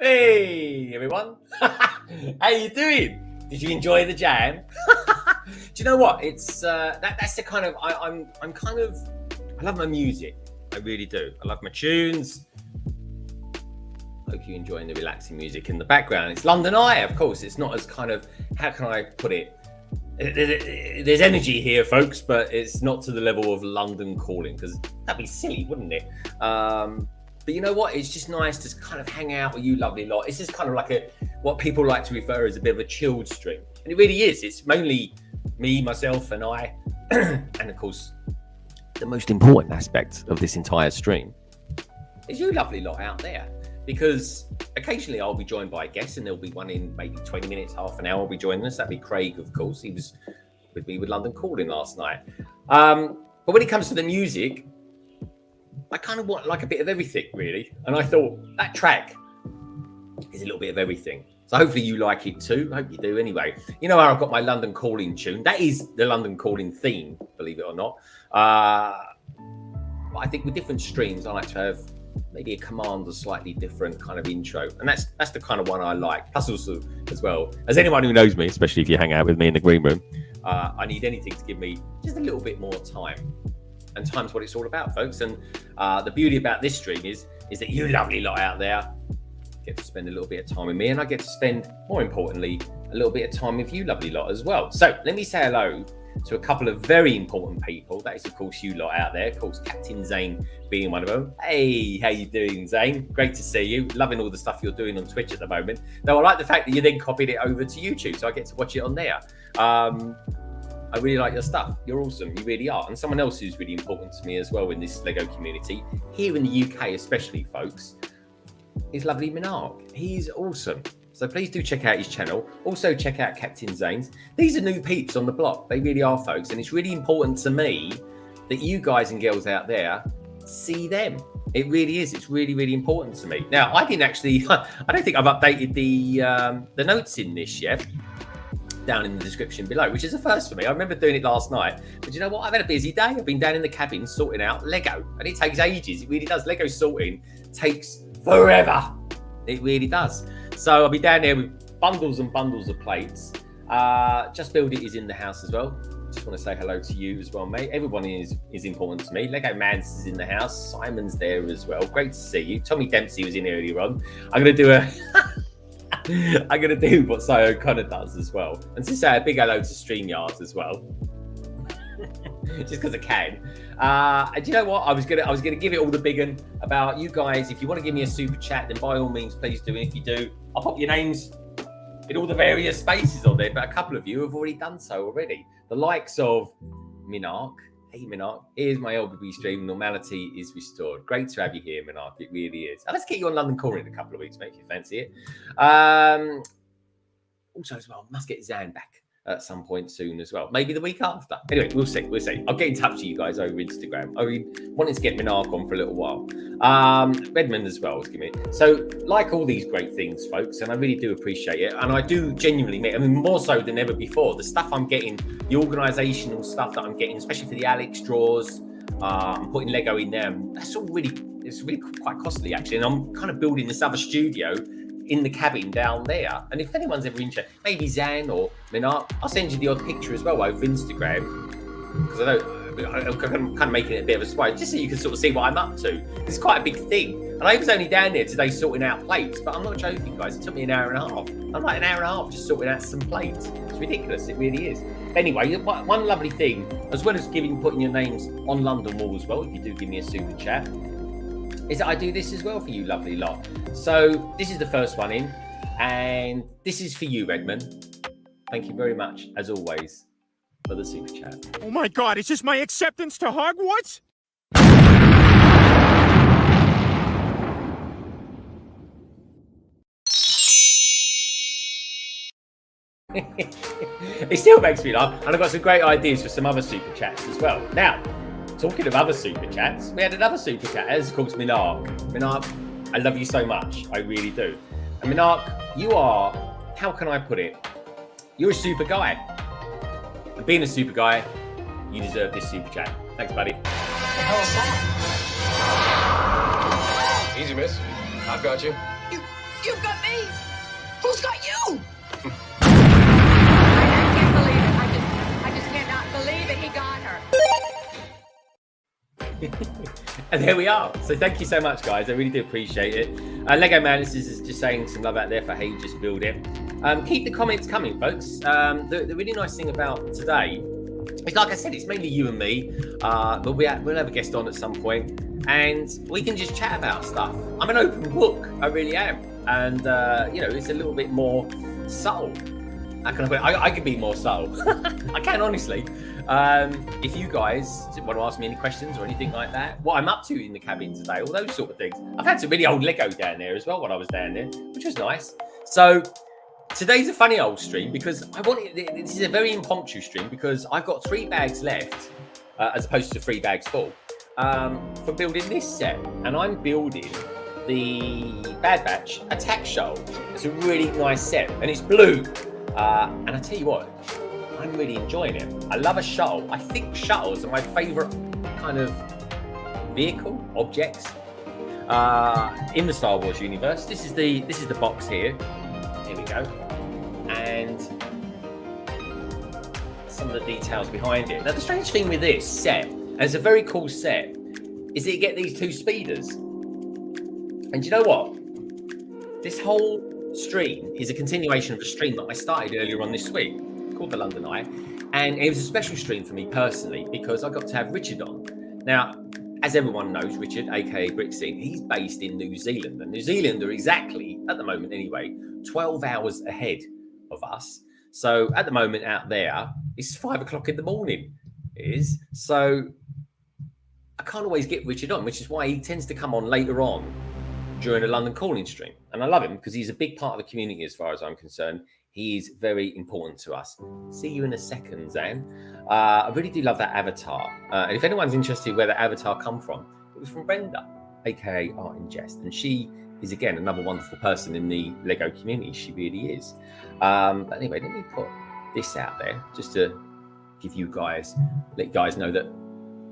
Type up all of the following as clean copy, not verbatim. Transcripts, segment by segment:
Hey everyone, how you doing? Did you enjoy the jam? Do you know what? It's that's the kind of I love my music. I really do. I love my tunes. Hope you're enjoying the relaxing music in the background. It's London Eye, of course. It's not as kind of, how can I put it? There's energy here, folks, but it's not to the level of London Calling, because that'd be silly, wouldn't it? But you know what? It's just nice to kind of hang out with you lovely lot. It's just kind of like what people like to refer as a bit of a chilled stream. And it really is. It's mainly me, myself, and I. And of course, the most important aspect of this entire stream is you lovely lot out there. Because occasionally I'll be joined by a guest, and there'll be one in maybe 20 minutes, half an hour will be joining us. That'd be Craig, of course. He was with me with London Calling last night. But when it comes to the music, I kind of want like a bit of everything, really. And I thought that track is a little bit of everything. So hopefully you like it too. I hope you do anyway. You know how I've got my London Calling tune? That is the London Calling theme, believe it or not. But I think with different streams, I like to have maybe a command or slightly different kind of intro. And that's the kind of one I like. Plus also, as well, as anyone who knows me, especially if you hang out with me in the green room, I need anything to give me just a little bit more time. And time's what it's all about, folks. And the beauty about this stream is that you lovely lot out there get to spend a little bit of time with me, and I get to spend, more importantly, a little bit of time with you lovely lot as well. So let me say hello to a couple of very important people. That is, of course, you lot out there. Of course, Captain Zane being one of them. Hey, how you doing, Zane? Great to see you. Loving all the stuff you're doing on Twitch at the moment. Though I like the fact that you then copied it over to YouTube, so I get to watch it on there. I really like your stuff. You're awesome. You really are. And someone else who's really important to me as well in this Lego community, here in the UK especially, folks, is lovely Minark. He's awesome. So please do check out his channel. Also check out Captain Zane's. These are new peeps on the block. They really are, folks. And it's really important to me that you guys and girls out there see them. It really is. It's really, really important to me. Now, I didn't actually, I don't think I've updated the notes in this yet. Down in the description below, which is a first for me. I remember doing it last night, but you know what? I've had a busy day. I've been down in the cabin sorting out Lego, and it takes ages. It really does. Lego sorting takes forever. It really does. So I'll be down there with bundles and bundles of plates. Just Build It is in the house as well. Just want to say hello to you as well, mate. Everyone is important to me. Lego Mans is in the house. Simon's there as well. Great to see you. Tommy Dempsey was in earlier on. I'm going to do I'm going to do what Sio kind of does as well. And to say a big hello to StreamYard as well. Just because I can. And you know what? I was gonna give it all the big one about you guys. If you want to give me a super chat, then by all means, please do. And if you do, I'll pop your names in all the various spaces on there. But a couple of you have already done so already. The likes of Minark. Hey, Minark. Here's my LBB stream. Normality is restored. Great to have you here, Minark. It really is. And let's get you on London Calling in a couple of weeks, mate, if you fancy it. Also, as well, must get Zan back at some point soon as well. Maybe the week after. Anyway, we'll see. We'll see. I'll get in touch with you guys over Instagram. I've been wanting to get Minark on for a little while. Redmond as well was giving it. So, like all these great things, folks, and I really do appreciate it. And I do genuinely mean, I mean, more so than ever before, the stuff I'm getting, the organisational stuff that I'm getting, especially for the Alex draws, I'm putting Lego in there. That's all really, it's really quite costly, actually. And I'm kind of building this other studio in the cabin down there. And if anyone's ever interested, maybe Zan or Minark, I'll send you the odd picture as well over Instagram, because I'm kind of making it a bit of a surprise, just so you can sort of see what I'm up to. It's quite a big thing. And I was only down there today sorting out plates, but I'm not joking, guys. It took me an hour and a half. I'm like an hour and a half just sorting out some plates. It's ridiculous. It really is. Anyway, one lovely thing, as well as putting your names on London Wall as well, if you do give me a super chat, is that I do this as well for you lovely lot. So this is the first one in, and this is for you, Redmond. Thank you very much, as always, for the super chat. Oh my God, is this my acceptance to Hogwarts? It still makes me laugh, and I've got some great ideas for some other super chats as well. Now, talking of other super chats, we had another super chat. It's called Minark. Minark, I love you so much. I really do. And Minark, you are, how can I put it? You're a super guy. And being a super guy, you deserve this super chat. Thanks, buddy. What the hell is that? Easy, miss. I've got you. You've got me. Who's got you? I can't believe it. I just cannot believe it. He got her. And there we are. So thank you so much, guys. I really do appreciate it. Lego Man, this is just saying some love out there for how you just build it. Keep the comments coming, folks. The really nice thing about today is, like I said, it's mainly you and me. But we'll have a guest on at some point, and we can just chat about stuff. I'm an open book. I really am. And, it's a little bit more subtle. I can be more subtle. I can, honestly. If you guys want to ask me any questions or anything like that, what I'm up to in the cabin today, all those sort of things. I've had some really old Lego down there as well when I was down there, which was nice. So today's a funny old stream because this is a very impromptu stream because I've got 3 bags left as opposed to 3 bags full for building this set. And I'm building the Badbatch Attack Shuttle. It's a really nice set and it's blue. And I tell you what, I'm really enjoying it. I love a shuttle. I think shuttles are my favorite kind of vehicle objects in the Star Wars universe. This is the box here. Here we go. And some of the details behind it. Now the strange thing with this set, and it's a very cool set, is that you get these 2 speeders. And you know what? This whole stream is a continuation of a stream that I started earlier on this week called The London Eye, and it was a special stream for me personally because I got to have Richard on. Now, as everyone knows, Richard, aka BrickStagePass, he's based in New Zealand, and New Zealand are exactly, at the moment anyway, 12 hours ahead of us. So at the moment out there, it's 5 o'clock in the morning. It is. So I can't always get Richard on, which is why he tends to come on later on during a London calling stream. And I love him because he's a big part of the community as far as I'm concerned. He is very important to us. See you in a second, Zan. I really do love that avatar. And if anyone's interested where that avatar come from, it was from Brenda, aka Art in Jest. And she is, again, another wonderful person in the Lego community. She really is. But anyway, let me put this out there just to give you guys, let you guys know that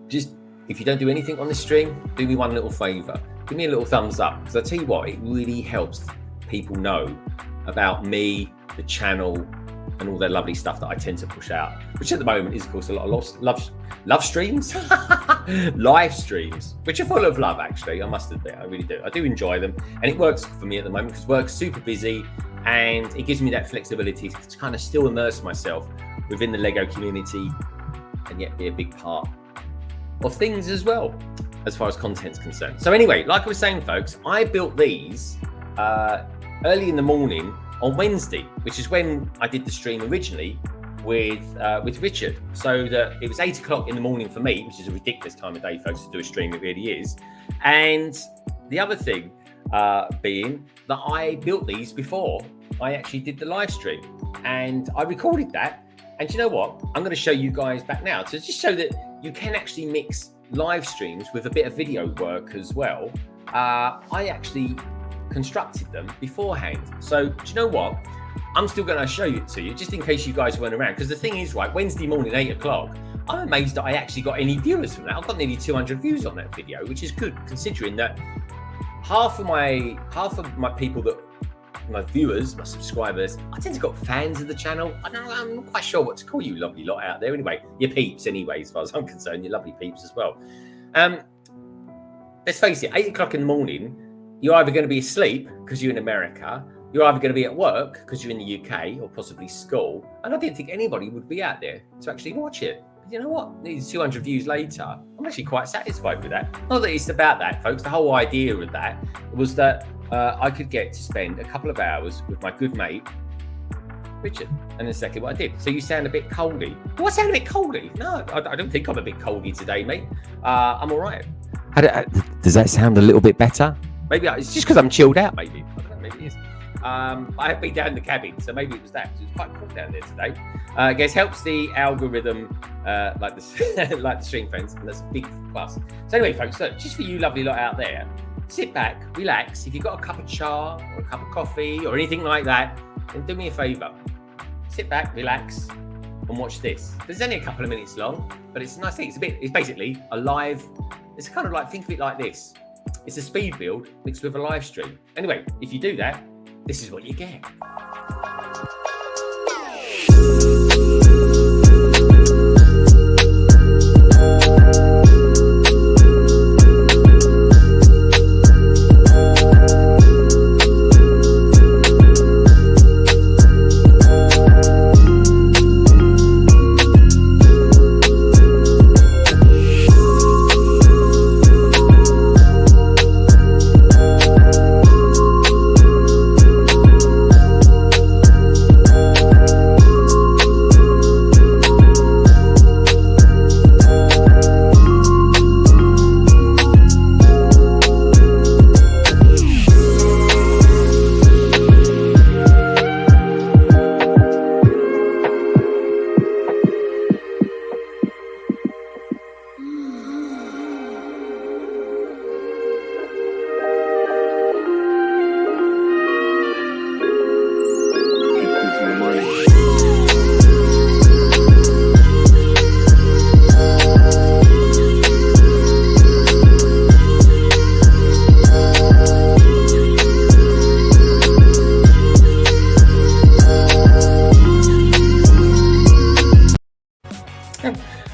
just, if you don't do anything on this stream, do me one little favor. Give me a little thumbs up, because I tell you what, it really helps people know about me, the channel, and all that lovely stuff that I tend to push out, which at the moment is, of course, a lot of love streams, live streams, which are full of love, actually. I must admit, I really do. I do enjoy them, and it works for me at the moment because work's super busy, and it gives me that flexibility to kind of still immerse myself within the Lego community and yet be a big part of things as well, as far as content's concerned. So anyway, like I was saying, folks, I built these early in the morning on Wednesday, which is when I did the stream originally with Richard. So that it was 8 o'clock in the morning for me, which is a ridiculous time of day, folks, to do a stream. It really is. And the other thing being that I built these before I actually did the live stream, and I recorded that. And you know what? I'm going to show you guys back now to just show that you can actually mix live streams with a bit of video work as well. I actually constructed them beforehand. So do you know what? I'm still going to show it to you just in case you guys weren't around. Because the thing is, right, Wednesday morning, 8 o'clock, I'm amazed that I actually got any viewers from that. I've got nearly 200 views on that video, which is good considering that half of my people that, my viewers, my subscribers, I tend to got fans of the channel. I'm not quite sure what to call you lovely lot out there. Anyway, your peeps anyway, as far as I'm concerned, your lovely peeps as well. Let's face it, 8 o'clock in the morning, you're either going to be asleep because you're in America, you're either going to be at work because you're in the UK or possibly school. And I didn't think anybody would be out there to actually watch it. But you know what? These 200 views later, I'm actually quite satisfied with that. Not that it's about that, folks. The whole idea of that was that I could get to spend a couple of hours with my good mate, Richard. And exactly what I did. So you sound a bit coldy. Do I sound a bit coldy? No, I don't think I'm a bit coldy today, mate. I'm all right. Does that sound a little bit better? Maybe it's just because I'm chilled out, maybe. I don't know, maybe it is. I have been down in the cabin, so maybe it was that. It was quite cool down there today. I guess helps the algorithm, like the stream friends, and that's a big plus. So anyway, folks, look, just for you lovely lot out there, sit back, relax. If you've got a cup of cha or a cup of coffee or anything like that, then do me a favour. Sit back, relax, and watch this. It's only a couple of minutes long, but it's a nice thing. It's basically a live. It's kind of like, think of it like this. It's a speed build mixed with a live stream. Anyway, if you do that, this is what you get.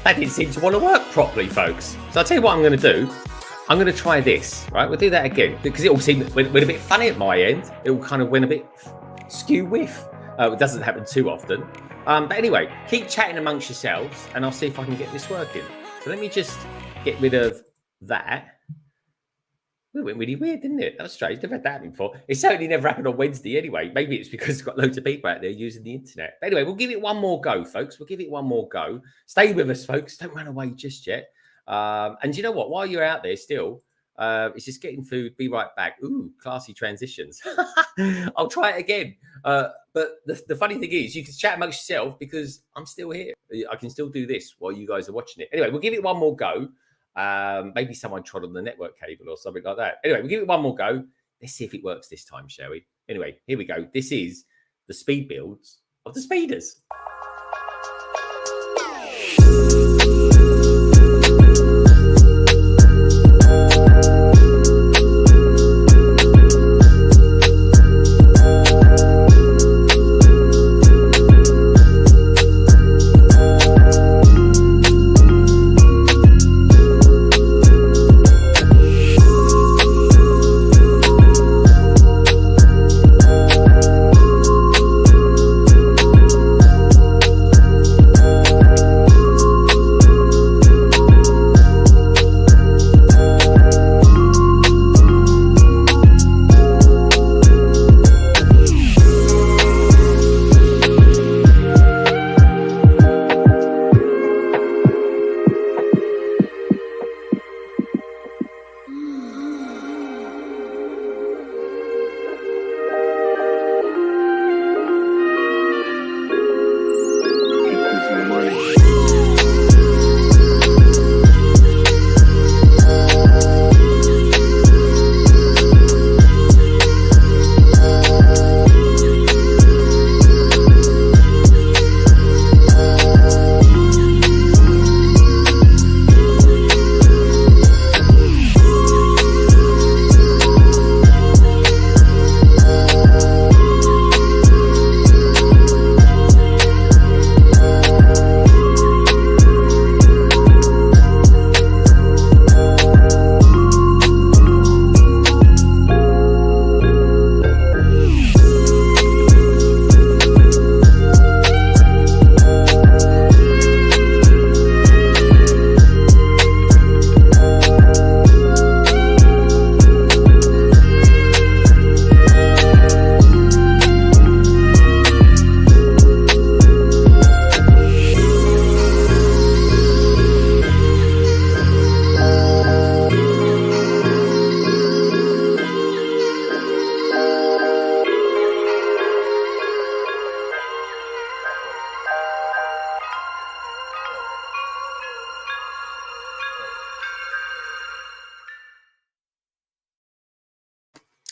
That didn't seem to want to work properly, folks. So I'll tell you what I'm going to do. I'm going to try this, right? We'll do that again because it all seemed went a bit funny at my end. It all kind of went a bit skew whiff. It doesn't happen too often. But anyway, keep chatting amongst yourselves and I'll see if I can get this working. So let me just get rid of that. It went really weird, didn't it? That was strange. Never had that happen before. It certainly never happened on Wednesday anyway. Maybe it's because it's got loads of people out there using the internet. But anyway, we'll give it one more go, folks. We'll give it one more go. Stay with us, folks. Don't run away just yet. And you know what? While you're out there still, it's just getting food. Be right back. Ooh, classy transitions. I'll try it again. But the funny thing is, you can chat amongst yourself because I'm still here. I can still do this while you guys are watching it. Anyway, we'll give it one more go. Maybe someone trod on the network cable or something like that. Anyway, we'll give it one more go. Let's see if it works this time, shall we? Anyway, here we go. This is the speed builds of the speeders.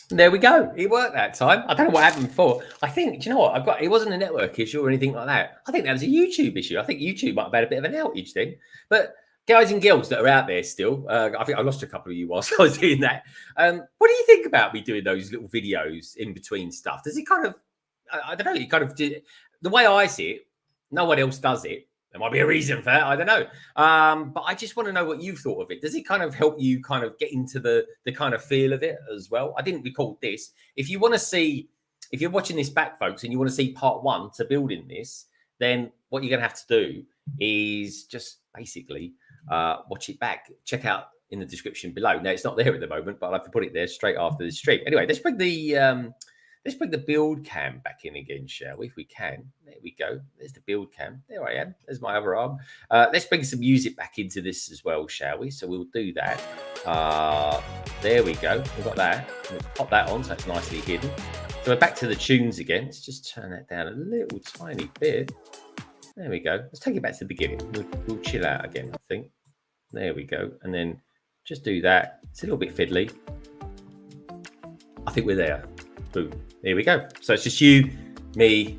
There we go. It worked that time. I don't know what happened before. I think, do you know what? It wasn't a network issue or anything like that. I think that was a YouTube issue. I think YouTube might have had a bit of an outage then. But guys and girls that are out there still, I think I lost a couple of you whilst I was doing that. What do you think about me doing those little videos in between stuff? Does it kind of, I don't know, you kind of do, the way I see it, no one else does it. There might be a reason for that, I don't know. But I just want to know what you've thought of it. Does it kind of help you kind of get into the kind of feel of it as well? I didn't record this. If you want to see, if you're watching this back, folks, and you want to see part 1 to building this, then what you're going to have to do is just basically watch it back. Check out in the description below. Now, it's not there at the moment, but I'll have to put it there straight after the stream. Anyway, let's bring the build cam back in again, shall we? If we can. There we go. There's the build cam. There I am. There's my other arm. Let's bring some music back into this as well, shall we? So we'll do that. There we go. We've got that. We'll pop that on so it's nicely hidden. So we're back to the tunes again. Let's just turn that down a little tiny bit. There we go. Let's take it back to the beginning. We'll chill out again, I think. There we go. And then just do that. It's a little bit fiddly. I think we're there. Boom. There we go. So it's just you, me,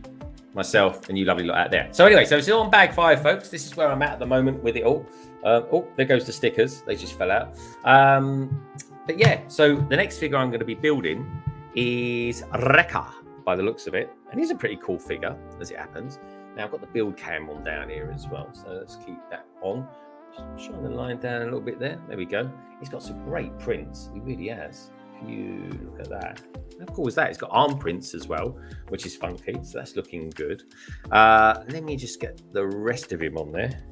myself, and you lovely lot out there. So anyway, so it's on bag 5, folks. This is where I'm at the moment with it all. Oh, there goes the stickers. They just fell out. But yeah, so the next figure I'm going to be building is Rekka, by the looks of it. And he's a pretty cool figure, as it happens. Now, I've got the build cam on down here as well. So let's keep that on. Just shine the line down a little bit there. There we go. He's got some great prints. He really has. If you look at that. How cool is that? It's got arm prints as well, which is funky. So that's looking good. Let me just get the rest of him on there.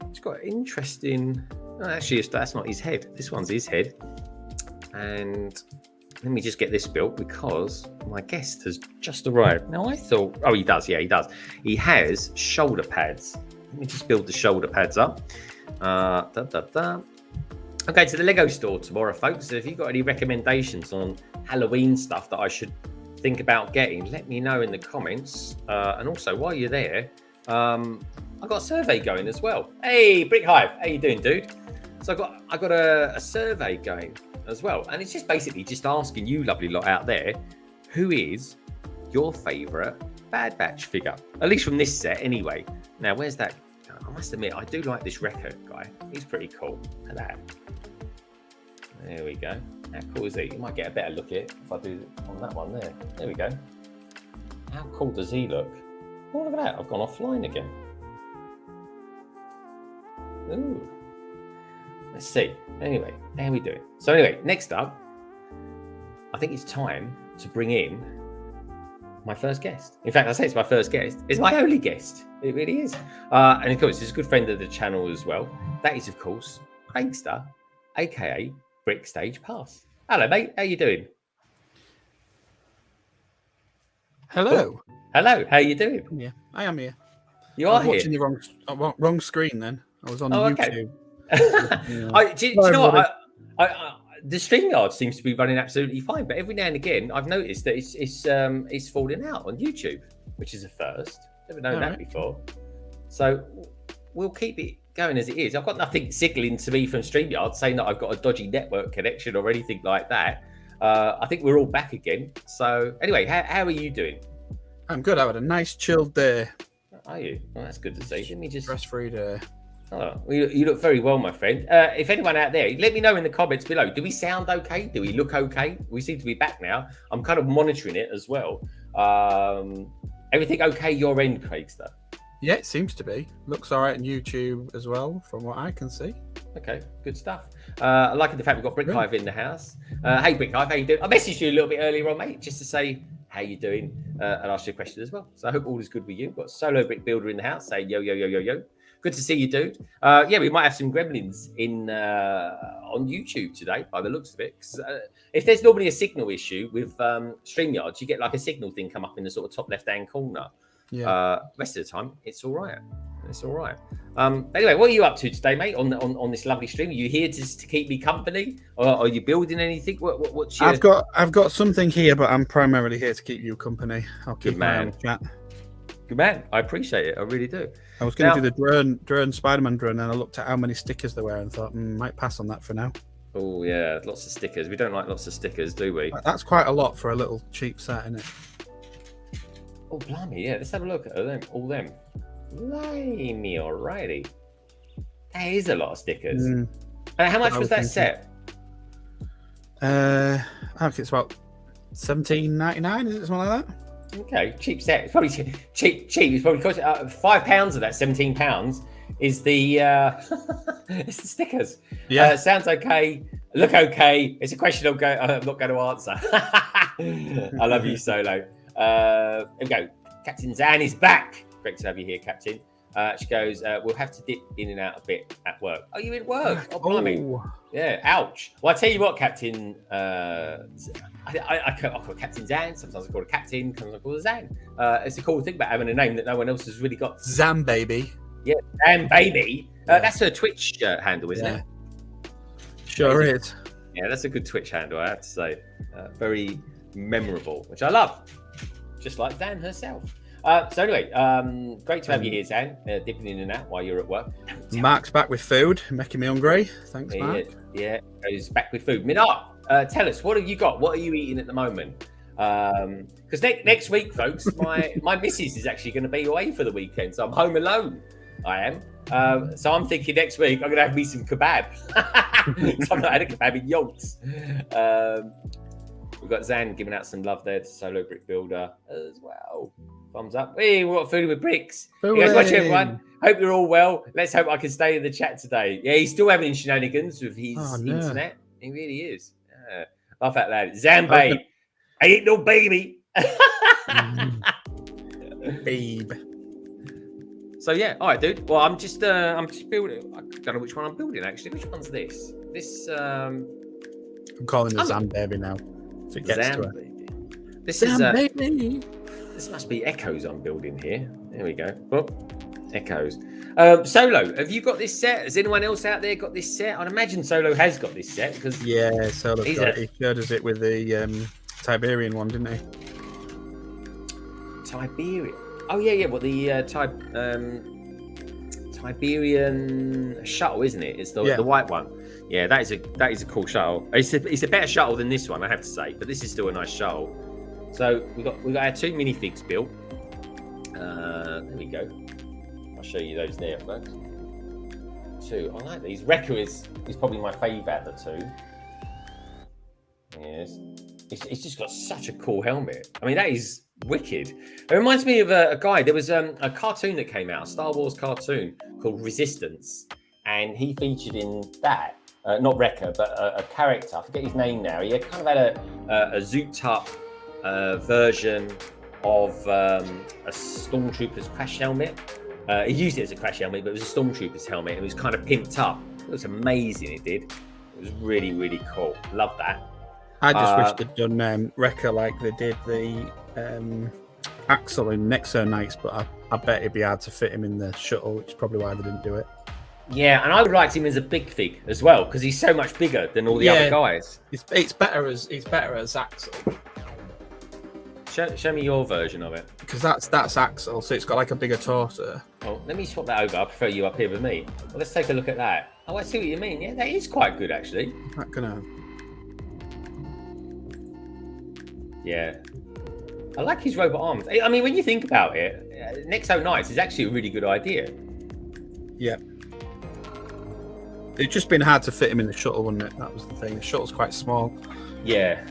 It's got interesting... Oh, actually, that's not his head. This one's his head. And... let me just get this built because my guest has just arrived. Now, I thought... oh, he does. Yeah, he does. He has shoulder pads. Let me just build the shoulder pads up. I'm going to the Lego store tomorrow, folks. So if you've got any recommendations on Halloween stuff that I should think about getting, let me know in the comments. And also, while you're there, I've got a survey going as well. Hey, Brick Hive. How you doing, dude? So I got a survey going as well, and it's just basically just asking you lovely lot out there, who is your favorite Bad Batch figure, at least from this set anyway. Now, where's that? I must admit, I do like this record guy. He's pretty cool. Look at that. There we go. How cool is he? You might get a better look at it if I do on that one there. There we go. How cool does he look? Oh, look at that. I've gone offline again. Ooh. Let's see. Anyway, how we doing? So anyway, next up, I think it's time to bring in my first guest. In fact, I say it's my first guest. It's my only guest. It really is. And of course, he's a good friend of the channel as well. That is, of course, Craigster, aka BrickStagePass. Hello, mate. How you doing? Hello. Oh, hello. How you doing? Yeah, I am here. You I are was here. watching the wrong screen then. I was on Oh, YouTube. Okay. Do you know what? The StreamYard seems to be running absolutely fine, but every now and again, I've noticed that it's falling out on YouTube, which is a first. Never known that before. So we'll keep it going as it is. I've got nothing signaling to me from StreamYard saying that I've got a dodgy network connection or anything like that. I think we're all back again. So anyway, how are you doing? I'm good. I had a nice chilled day. Are you? Well, that's good to see. Let me just... stress-free day. Oh, you look very well, my friend. If anyone out there, let me know in the comments below. Do we sound okay? Do we look okay? We seem to be back now. I'm kind of monitoring it as well. Everything okay your end, Craigster? Yeah, it seems to be. Looks all right on YouTube as well, from what I can see. Okay, good stuff. I like the fact we've got Brick Hive in the house. Hey, Brick Hive, how you doing? I messaged you a little bit earlier on, mate, just to say how you doing and ask you a question as well. So I hope all is good with you. We've got Solo Brick Builder in the house saying yo, yo, yo, yo, yo. Good to see you, dude. Yeah, we might have some gremlins in on YouTube today, by the looks of it. 'Cause, if there's normally a signal issue with StreamYard, you get like a signal thing come up in the sort of top left-hand corner. Yeah. Rest of the time, it's all right. It's all right. Anyway, what are you up to today, mate? On this lovely stream, are you here to keep me company, or are you building anything? What's your... I've got something here, but I'm primarily here to keep you company. I'll keep an eye on the chat. Good man. I appreciate it. I really do. I was going to do the drone Spider-Man drone, and I looked at how many stickers there were and thought, might pass on that for now. Oh yeah, lots of stickers. We don't like lots of stickers, do we? That's quite a lot for a little cheap set, isn't it? Oh blimey, yeah. Let's have a look at them. All them. Blimey, alrighty. That is a lot of stickers. Mm. How much was that thinking. set? I think it's about $17.99. Is it something like that? Okay, cheap set. It's probably cheap. It's probably cost £5 of that £17 is the it's the stickers. Yeah. Sounds okay. Look okay. It's a question I'm not going to answer. I love you, Solo. Here we go. Captain Zan is back. Great to have you here, Captain. She goes, we'll have to dip in and out a bit at work. Are you in work? Oh, blimey. Oh. Yeah, ouch. Well, I tell you what, Captain. I call it Captain Zan. Sometimes I call it Captain. Sometimes I call it Zan. It's a cool thing about having a name that no one else has really got. Zan baby. Yeah, Zan baby. That's her Twitch handle, isn't it? Sure is. Yeah, that's a good Twitch handle, I have to say. Very memorable, which I love. Just like Zan herself. So anyway, great to have you here, Zan, dipping in and out while you're at work. Mark's back with food, making me hungry. Thanks, Mark. Yeah, he's back with food. Minar, tell us, what have you got? What are you eating at the moment? Because next week, folks, my missus is actually going to be away for the weekend, so I'm home alone. I am. So I'm thinking next week I'm going to have me some kebab. So I've not had a kebab in yonks. We've got Zan giving out some love there to Solo Brick Builder as well. Thumbs up. Hey, we've got food with bricks. You guys watch, everyone. Hope you're all well. Let's hope I can stay in the chat today. Yeah, he's still having shenanigans with his internet. He really is. Laugh out loud. Zan, babe. I ain't no baby. Babe. So yeah, all right, dude. Well, I'm just building. I don't know which one I'm building actually. Which one's this? This I'm calling the Zan baby now. If it gets Zan to her. baby. This Zan is baby. This must be Echoes I'm building here. There we go. Oh, Echoes. Solo, have you got this set? Has anyone else out there got this set? I'd imagine Solo has got this set because Solo got it. He showed us it with the Tiberian one, didn't he? Tiberian. Oh yeah. Well, the Tiberian shuttle, isn't it? It's the white one. Yeah, that is a cool shuttle. It's a better shuttle than this one, I have to say. But this is still a nice shuttle. So we got our 2 minifigs built. There we go. I'll show you those there, folks. 2. I like these. Wrecker is probably my favourite of the 2. Yes. It's just got such a cool helmet. I mean, that is wicked. It reminds me of a guy. There was a cartoon that came out, a Star Wars cartoon called Resistance, and he featured in that. Not Wrecker, but a character. I forget his name now. He kind of had a zooped up version of a Stormtrooper's crash helmet. He used it as a crash helmet, but it was a Stormtrooper's helmet. It was kind of pimped up. It was amazing. It did. It was really, really cool. Love that. I just wish they'd done Wrecker like they did the Axel in Nexo Knights, but I bet it'd be hard to fit him in the shuttle, which is probably why they didn't do it. Yeah, and I would like him as a big fig as well because he's so much bigger than all the other guys. It's better as Axel. Show me your version of it. Because that's Axel, so it's got like a bigger torso. Oh, let me swap that over. I prefer you up here with me. Well, let's take a look at that. Oh, I see what you mean. Yeah, that is quite good actually. I'm not gonna. Yeah. I like his robot arms. I mean, when you think about it, Nexo Knights is actually a really good idea. Yeah. It'd just been hard to fit him in the shuttle, wouldn't it? That was the thing. The shuttle's quite small. Yeah.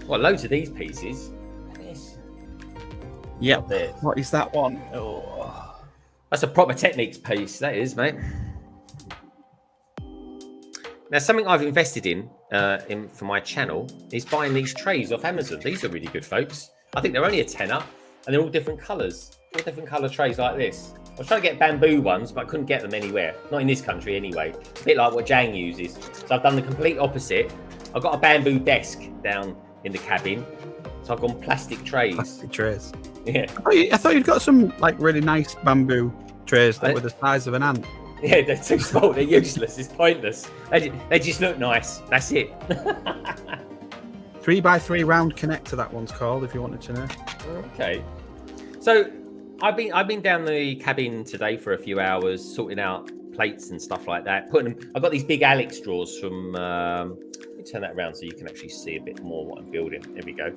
Well, loads of these pieces. Yes. Yep. What is that one? Oh. That's a proper Techniques piece, that is, mate. Now, something I've invested in for my channel is buying these trays off Amazon. These are really good, folks. I think they're only a tenner, and they're all different colours. All different colour trays like this. I was trying to get bamboo ones, but I couldn't get them anywhere. Not in this country, anyway. A bit like what Jang uses. So I've done the complete opposite. I've got a bamboo desk down in the cabin. So I've gone plastic trays. Plastic trays. Yeah. I thought you'd got some like really nice bamboo trays that were the size of an ant. Yeah, they're too small. They're useless. It's pointless. They just look nice. That's it. 3x3 round connector, that one's called, if you wanted to know. Okay. So I've been down the cabin today for a few hours, sorting out plates and stuff like that. I've got these big Alex drawers from. Let me turn that around so you can actually see a bit more what I'm building. There we go.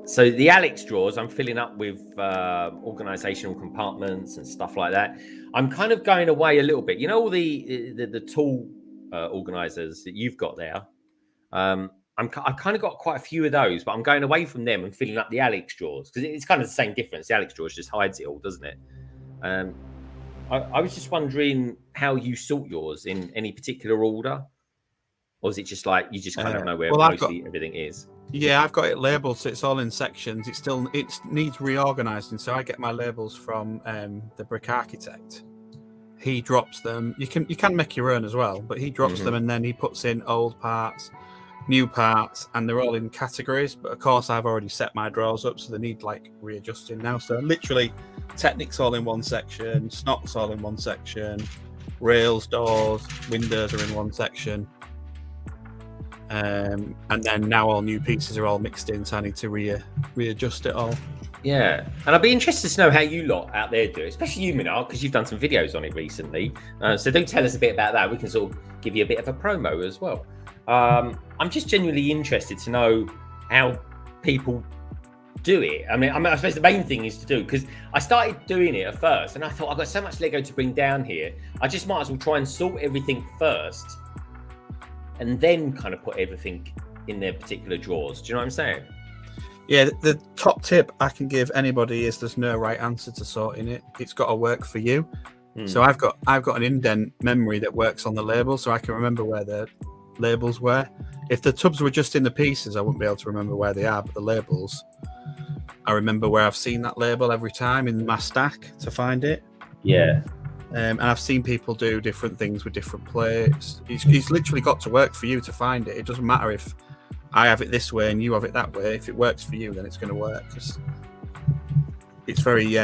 So the Alex drawers, I'm filling up with organizational compartments and stuff like that. I'm kind of going away a little bit. You know, all the tool organizers that you've got there. I've kind of got quite a few of those, but I'm going away from them and filling up the Alex drawers because it's kind of the same difference. The Alex drawers just hides it all, doesn't it? I was just wondering how you sort yours in any particular order, or is it just like you just kind of know where everything is? Yeah, I've got it labelled, so it's all in sections. It needs reorganising, so I get my labels from the Brick Architect. He drops them. You can make your own as well, but he drops them and then he puts in old parts, new parts, and they're all in categories. But of course, I've already set my drawers up, so they need like readjusting now. So literally, Technic's all in one section, Snot's all in one section, rails, doors, windows are in one section. And then now all new pieces are all mixed in, so I need to readjust it all. Yeah, and I'd be interested to know how you lot out there do it, especially you, Minard, because you've done some videos on it recently. So do tell us a bit about that. We can sort of give you a bit of a promo as well. I'm just genuinely interested to know how people do it. I mean, I suppose the main thing is to do, because I started doing it at first, and I thought I've got so much Lego to bring down here. I just might as well try and sort everything first, and then kind of put everything in their particular drawers. Do you know what I'm saying? Yeah, the top tip I can give anybody is there's no right answer to sorting it. It's got to work for you. So I've got an indent memory that works on the label, so I can remember where the labels were. If the tubs were just in the pieces, I wouldn't be able to remember where they are, but the labels, I remember where I've seen that label every time in my stack to find it. Yeah. And I've seen people do different things with different plates. It's literally got to work for you to find it. It doesn't matter if I have it this way and you have it that way. If it works for you, then it's going to work. It's very,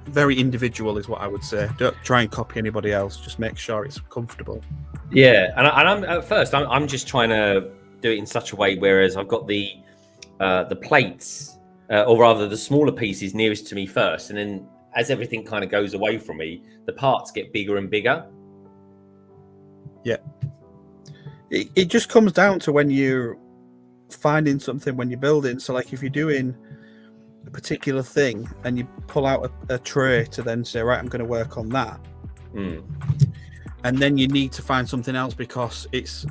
very individual, is what I would say. Don't try and copy anybody else. Just make sure it's comfortable. Yeah, and I'm at first I'm just trying to do it in such a way whereas I've got the plates, or rather the smaller pieces nearest to me first, and then as everything kind of goes away from me, the parts get bigger and bigger. Yeah. It just comes down to when you're finding something, when you're building. So like if you're doing a particular thing and you pull out a tray to then say, right, I'm going to work on that. And then you need to find something else because it's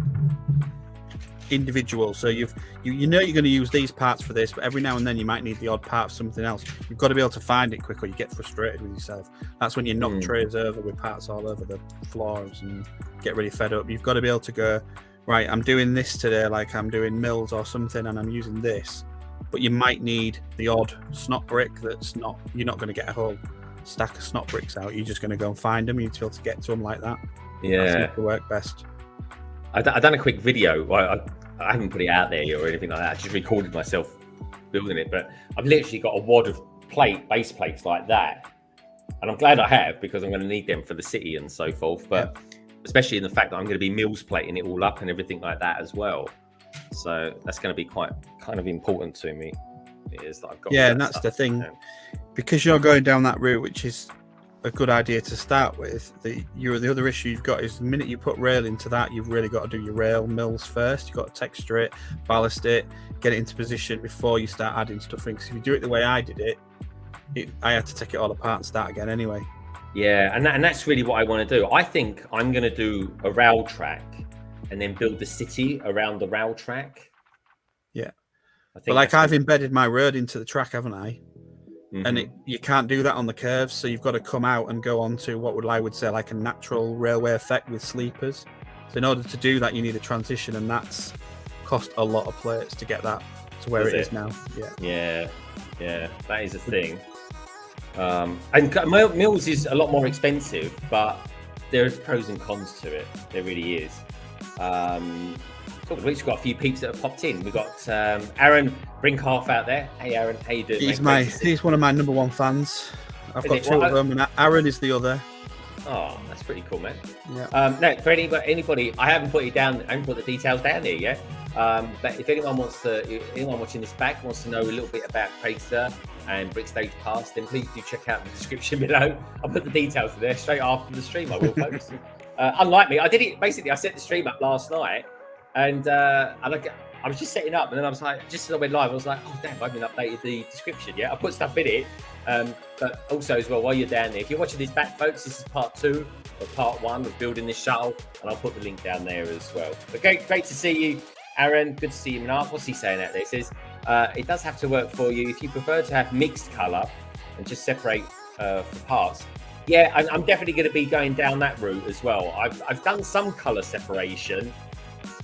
individual. So you know you're going to use these parts for this, but every now and then you might need the odd part for something else. You've got to be able to find it quick or you get frustrated with yourself. That's when you knock trays over with parts all over the floors and get really fed up. You've got to be able to go, right, I'm doing this today, like I'm doing mills or something, and I'm using this. But you might need the odd snot brick you're not going to get a whole stack of snot bricks out. You're just going to go and find them. You need to be able to get to them like that. Yeah. That's to work best. I've done a quick video. I haven't put it out there or anything like that. I just recorded myself building it, but I've literally got a wad of base plates like that. And I'm glad I have, because I'm going to need them for the city and so forth. But especially in the fact that I'm going to be mills plating it all up and everything like that as well. So that's going to be quite kind of important to me. It is that I've got. Yeah, and that's the thing. Because you're going down that route, which is a good idea to start with. The other issue you've got is the minute you put rail into that, you've really got to do your rail mills first. You've got to texture it, ballast it, get it into position before you start adding stuff in. Because if you do it the way I did it, I had to take it all apart and start again anyway. Yeah, and that's really what I want to do. I think I'm going to do a rail track and then build the city around the rail track. Yeah. But like I've embedded my road into the track, haven't I? And you can't do that on the curves, so you've got to come out and go on to what I would say like a natural railway effect with sleepers. So in order to do that, you need a transition, and that's cost a lot of plates to get that to where it is now. Yeah, that is a thing. And mills is a lot more expensive, but there's pros and cons to it. There really is. We've got a few peeps that have popped in. We've got Aaron Brinkhalf out there. Hey Aaron, how you doing? He's one of my number one fans. I've got two of them, and Aaron is the other. Oh, that's pretty cool, man. Yeah. No, for anybody, I haven't put it down. I haven't put the details down here yet. But if anyone watching this back wants to know a little bit about Craigster and BrickStagePass, then please do check out the description below. I'll put the details there straight after the stream. I will, folks. Unlike me, I did it basically. I set the stream up last night. And I was just setting up, and then I was like, just as I went live, I was like, oh damn, I haven't updated the description yet. I put stuff in it, but also as well, while you're down there, if you're watching this back, folks, this is part 2 or part 1 of building this shuttle, and I'll put the link down there as well. But great to see you, Aaron. Good to see you, Mark. What's he saying out there? He says it does have to work for you if you prefer to have mixed color and just separate for parts. Yeah, I'm definitely going to be going down that route as well. I've done some color separation.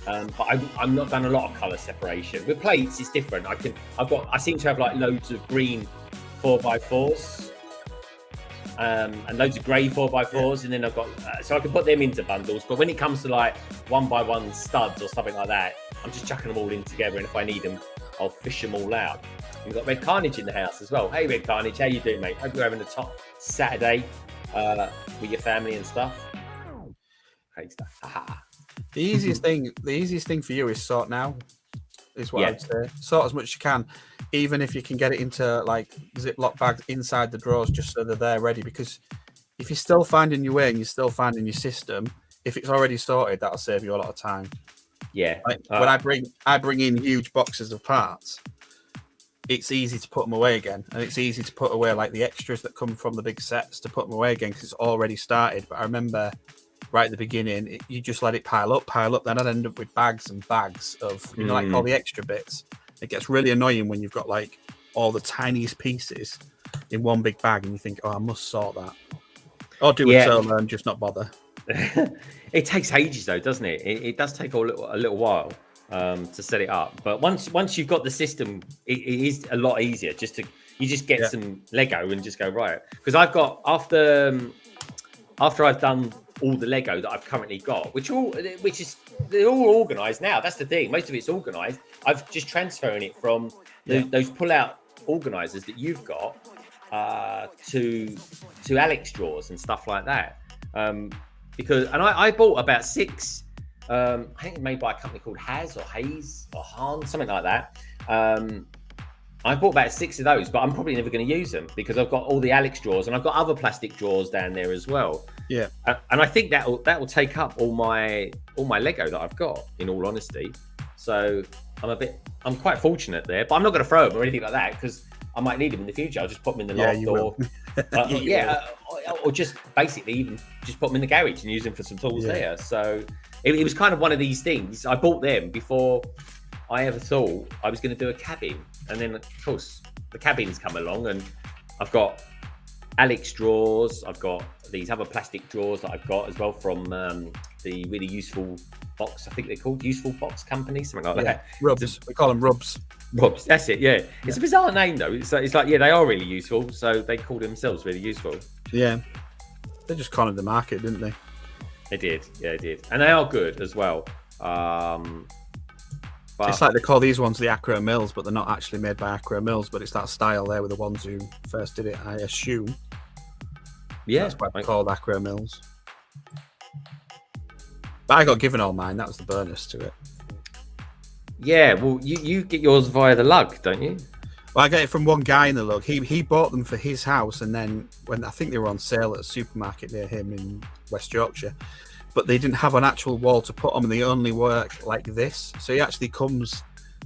But I'm not done a lot of color separation. With plates, it's different. I seem to have like loads of green 4x4s and loads of grey 4x4s, and then I've got so I can put them into bundles. But when it comes to like 1x1 studs or something like that, I'm just chucking them all in together, and if I need them, I'll fish them all out. We've got Red Carnage in the house as well. Hey, Red Carnage, how you doing, mate? Hope you're having a top Saturday with your family and stuff. Great stuff. The easiest thing for you is sort now, is what I would say. Sort as much as you can, even if you can get it into like Ziploc bags inside the drawers, just so they're there ready. Because if you're still finding your way and you're still finding your system, if it's already sorted, that'll save you a lot of time. Yeah. Like when I bring in huge boxes of parts, it's easy to put them away again, and it's easy to put away like the extras that come from the big sets to put them away again because it's already started. But I remember right at the beginning, you just let it pile up. Then I'd end up with bags and bags of, you know, like all the extra bits. It gets really annoying when you've got like all the tiniest pieces in one big bag and you think, oh, I must sort that. Or do it solo and just not bother. It takes ages though, doesn't it? It does take a little while to set it up. But once you've got the system, it is a lot easier. You just get some Lego and just go, right. Because I've got, after I've done all the Lego that I've currently got, they're all organized now. That's the thing. Most of it's organized. I've just transferring it from those pull-out organizers that you've got to Alex drawers and stuff like that. Because I bought about 6. I think it's made by a company called Hayes or Han, something like that. I bought about 6 of those, but I'm probably never going to use them because I've got all the Alex drawers and I've got other plastic drawers down there as well. Yeah, and I think that will take up all my Lego that I've got. In all honesty, so I'm quite fortunate there. But I'm not going to throw them or anything like that because I might need them in the future. I'll just put them in the loft or just basically even just put them in the garage and use them for some tools there. So it was kind of one of these things. I bought them before I ever thought I was going to do a cabin. And then, of course, the cabin's come along and I've got Alex drawers. I've got these other plastic drawers that I've got as well from the really useful box. I think they're called Useful Box Company, something like that. Rubs. We call them Rubs. Rubs, that's it, yeah. It's a bizarre name, though. It's like, yeah, they are really useful. So they call themselves really useful. Yeah. They just cornered the market, didn't they? They did. Yeah, they did. And they are good as well. It's like they call these ones the Acro Mills, but they're not actually made by Acro Mills, but it's that style there with the ones who first did it, I assume. Yeah. That's why they're called Acro Mills. But I got given all mine, that was the bonus to it. Yeah, well, you get yours via the lug, don't you? Well, I got it from one guy in the lug. He bought them for his house, and then when I think they were on sale at a supermarket near him in West Yorkshire, but they didn't have an actual wall to put them, and they only work like this. So he actually comes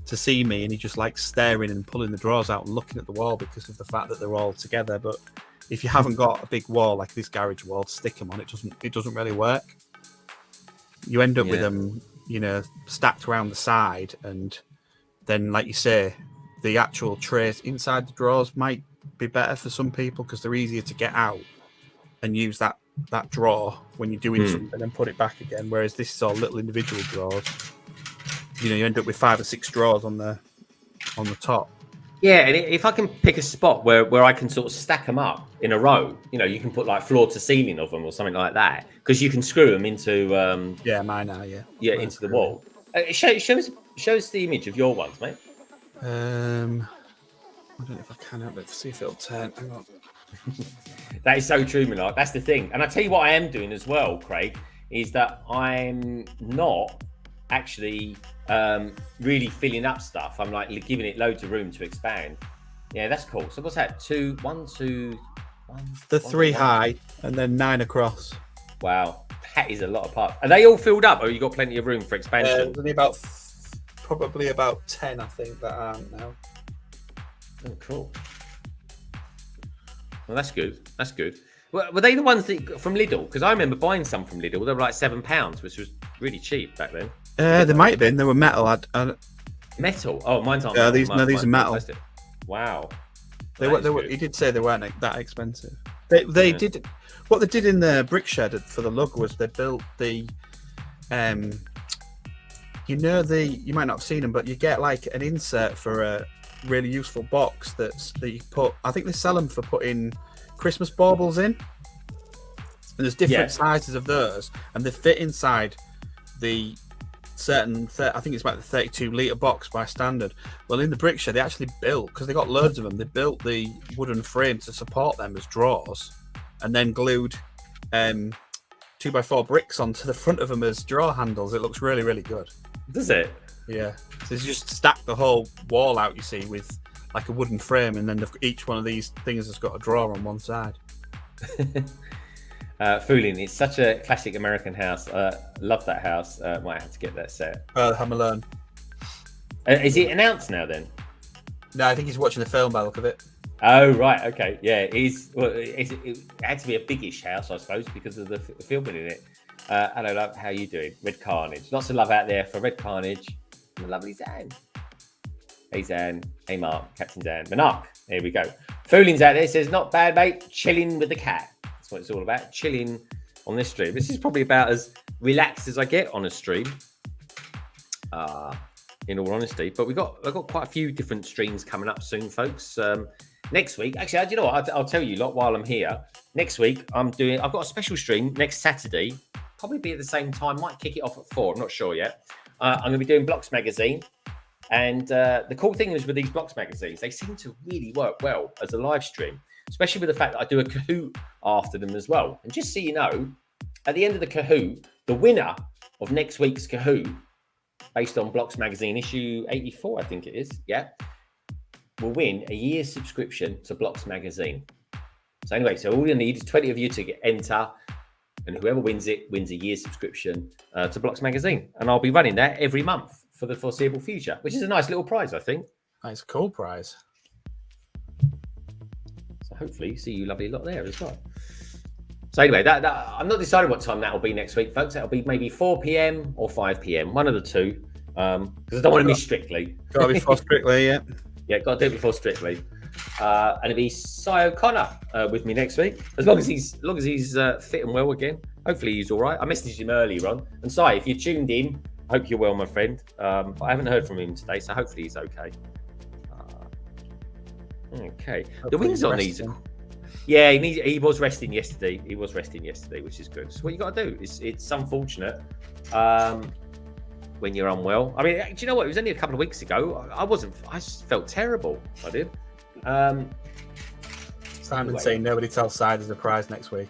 to see me, and he just likes staring and pulling the drawers out and looking at the wall because of the fact that they're all together. But if you haven't got a big wall like this garage wall to stick them on, it doesn't really work. You end up with them, you know, stacked around the side, and then, like you say, the actual trays inside the drawers might be better for some people because they're easier to get out and use that drawer when you're doing something and put it back again. Whereas this is all little individual drawers. You know, you end up with 5 or 6 drawers on the top. Yeah, and if I can pick a spot where I can sort of stack them up in a row, you know, you can put like floor to ceiling of them or something like that, because you can screw them into mine are into the wall. Shows the image of your ones, mate. I don't know if I can. Let's see if it'll turn. Hang on. That is so true, Minark. That's the thing. And I tell you what I am doing as well, Craig, is that I'm not actually really filling up stuff. I'm like giving it loads of room to expand. Yeah, that's cool. So what's that? 2, 1, 2, 1. The 3 high and then 9 across. Wow, that is a lot of parts. Are they all filled up, or you got plenty of room for expansion? There's only about probably about 10, I think, that aren't now. Oh, cool. Well, that's good. That's good. Were they the ones that from Lidl? Because I remember buying some from Lidl. They were like £7, which was really cheap back then. They might have been. They were metal. Metal? Oh, mine's aren't. Yeah, metal. these are metal. Plastic. Wow. They were. He did say they weren't that expensive. They did. What they did in the brick shed for the lug was they built the, you might not have seen them, but you get like an insert for a really useful box that you put. I think they sell them for putting Christmas baubles in. And there's different sizes of those, and they fit inside the certain. I think it's about the 32-litre box by standard. Well, in the brick shed, they actually built, because they got loads of them. They built the wooden frame to support them as drawers, and then glued 2x4 bricks onto the front of them as drawer handles. It looks really, really good. Does it? Yeah. So you just stack the whole wall out, you see, with like a wooden frame, and then each one of these things has got a drawer on one side. Foolin', it's such a classic American house. Love that house. Might have to get that set. Home Alone. Is it announced now then? No, I think he's watching the film by the look of it. Oh, right. Okay. Yeah, it is. Well, it had to be a biggish house, I suppose, because of the filming in it. Hello, love. How you doing? Red Carnage. Lots of love out there for Red Carnage and the lovely Zan. Hey, Zan. Hey, Mark. Captain Zan. Monarch. There we go. Foolin's out there. Says, not bad, mate. Chilling with the cat. That's what it's all about. Chilling on this stream. This is probably about as relaxed as I get on a stream. In all honesty. But I've got quite a few different streams coming up soon, folks. Next week, actually, you know what? I'll tell you a lot while I'm here. Next week, I've got a special stream next Saturday. Probably be at the same time. Might kick it off at 4. I'm not sure yet. I'm going to be doing Blocks Magazine. And the cool thing is with these Blocks Magazines, they seem to really work well as a live stream, especially with the fact that I do a KAHOOT after them as well. And just so you know, at the end of the KAHOOT, the winner of next week's KAHOOT, based on Blocks Magazine issue 84, I think it is, will win a year's subscription to Blocks Magazine. So anyway, so all you need is 20 of you to enter, and whoever wins it wins a year's subscription to Blocks Magazine. And I'll be running that every month for the foreseeable future, which is a nice little prize, I think. Nice, cool prize. So hopefully see you lovely lot there as well. So anyway, that I'm not deciding what time that'll be next week, folks. That'll be maybe 4 p.m. or 5 p.m. One of the two, because I don't want to miss Strictly. Got to be before Strictly, yeah. Yeah, got to do it before Strictly. And it'll be Cy O'Connor with me next week, as long as he's fit and well again. Hopefully he's all right. I messaged him earlier on. And Cy, if you're tuned in, I hope you're well, my friend. But I haven't heard from him today, so hopefully he's okay. Okay. Hopefully the wings on these. Yeah, he was resting yesterday. Which is good. So what you got to do is it's unfortunate when you're unwell. I mean, do you know what? It was only a couple of weeks ago. I felt terrible. I did. Simon saying nobody tells Side as a prize next week.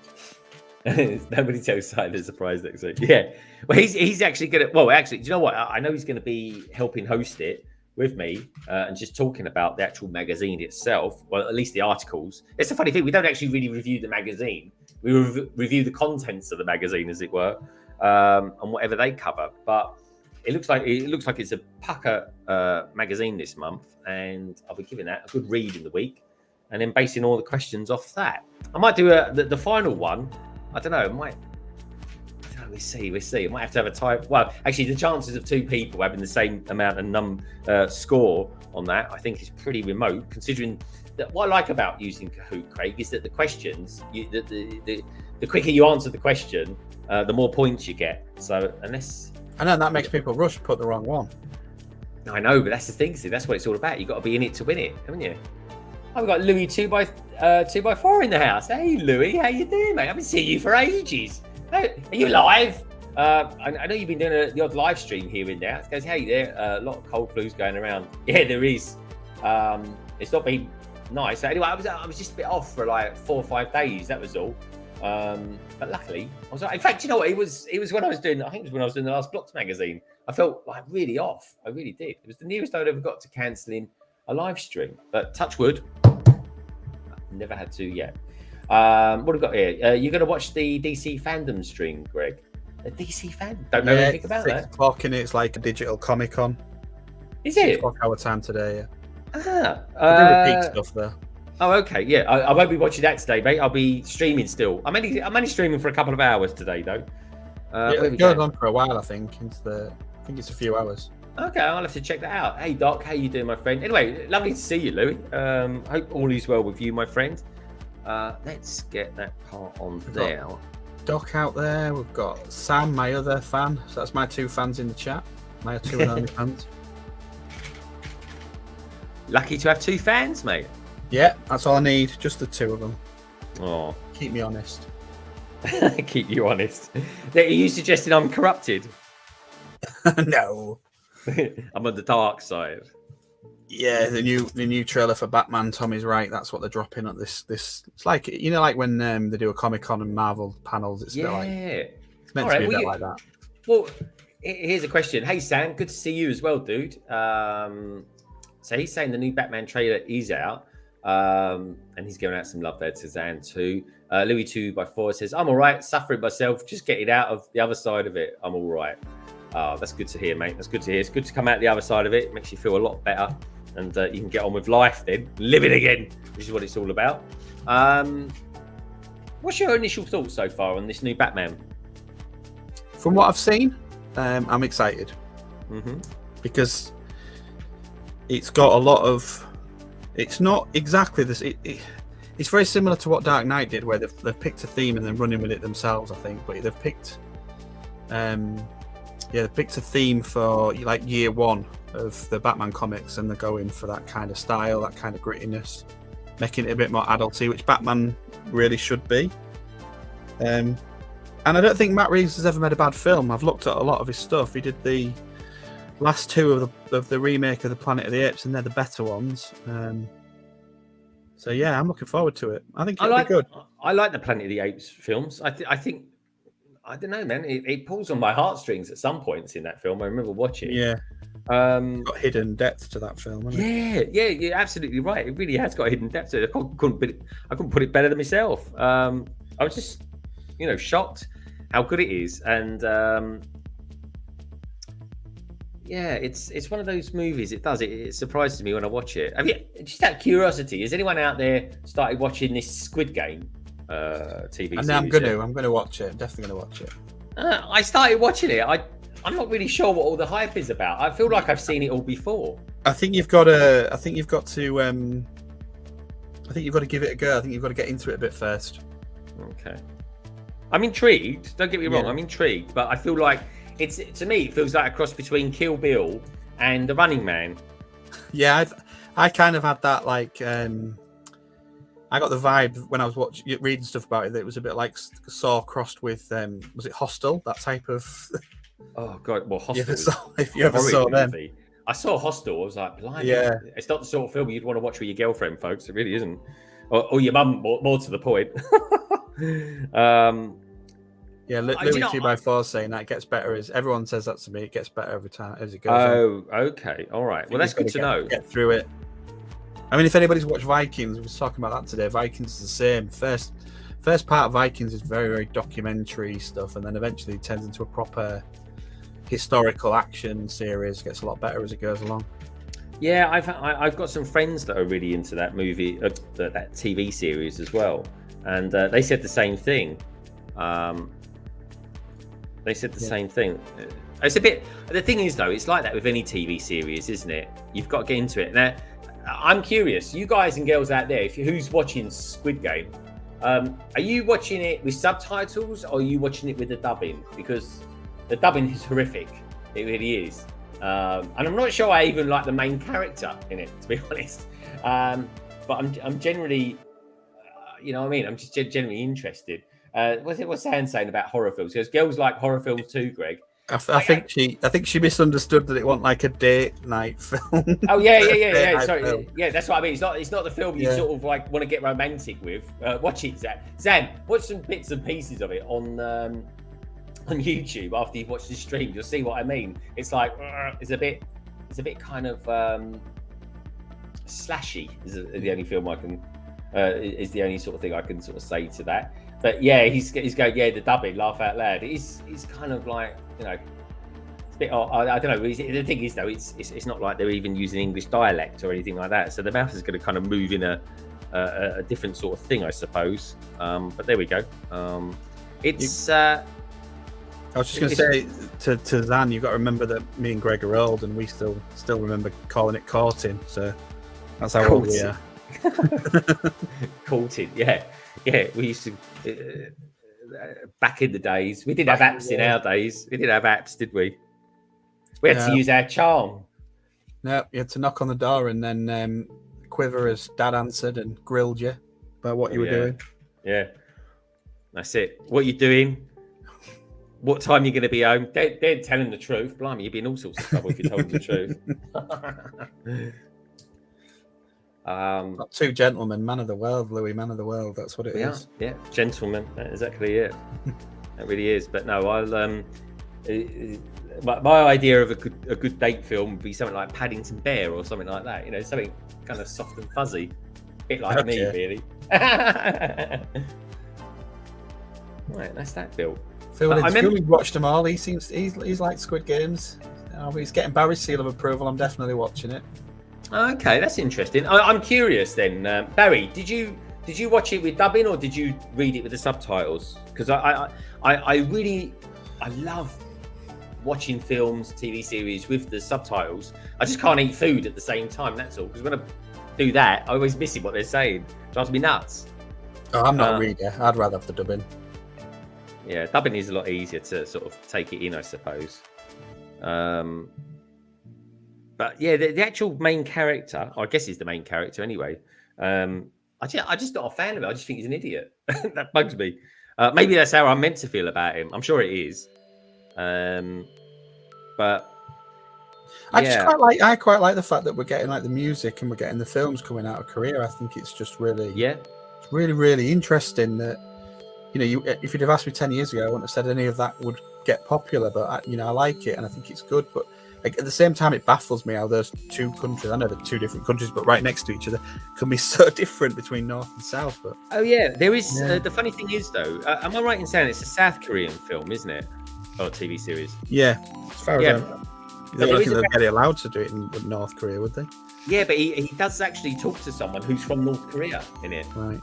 Nobody tells Side as a prize next week. Yeah. Well, he's actually going to. Well, actually, do you know what? I know he's going to be helping host it with me and just talking about the actual magazine itself. Well, at least the articles. It's a funny thing. We don't actually really review the magazine. We review the contents of the magazine, as it were, and whatever they cover. But it looks like it's a pucker magazine this month, and I'll be giving that a good read in the week, and then basing all the questions off that. I might do the final one. I don't know. We see. I might have to have a type. Well, actually, the chances of two people having the same amount of score on that, I think, is pretty remote. Considering that, what I like about using Kahoot, Craig, is that the questions, the quicker you answer the question, the more points you get. So unless I know that makes people rush, put the wrong one. I know, but that's the thing. See, that's what it's all about. You've got to be in it to win it, haven't you? Oh, we've got Louis 2x4 in the house. Hey, Louis, how you doing, mate? I haven't seen you for ages. Are you live? I know you've been doing the odd live stream here and there. It goes, hey, there a lot of cold flus going around. Yeah, there is. It's not been nice. So anyway, I was just a bit off for like 4 or 5 days. That was all. But luckily, I was. In fact, you know what? It was when I was doing. I think it was when I was doing the last Blocks magazine. I felt like really off. I really did. It was the nearest I'd ever got to cancelling a live stream. But touch wood, I've never had to yet. What have we got here? You're going to watch the DC fandom stream, Greg? The DC fandom? Don't know anything about that. 6 o'clock, and it's like a digital Comic-Con. Is it? 6 o'clock our time today. Yeah. They repeat stuff there. Oh, okay. Yeah, I won't be watching that today, mate. I'll be streaming still. I'm only streaming for a couple of hours today, though. It goes on for a while, I think. I think it's a few hours. Okay, I'll have to check that out. Hey, Doc, how you doing, my friend? Anyway, lovely to see you, Louis. Hope all is well with you, my friend. Let's get that part on there. Doc out there. We've got Sam, my other fan. So that's my 2 fans in the chat. My 2 and only fans. Lucky to have 2 fans, mate. Yeah, that's all I need. Just the 2 of them. Oh, Keep me honest. keep you honest. Are you suggesting I'm corrupted? No. I'm on the dark side. Yeah, the new trailer for Batman. Tommy's right. That's what they're dropping at this. It's like, you know, like when they do a Comic-Con and Marvel panels. It's a bit like, it's meant to be a bit like that. Well, here's a question. Hey, Sam, good to see you as well, dude. So he's saying the new Batman trailer is out, and he's giving out some love there to Zan too. Louis 2x4 says, I'm all right, suffering myself, just getting out of the other side of it. I'm all right. That's good to hear, mate. That's good to hear. It's good to come out the other side of it. It makes you feel a lot better, and you can get on with life then, living again, which is what it's all about. What's your initial thoughts so far on this new Batman? From what I've seen, I'm excited because it's got a lot of. It's not exactly this. It's very similar to what Dark Knight did, where they've picked a theme and then running with it themselves, I think. But they've picked, they picked a theme for like year 1 of the Batman comics, and they're going for that kind of style, that kind of grittiness, making it a bit more adulty, which Batman really should be. And I don't think Matt Reeves has ever made a bad film. I've looked at a lot of his stuff. He did the last 2 of the remake of the Planet of the Apes, and they're the better ones. So yeah, I'm looking forward to it. I think it'll be good. I like the Planet of the Apes films. I think I don't know, man. It pulls on my heartstrings at some points in that film. I remember watching. Yeah. Got hidden depth to that film. Hasn't it? Yeah, you're absolutely right. It really has got hidden depth to it. I couldn't put it better than myself. I was just, shocked how good it is, and it's one of those movies. It surprises me when I watch it. Have you, just out of curiosity, has anyone out there started watching this Squid Game TV series? I'm going to watch it. I'm definitely going to watch it. I started watching it. I'm not really sure what all the hype is about. I feel like I've seen it all before. I think you've got to give it a go. I think you've got to get into it a bit first. Okay. I'm intrigued. Don't get me wrong. I'm intrigued, but I feel like to me, it feels like a cross between Kill Bill and The Running Man. Yeah, I kind of had that, like, I got the vibe when I was reading stuff about it that it was a bit like Saw crossed with, was it Hostel? That type of. Oh God! Well, Hostel. If you ever saw them. I saw Hostel. I was like, blimey. Yeah. It's not the sort of film you'd want to watch with your girlfriend, folks. It really isn't. Or your mum, more to the point. Yeah, Louis 2x4 saying that it gets better. Everyone says that to me. It gets better every time as it goes. Oh, okay, all right. Well, that's good to know. Get through it. I mean, if anybody's watched Vikings, we were talking about that today. Vikings is the same. First part of Vikings is very, very documentary stuff, and then eventually it turns into a proper historical action series. Gets a lot better as it goes along. Yeah, I've got some friends that are really into that movie, that TV series as well, and they said the same thing. They said the same thing. It's a bit. The thing is, though, it's like that with any TV series, isn't it? You've got to get into it. Now, I'm curious, you guys and girls out there, who's watching Squid Game, are you watching it with subtitles or are you watching it with the dubbing? Because the dubbing is horrific. It really is. And I'm not sure I even like the main character in it, to be honest. But I'm generally, you know what I mean? I'm just generally interested. What's Anne saying about horror films? Because girls like horror films too, Greg. I think she misunderstood that it wasn't like a date night film. Oh yeah. Sorry, yeah, that's what I mean. It's not the film you sort of like want to get romantic with. Watch it, Zan. Watch some bits and pieces of it on YouTube after you've watched the stream. You'll see what I mean. It's like it's a bit kind of slashy. Is the only film I can is the only sort of thing I can sort of say to that. But yeah, he's going, the dubbing, laugh out loud. He's kind of like, I don't know. The thing is, though, it's not like they're even using English dialect or anything like that. So the mouth is going to kind of move in a different sort of thing, I suppose. But there we go. It's. I was just going to say to Zan, you've got to remember that me and Greg are old, and we still remember calling it courting. So that's how old we are. Courting, yeah. We used to. Back in the days, we didn't have apps in our days. We didn't have apps, did we? We had to use our charm. No, you had to knock on the door and then quiver as Dad answered and grilled you about what you were doing. Yeah, that's it. What you doing? What time you're going to be home? They're telling the truth. Blimey, you'd be in all sorts of trouble if you told the truth. Not two gentlemen, man of the world, Louis, man of the world. That's what it is. Yeah, gentlemen. That's exactly it. That really is. But no, I'll. My idea of a good date film would be something like Paddington Bear or something like that. You know, something kind of soft and fuzzy, a bit like me, really. Right, that's that, Bill. Phil, we've watched them all. He's like Squid Games. He's getting Barry's seal of approval. I'm definitely watching it. Okay, that's interesting. I'm curious then, Barry. Did you watch it with dubbing or did you read it with the subtitles? Because I love watching films, TV series with the subtitles. I just can't eat food at the same time. That's all. Because when I do that, I always miss what they're saying. It drives me nuts. Oh, I'm not a reader. I'd rather have the dubbing. Yeah, dubbing is a lot easier to sort of take it in, I suppose. But yeah, the actual main character, I guess he's the main character anyway. I just not a fan of it. I just think he's an idiot. That bugs me. Maybe that's how I'm meant to feel about him. I'm sure it is. But I quite like the fact that we're getting like the music and we're getting the films coming out of Korea. I think it's just really, it's really, really interesting that, you know, if you'd have asked me 10 years ago, I wouldn't have said any of that would get popular, but I like it and I think it's good. But like, at the same time, it baffles me how those two countries, I know they're two different countries, but right next to each other, can be so different between North and South. But there is. The funny thing is, though, am I right in saying it's a South Korean film, isn't it? Or TV series? Yeah, as far as I don't think they'd get allowed to do it in North Korea, would they? Yeah, but he does actually talk to someone who's from North Korea in it, right?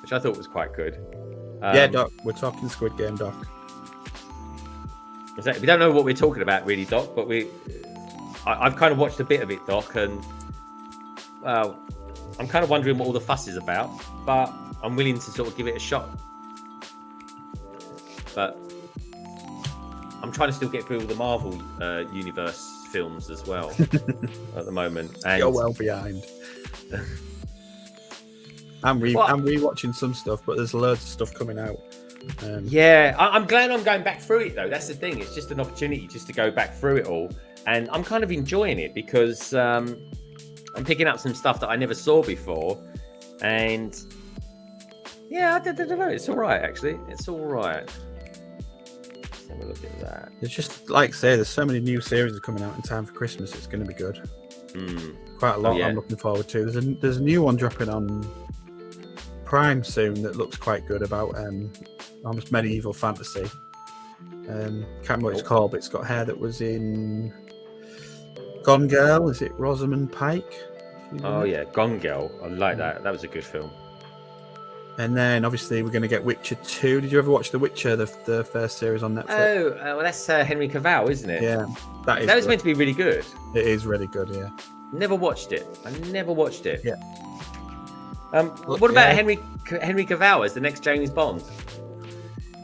Which I thought was quite good. Yeah, Doc, we're talking Squid Game, Doc. Exactly. We don't know what we're talking about, really, Doc, but I've kind of watched a bit of it, Doc, and well, I'm kind of wondering what all the fuss is about, but I'm willing to sort of give it a shot. But I'm trying to still get through all the Marvel universe films as well at the moment. And you're well behind. I'm rewatching some stuff, but there's loads of stuff coming out. I'm glad I'm going back through it, though. That's the thing. It's just an opportunity just to go back through it all. And I'm kind of enjoying it because I'm picking up some stuff that I never saw before. And yeah, I don't know. It's all right, actually. It's all right. Let's have a look at that. It's just, like I say, there's so many new series coming out in time for Christmas. It's going to be good. Quite a lot I'm looking forward to. There's a new one dropping on Prime soon that looks quite good about almost medieval fantasy. Can't remember what it's called, but it's got hair that was in Gone Girl. Is it Rosamund Pike? Oh yeah, Gone Girl. I like that. That was a good film. And then obviously we're going to get Witcher 2. Did you ever watch The Witcher, the first series on Netflix? Oh, well, that's Henry Cavill, isn't it? Yeah, that was meant to be really good. It is really good. Yeah. Never watched it. I never watched it. Yeah. What about Henry Cavill as the next James Bond?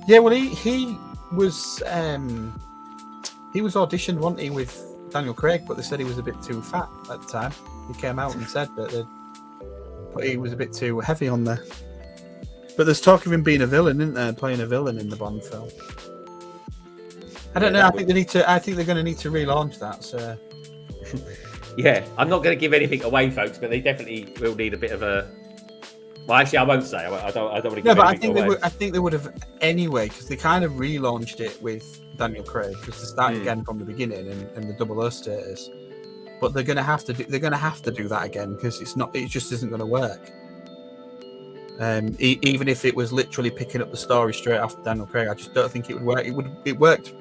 Yeah, well, he was auditioned, wasn't he, with Daniel Craig, but they said he was a bit too fat at the time. He came out and said that he was a bit too heavy on there. But there's talk of him being a villain, isn't there? Playing a villain in the Bond film. I don't know. I think they're going to need to relaunch that. So. Yeah, I'm not going to give anything away, folks, but they definitely will need a bit of a. Well, actually, I won't say. I don't want to give anything away. I think they would have anyway, because they kind of relaunched it with Daniel Craig, because they started again from the beginning and the 00 status. But they're going to have to do that again because it just isn't going to work. Even if it was literally picking up the story straight after Daniel Craig, I just don't think it would work. It worked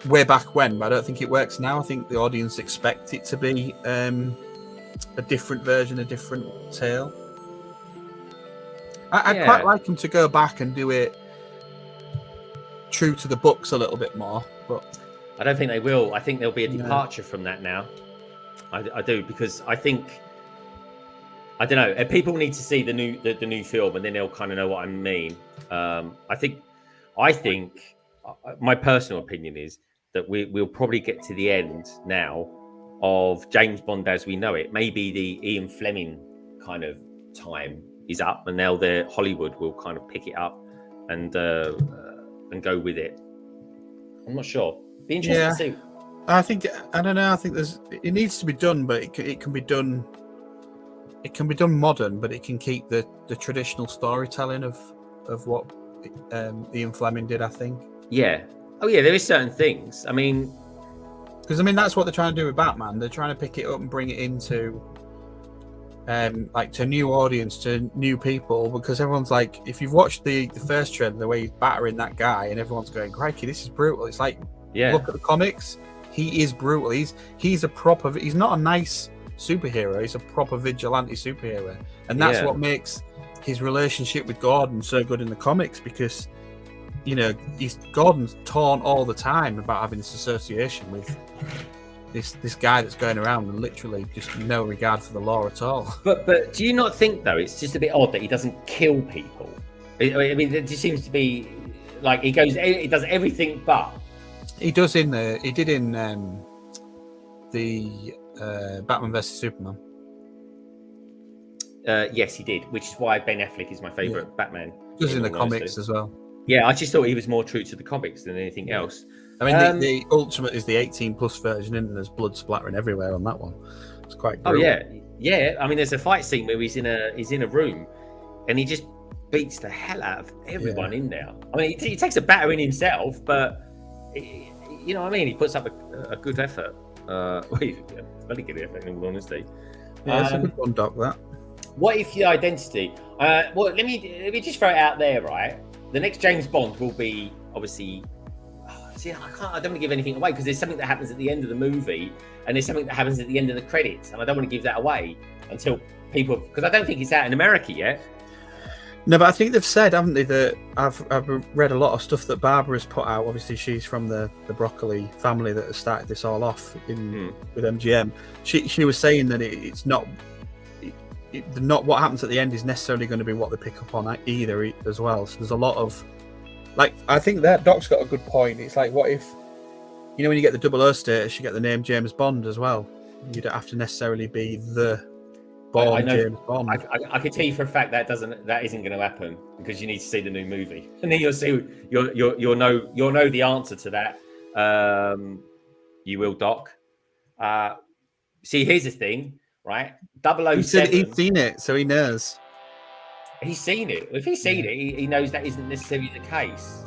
way back when, but I don't think it works now. I think the audience expect it to be a different version, a different tale. I'd quite like them to go back and do it true to the books a little bit more, but I don't think they will. I think there'll be a departure from that now. I do, because I think, I don't know, people need to see the new film, and then they'll kind of know what I mean. I think my personal opinion is that we'll probably get to the end now of James Bond as we know it. Maybe the Ian Fleming kind of time is up, and now Hollywood will kind of pick it up and go with it. I'm not sure. Be interesting to see. I don't know. I think it needs to be done, but it can be done. It can be done modern, but it can keep the traditional storytelling of what Ian Fleming did, I think. Yeah. Oh yeah, there is certain things. I mean, because that's what they're trying to do with Batman. They're trying to pick it up and bring it into like to a new audience, to new people, because everyone's like, if you've watched the first trailer, the way he's battering that guy, and everyone's going, crikey, this is brutal. It's like, look at the comics. He is brutal. He's a proper. He's not a nice superhero. He's a proper vigilante superhero, and that's what makes his relationship with Gordon so good in the comics, because Gordon's torn all the time about having this association with this guy that's going around and literally just no regard for the law at all. But do you not think though it's just a bit odd that he doesn't kill people? I mean, it just seems to be like he does everything but. He did in the Batman vs Superman. Yes, he did, which is why Ben Affleck is my favourite Batman. He does in the comics as well. Yeah, I just thought he was more true to the comics than anything else. I mean, the Ultimate is the 18+ version, and there's blood splattering everywhere on that one. It's quite brutal. Oh yeah. I mean, there's a fight scene where he's in a room, and he just beats the hell out of everyone in there. I mean, he takes a battering himself, but you know what I mean. He puts up a good effort. Very good effort, in all honesty. Yeah, it's a good one, Doc. That. What if the identity? Well, let me just throw it out there, right? The next James Bond will be obviously. I don't want to give anything away, because there's something that happens at the end of the movie, and there's something that happens at the end of the credits, and I don't want to give that away until people, because I don't think it's out in America yet. No, but I think they've said, haven't they, that I've read a lot of stuff that Barbara's put out. Obviously, she's from the Broccoli family that has started this all off with MGM. She was saying that it's not what happens at the end is necessarily going to be what they pick up on either as well. So there's a lot of, like, I think that Doc's got a good point. It's like, what if, when you get the 00 status, you get the name James Bond as well. You don't have to necessarily be the James Bond. I can tell you for a fact that isn't going to happen, because you need to see the new movie, and then you'll see you'll know the answer to that. You will, Doc. See, here's the thing, right? 007. He said he's seen it, so he knows. He's seen it. If he's seen it, he knows that isn't necessarily the case.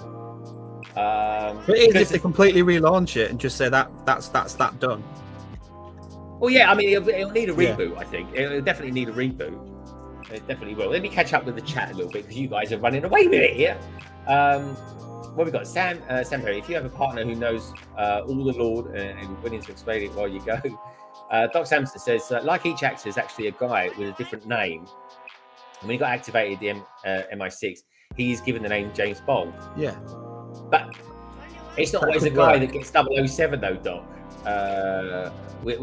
But if they completely relaunch it and just say that's that done. Well, yeah, I mean, it'll need a reboot. I think it'll definitely need a reboot. It definitely will. Let me catch up with the chat a little bit, because you guys are running away with it here. What we got? Sam Perry. If you have a partner who knows all the Lord and willing to explain it while you go, Doc Samson says, like each actor is actually a guy with a different name. And when he got activated the MI6, he's given the name James Bond. Yeah. But it's not always a guy that gets 007 though, Doc. But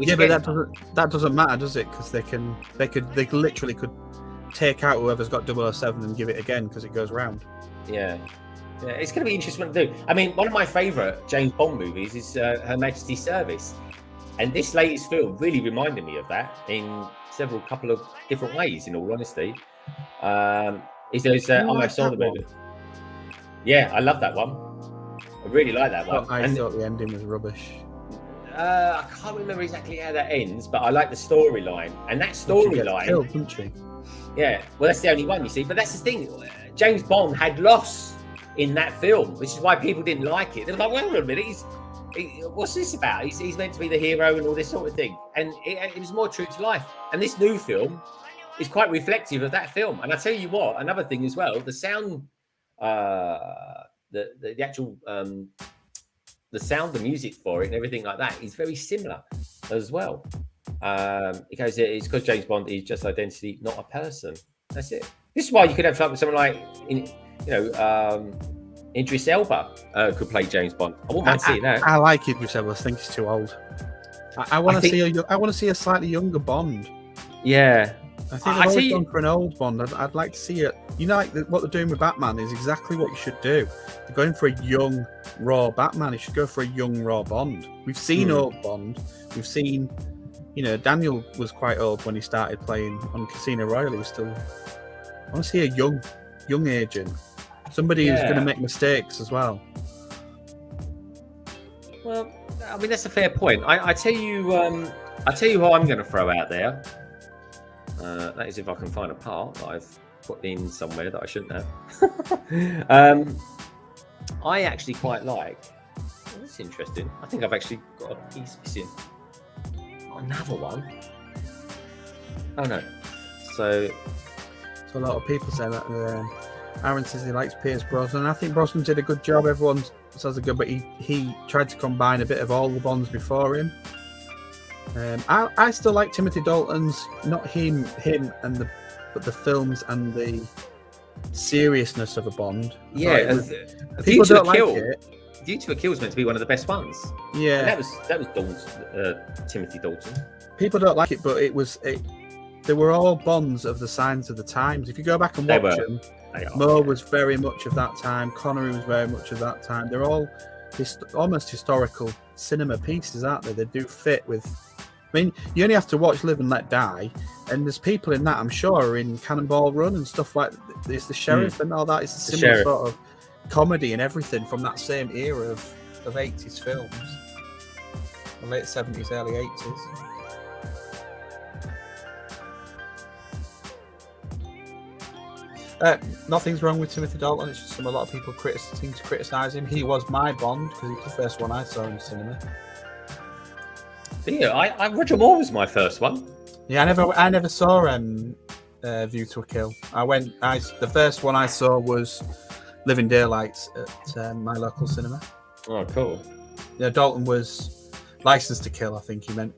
that doesn't matter, does it? Because they literally could take out whoever's got 007 and give it again, because it goes round. Yeah, it's going to be interesting to do. I mean, one of my favourite James Bond movies is Her Majesty's Service, and this latest film really reminded me of that in couple of different ways. In all honesty, I saw the movie. Yeah, I love that one. I really like that one. I thought the ending was rubbish. I can't remember exactly how that ends, but I like the storyline. And that storyline... killed, didn't she? Yeah, well, that's the only one, you see. But that's the thing. James Bond had loss in that film, which is why people didn't like it. They were like, wait a minute, what's this about? He's meant to be the hero and all this sort of thing. And it was more true to life. And this new film is quite reflective of that film. And I tell you what, another thing as well, the sound... the actual the sound, the music for it, and everything like that is very similar as well. Because it's because James Bond is just identity, not a person. That's it. This is why you could have someone like, Idris Elba could play James Bond. I wouldn't mind seeing that. I like Idris Elba. I think he's too old. I want to see a slightly younger Bond. Yeah. I think they've always gone for an old Bond. I'd like to see it. What they're doing with Batman is exactly what you should do. They're going for a young, raw Batman. You should go for a young, raw Bond. We've seen old Bond. We've seen, Daniel was quite old when he started playing on Casino Royale. He was still. I want to see a young agent. Somebody who's going to make mistakes as well. Well, I mean, that's a fair point. I tell you who I'm going to throw out there. That is if I can find a part that I've put in somewhere that I shouldn't have. I actually quite like. Oh, that's interesting. I think I've actually got a piece missing. Another one. Oh no. So a lot of people say that. Aaron says he likes Pierce Brosnan. I think Brosnan did a good job. Everyone says a good, but he tried to combine a bit of all the Bonds before him. I still like Timothy Dalton's, not him but the films and the seriousness of a Bond. Yeah, people don't like it. Due to a Kill was meant to be one of the best ones. Yeah, and that was Dalton, Timothy Dalton. People don't like it, but they were all Bonds of the signs of the times. If you go back and watch them, Moore was very much of that time. Connery was very much of that time. They're all almost historical cinema pieces, aren't they? They do fit with. I mean, you only have to watch Live and Let Die, and there's people in that, I'm sure, are in Cannonball Run and stuff like that. It's the sheriff and all that. It's a similar sort of comedy and everything from that same era of 80s films. The late 70s, early 80s. Nothing's wrong with Timothy Dalton. It's just a lot of people seem to criticise him. He was my Bond because he was the first one I saw in the cinema. Yeah, Roger Moore was my first one. Yeah, I never saw View to a Kill. The first one I saw was Living Daylights at my local cinema. Oh, cool. Yeah, Dalton was License to Kill, I think he meant.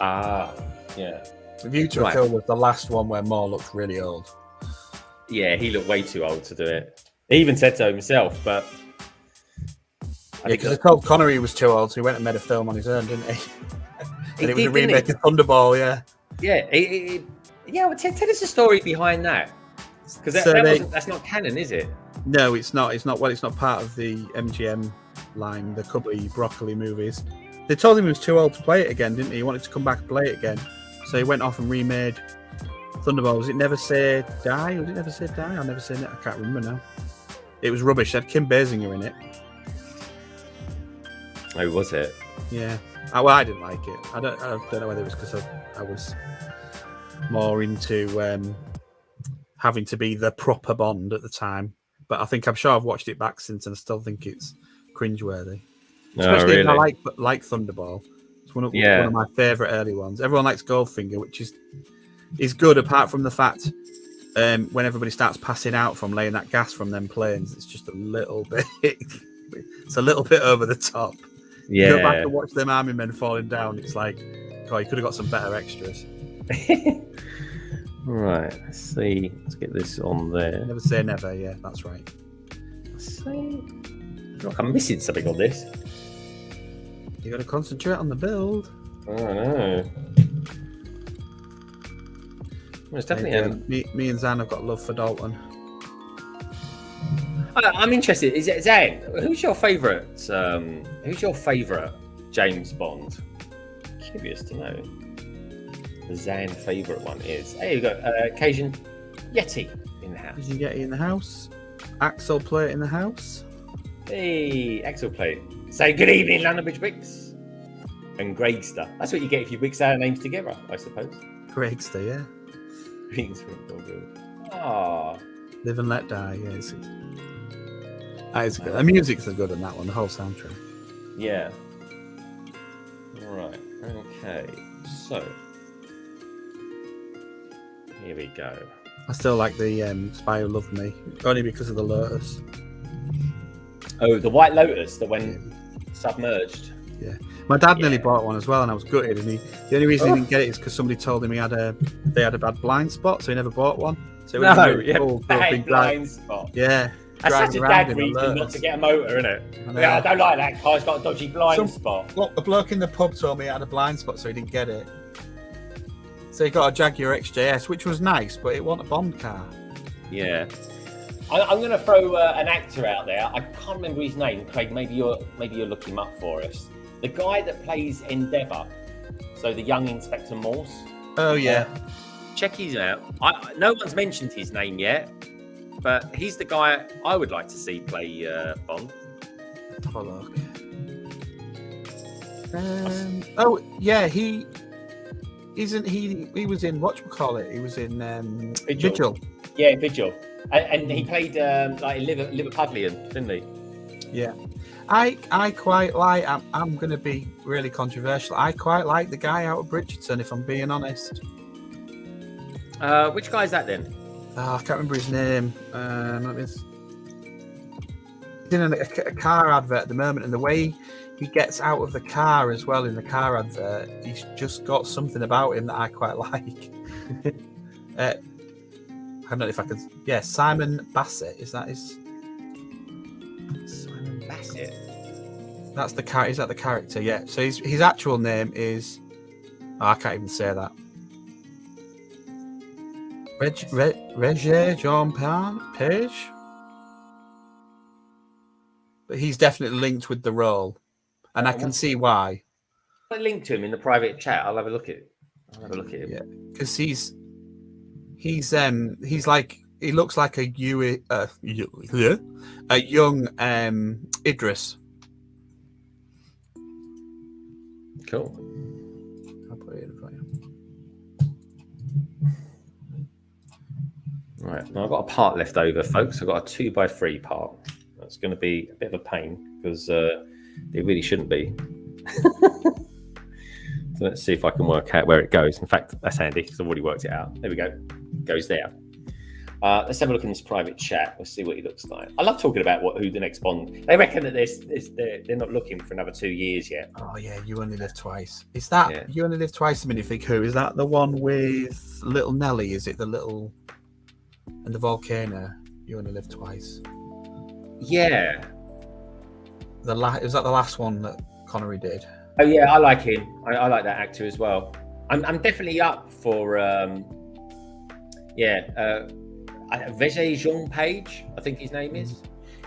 Ah, yeah. View to a Kill was the last one where Moore looked really old. Yeah, he looked way too old to do it. He even said so himself, but... because they told Connery was too old, so he went and made a film on his own, didn't he? And it was a remake of Thunderball, yeah. Yeah, well, tell us the story behind that. Because that's not canon, is it? No, it's not. It's not. Well, it's not part of the MGM line, the Cubby Broccoli movies. They told him he was too old to play it again, didn't he? He wanted to come back and play it again. So he went off and remade Thunderball. Was it Never Say Die? Was it Never Say Die? I've never seen it. I can't remember now. It was rubbish. It had Kim Basinger in it. Oh, was it? Yeah. Well, I didn't like it. I don't know whether it was because I was more into having to be the proper Bond at the time. But I'm sure I've watched it back since, and I still think it's cringeworthy. Especially if I like Thunderball. It's one of my favourite early ones. Everyone likes Goldfinger, which is good apart from the fact when everybody starts passing out from laying that gas from them planes, it's just a little bit. It's a little bit over the top. Yeah. Go back and watch them army men falling down. It's like, God, you could have got some better extras. Right, let's see. Let's get this on there. Never say never. Yeah, that's right. Let's see. I feel like I'm missing something on this. You got to concentrate on the build. I know. Well, it's definitely me and Zan have got love for Dalton. I'm interested. Is it Zan? Who's your favourite? Who's your favourite James Bond? Curious to know. The Zan favourite one is. Hey, you got Cajun Yeti in the house. Cajun Yeti in the house. Axel Plate in the house. Hey, Axel Plate. Say good evening, London Bridge Bricks. And Gregster. That's what you get if you mix our names together, I suppose. Gregster, yeah. Greetings from Thornville. Ah. Live and Let Die, yes. That is good. The music's good on that one, the whole soundtrack. Yeah. Right. Okay. So. Here we go. I still like the Spy Who Loved Me, only because of the Lotus. Oh, the White Lotus that went submerged. Yeah. My dad nearly bought one as well, and I was gutted. And the only reason he didn't get it is because somebody told him they had a bad blind spot, so he never bought one. So it bad blind spot. Yeah. That's such a dad reason not to get a motor, isn't it? I don't like that car. It's got a dodgy blind spot. Look, the bloke in the pub told me he had a blind spot, so he didn't get it. So he got a Jaguar XJS, which was nice, but it wasn't a Bond car. Yeah. I'm going to throw an actor out there. I can't remember his name. Craig, maybe you'll look him up for us. The guy that plays Endeavour, so the young Inspector Morse. Oh yeah. Check his out. No one's mentioned his name yet, but he's the guy I would like to see play Bond. Have a look. Oh yeah, he was in whatchamacallit? He was in Vigil. Yeah, Vigil. And he played like Liverpudlian, didn't he? Yeah. I quite like. I'm going to be really controversial. I quite like the guy out of Bridgerton, if I'm being honest. Which guy is that then? I can't remember his name. He's in a car advert at the moment, and the way he gets out of the car as well in the car advert, he's just got something about him that I quite like. I don't know if I can. Yeah, Simon Bassett. Is that his? Simon Bassett. That's the character. Is that the character? Yeah. So his actual name is. Oh, I can't even say that. Roger Jean Page. But he's definitely linked with the role, and I can see why. I link to him in the private chat. I'll have a look at him. Yeah, because he's like, he looks like a young Idris. Cool. I'll put it in for you. Right, now I've got a part left over, folks. I've got a 2x3 part. That's going to be a bit of a pain because it really shouldn't be. So let's see if I can work out where it goes. In fact, that's handy because I've already worked it out. There we go. It goes there. Let's have a look in this private chat. We'll see what he looks like. I love talking about who the next Bond. They reckon that they're not looking for another 2 years yet. Oh yeah, You Only Live Twice. Is that You Only Live Twice? The minifig who is that? The one with little Nelly? Is it the little and the volcano? You Only Live Twice. Yeah. Is that the last one that Connery did? Oh yeah, I like him. I like that actor as well. I'm definitely up for Vege Jean Page, I think his name is.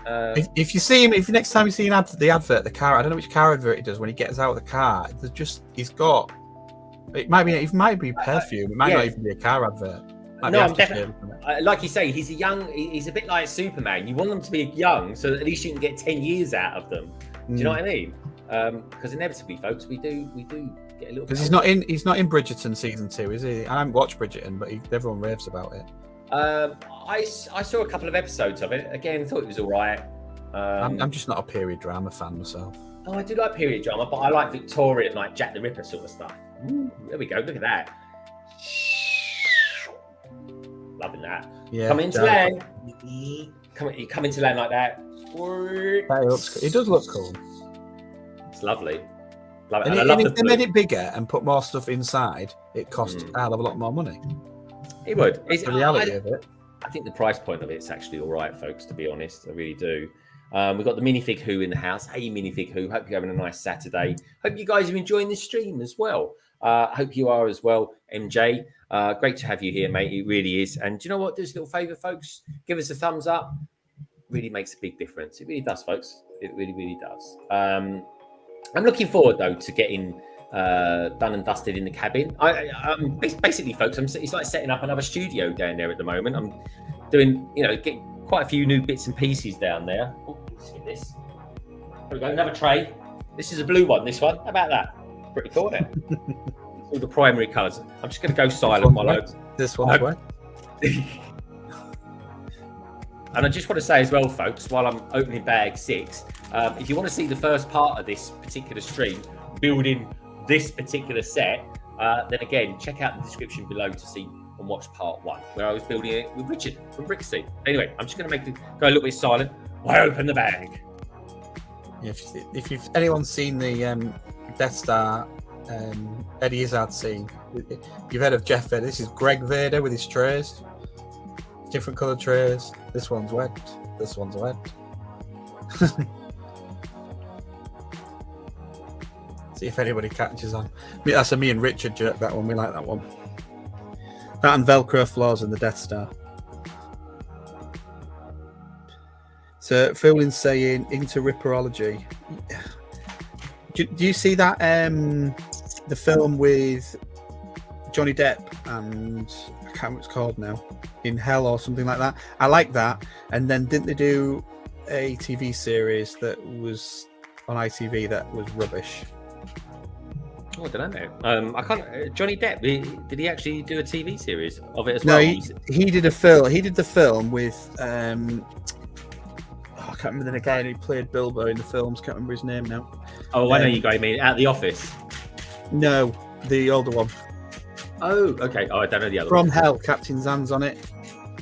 If you see him, if next time you see the advert, the car, I don't know which car advert he does when he gets out of the car. He's got. It might be perfume. It might not even be a car advert. No, I'm definitely. Like you say, he's a bit like Superman. You want them to be young, so at least you can get 10 years out of them. Do you know what I mean? Because inevitably, folks, we do get a little. Because he's not in Bridgerton season 2, is he? I haven't watched Bridgerton, but everyone raves about it. I saw a couple of episodes of it. Again, thought it was all right. I'm just not a period drama fan myself. Oh, I do like period drama, but I like Victorian, like Jack the Ripper sort of stuff. Ooh, there we go. Look at that. Loving that. Yeah. Come into land. Come into land like that. It does look cool. It's lovely. Love it. And I love if they made it bigger and put more stuff inside, it cost a hell of a lot more money. It would. It's the reality of it. I think the price point of it's actually all right, folks, to be honest. I really do. We've got the minifig Who in the house. Hey, minifig Who. Hope you're having a nice Saturday. Hope you guys are enjoying the stream as well. Hope you are as well, MJ. Great to have you here, mate. It really is. And do you know what? Do us a little favour, folks. Give us a thumbs up. Really makes a big difference. It really does, folks. It really, really does. I'm looking forward, though, to getting done and dusted in the cabin. I'm basically, folks, it's like setting up another studio down there at the moment. I'm doing, getting quite a few new bits and pieces down there. Oh, see this. There we go, another tray. This is a blue one, this one. How about that? Pretty cool, isn't it? All the primary colours. I'm just going to go silent while I... This one's white. And I just want to say as well, folks, while I'm opening bag 6, if you want to see the first part of this particular stream, building this particular set, then again, check out the description below to see and watch part 1, where I was building it with Richard from BrickStagePass. Anyway, I'm just going to go a little bit silent while I open the bag. If you've anyone's seen the Death Star Eddie Izzard scene, you've heard of Jeff Vader. This is Greg Vader with his trays, different coloured trays. This one's wet. This one's wet. See if anybody catches on. That's a me and Richard joke. That one, we like that one. That and Velcro floors in the Death Star. So Foolin's saying into Ripperology. Do you see that the film with Johnny Depp and I can't remember what it's called now, In Hell or something like that? I like that. And then didn't they do a TV series that was on ITV that was rubbish? Oh, I don't know. I can't. Johnny Depp. Did he actually do a TV series of it as well? No, he did a film. He did the film with. I can't remember the guy who played Bilbo in the films. Can't remember his name now. Oh, I know you guys mean At the Office. No, the older one. Oh, okay. Oh, I don't know the other From one. Hell. Captain Zan's on it.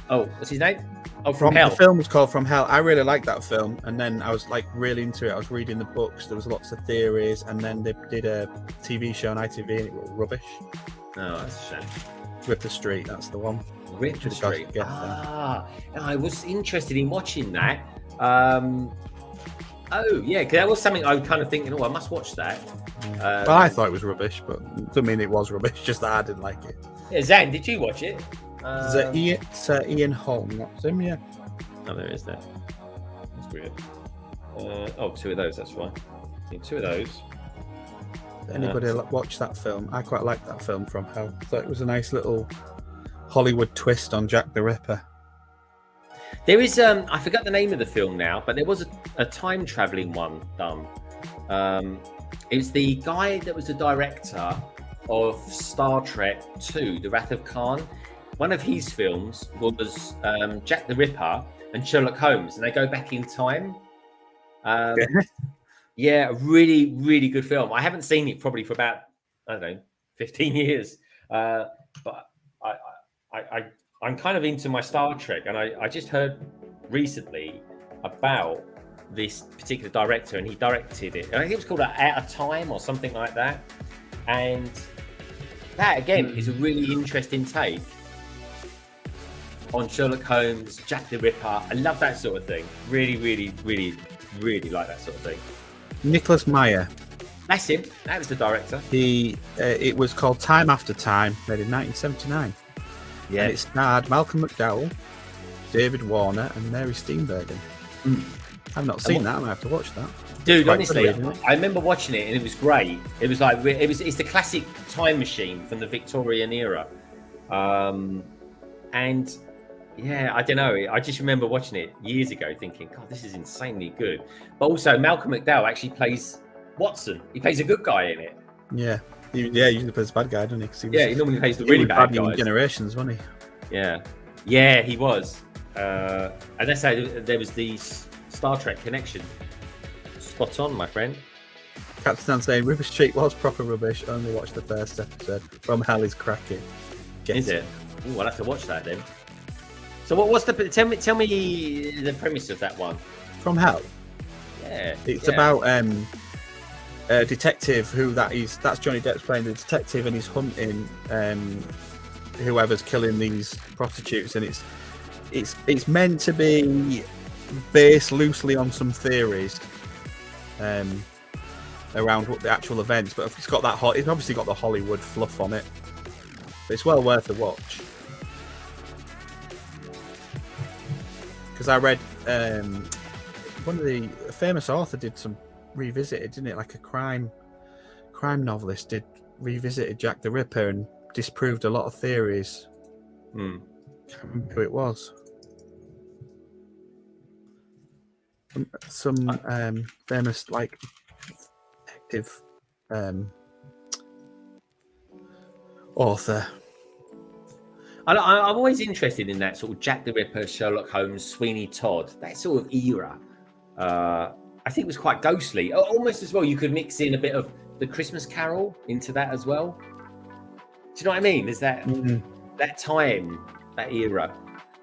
Oh, what's his name? Oh, From Hell. The film was called From Hell. I really liked that film, and then I was like really into it. I was reading the books. There was lots of theories, and then they did a TV show on ITV, and it was rubbish. Oh, that's a shame. Ripper Street. That's the one. Ripper Street. Ah, I was interested in watching that. Oh yeah, because that was something I was kind of thinking. Oh, I must watch that. Well, I thought it was rubbish, but it doesn't mean it was rubbish. Just that I didn't like it. Yeah, Zan, did you watch it? Sir Ian Holm, that's him, yeah. Oh, there is that. That's weird. Two of those. That's fine. Two of those. Anybody watch that film? I quite liked that film, From Hell. I thought it was a nice little Hollywood twist on Jack the Ripper. There is I forgot the name of the film now, but there was a time traveling one done. It was the guy that was the director of Star Trek II, The Wrath of Khan. One of his films was Jack the Ripper and Sherlock Holmes, and they go back in time. Yeah, really, really good film. I haven't seen it probably for about, I don't know, 15 years. But I'm kind of into my Star Trek, and I just heard recently about this particular director, and he directed it. I think it was called Out of Time or something like that. And that, again, is a really interesting take on Sherlock Holmes, Jack the Ripper. I love that sort of thing. Really, really, really, really like that sort of thing. Nicholas Meyer. That's him. That was the director. It was called Time After Time, made in 1979. Yeah. And it starred Malcolm McDowell, David Warner, and Mary Steenburgen. I've not seen that. I might have to watch that. Dude, honestly, I remember watching it and it was great. It was like it's the classic time machine from the Victorian era, and yeah, I don't know. I just remember watching it years ago, thinking, "God, this is insanely good." But also, Malcolm McDowell actually plays Watson. He plays a good guy in it. Yeah, he usually plays the bad guy, doesn't he? He normally plays the really bad guys. Generations, wasn't he? Yeah, he was. And that's how there was the Star Trek connection. Spot on, my friend. Captain Dan saying Ripper Street was proper rubbish. Only watch the first episode. From Hell is cracking. Is it? Ooh, I'll have to watch that then. So what's the tell me the premise of that one? From Hell. Yeah. It's about a detective who that's Johnny Depp's playing the detective, and he's hunting whoever's killing these prostitutes, and it's meant to be based loosely on some theories around what the actual events, but it's got that it's obviously got the Hollywood fluff on it. But it's well worth a watch. Because I read one of the famous author did some revisited, didn't it? Like a crime novelist revisited Jack the Ripper and disproved a lot of theories. Can't remember who it was. Some famous like detective author. I'm always interested in that sort of Jack the Ripper, Sherlock Holmes, Sweeney Todd, that sort of era. I think it was quite ghostly. Almost as well, you could mix in a bit of the Christmas Carol into that as well. Do you know what I mean? There's that that time, that era.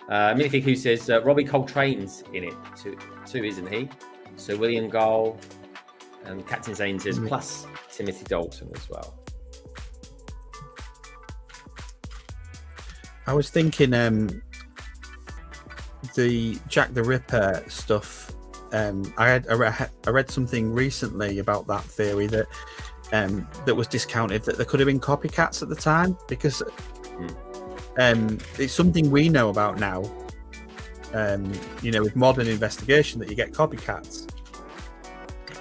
Minifig who says Robbie Coltrane's in it too, isn't he? So William Gull, And Captain Zane says plus Timothy Dalton as well. I was thinking the Jack the Ripper stuff. I read something recently about that theory that that was discounted, that there could have been copycats at the time, because it's something we know about now. With modern investigation, that you get copycats.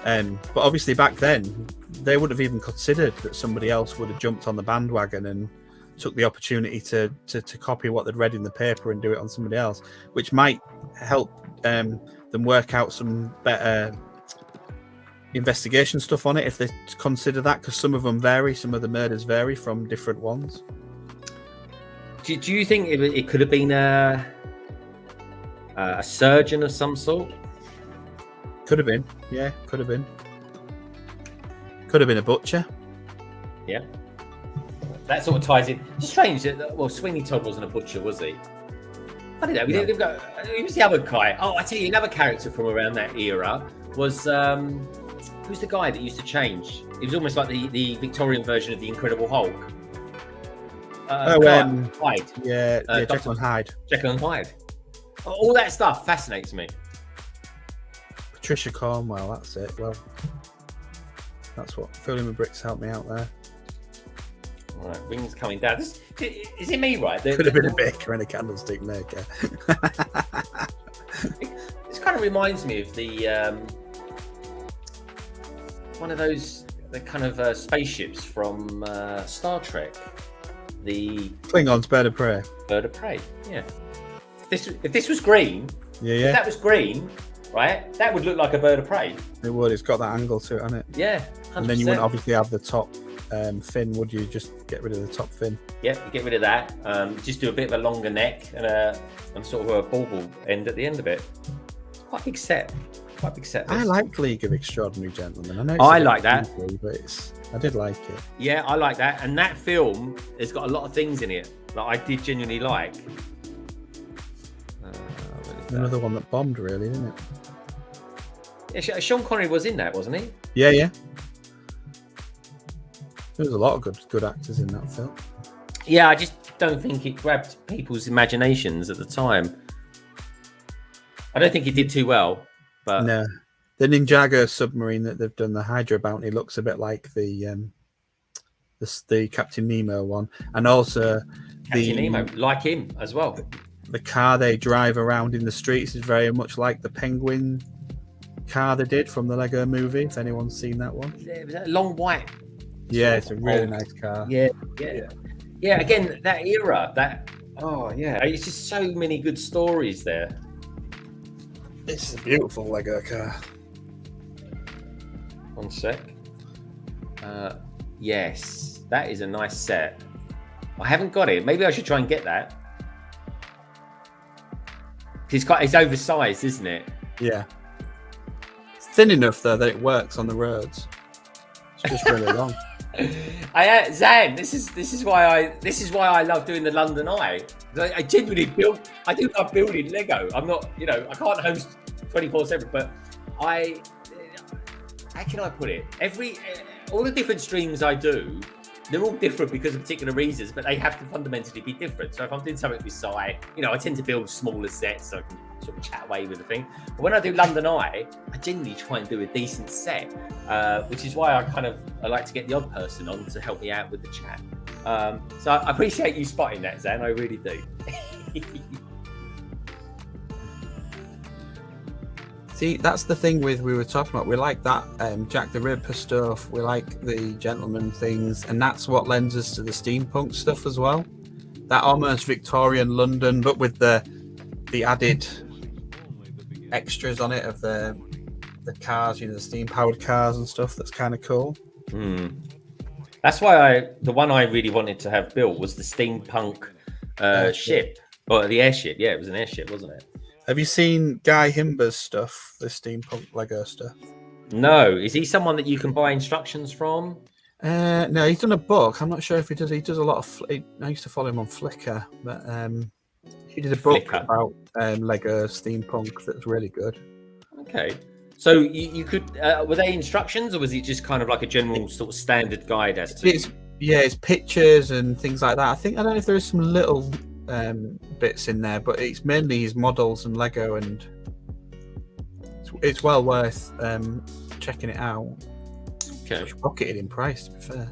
But obviously back then, they would have even considered that somebody else would have jumped on the bandwagon and took the opportunity to copy what they'd read in the paper and do it on somebody else, which might help them work out some better investigation stuff on it if they consider that, because some of them vary, some of the murders vary from different ones. Do you think it could have been a surgeon of some sort? Could have been, yeah, could have been. Could have been a butcher. Yeah. That sort of ties in. It's strange that, Sweeney Todd wasn't a butcher, was he? Funny though, he was the other guy. Oh, I tell you, another character from around that era was, who's the guy that used to change? He was almost like the Victorian version of the Incredible Hulk. Hyde. Yeah, Jekyll and Hyde. Jekyll and Hyde. All that stuff fascinates me. Patricia Cornwell, that's it. Well, that's what Filling with Bricks helped me out there. All right, wings coming down. Is it me, right? Could have been a baker and a candlestick maker. This kind of reminds me of the one of those kind of spaceships from Star Trek. The Klingons, Bird of Prey. Bird of Prey, yeah. If this was green, if that was green, right, that would look like a bird of prey. It would. It's got that angle to it, hasn't it? Yeah, 100%. And then you wouldn't obviously have the top fin, would you? Just get rid of the top fin. Yeah, you get rid of that. Just do a bit of a longer neck and sort of a bauble end at the end of it. It's quite a big set. Quite a big set. I like League of Extraordinary Gentlemen. I know. I like that. Easy, but I did like it. Yeah, I like that. And that film has got a lot of things in it that I did genuinely like. Another one that bombed, really, didn't Yeah, it? Sean Connery was in that, wasn't he? Yeah. There was a lot of good actors in that film. Yeah, I just don't think it grabbed people's imaginations at the time. I don't think it did too well. But no, the Ninjago submarine that they've done, the Hydra Bounty, looks a bit like the Captain Nemo one, and also Captain Nemo, like him as well. The car they drive around in the streets is very much like the Penguin car they did from the Lego Movie. If anyone's seen that one, it was that long white. Yeah, it's a really nice car. Yeah. Again, that era. It's just so many good stories there. It's a beautiful Lego car. One sec. Yes, that is a nice set. I haven't got it. Maybe I should try and get that. It's oversized, isn't it? Yeah. It's thin enough though that it works on the roads. It's just really long. Zan, this is why I love doing the London Eye. I genuinely I do love building Lego. I'm not, I can't host 24/7, but how can I put it? All the different streams I do, they're all different because of particular reasons, but they have to fundamentally be different. So if I'm doing something with Si, I tend to build smaller sets so I can sort of chat away with the thing. But when I do London Eye, I genuinely try and do a decent set, which is why I like to get the odd person on to help me out with the chat. So I appreciate you spotting that, Zan. I really do. See, that's the thing we were talking about. We like that Jack the Ripper stuff. We like the gentleman things, and that's what lends us to the steampunk stuff as well. That almost Victorian London, but with the added extras on it of the cars, the steam powered cars and stuff. That's kind of cool. That's why the one I really wanted to have built was the steampunk ship, or the airship. Yeah, it was an airship, wasn't it? Have you seen Guy Himber's stuff, the steampunk Lego stuff? No. Is he someone that you can buy instructions from? No, he's done a book. I'm not sure if he does. He does a lot of. I used to follow him on Flickr, but he did a book about Lego steampunk that's really good. Okay. So you could were they instructions, or was it just kind of like a general sort of standard guide as to? It's pictures and things like that. I don't know if there is some little bits in there, but it's mainly his models and Lego, and it's well worth checking it out. Okay. It's rocketed in price, to be fair.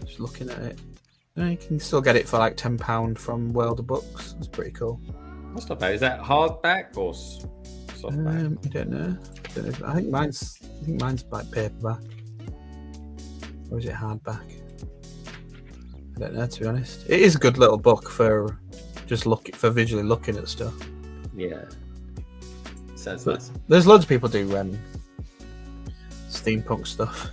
Just looking at it. You can still get it for like £10 from World of Books. That's pretty cool. That's not bad. Is that hardback or softback? I don't know. I think mine's like paperback. Or is it hardback? I don't know, to be honest. It is a good little book for just visually looking at stuff. Yeah. Sounds nice. There's loads of people do steampunk stuff.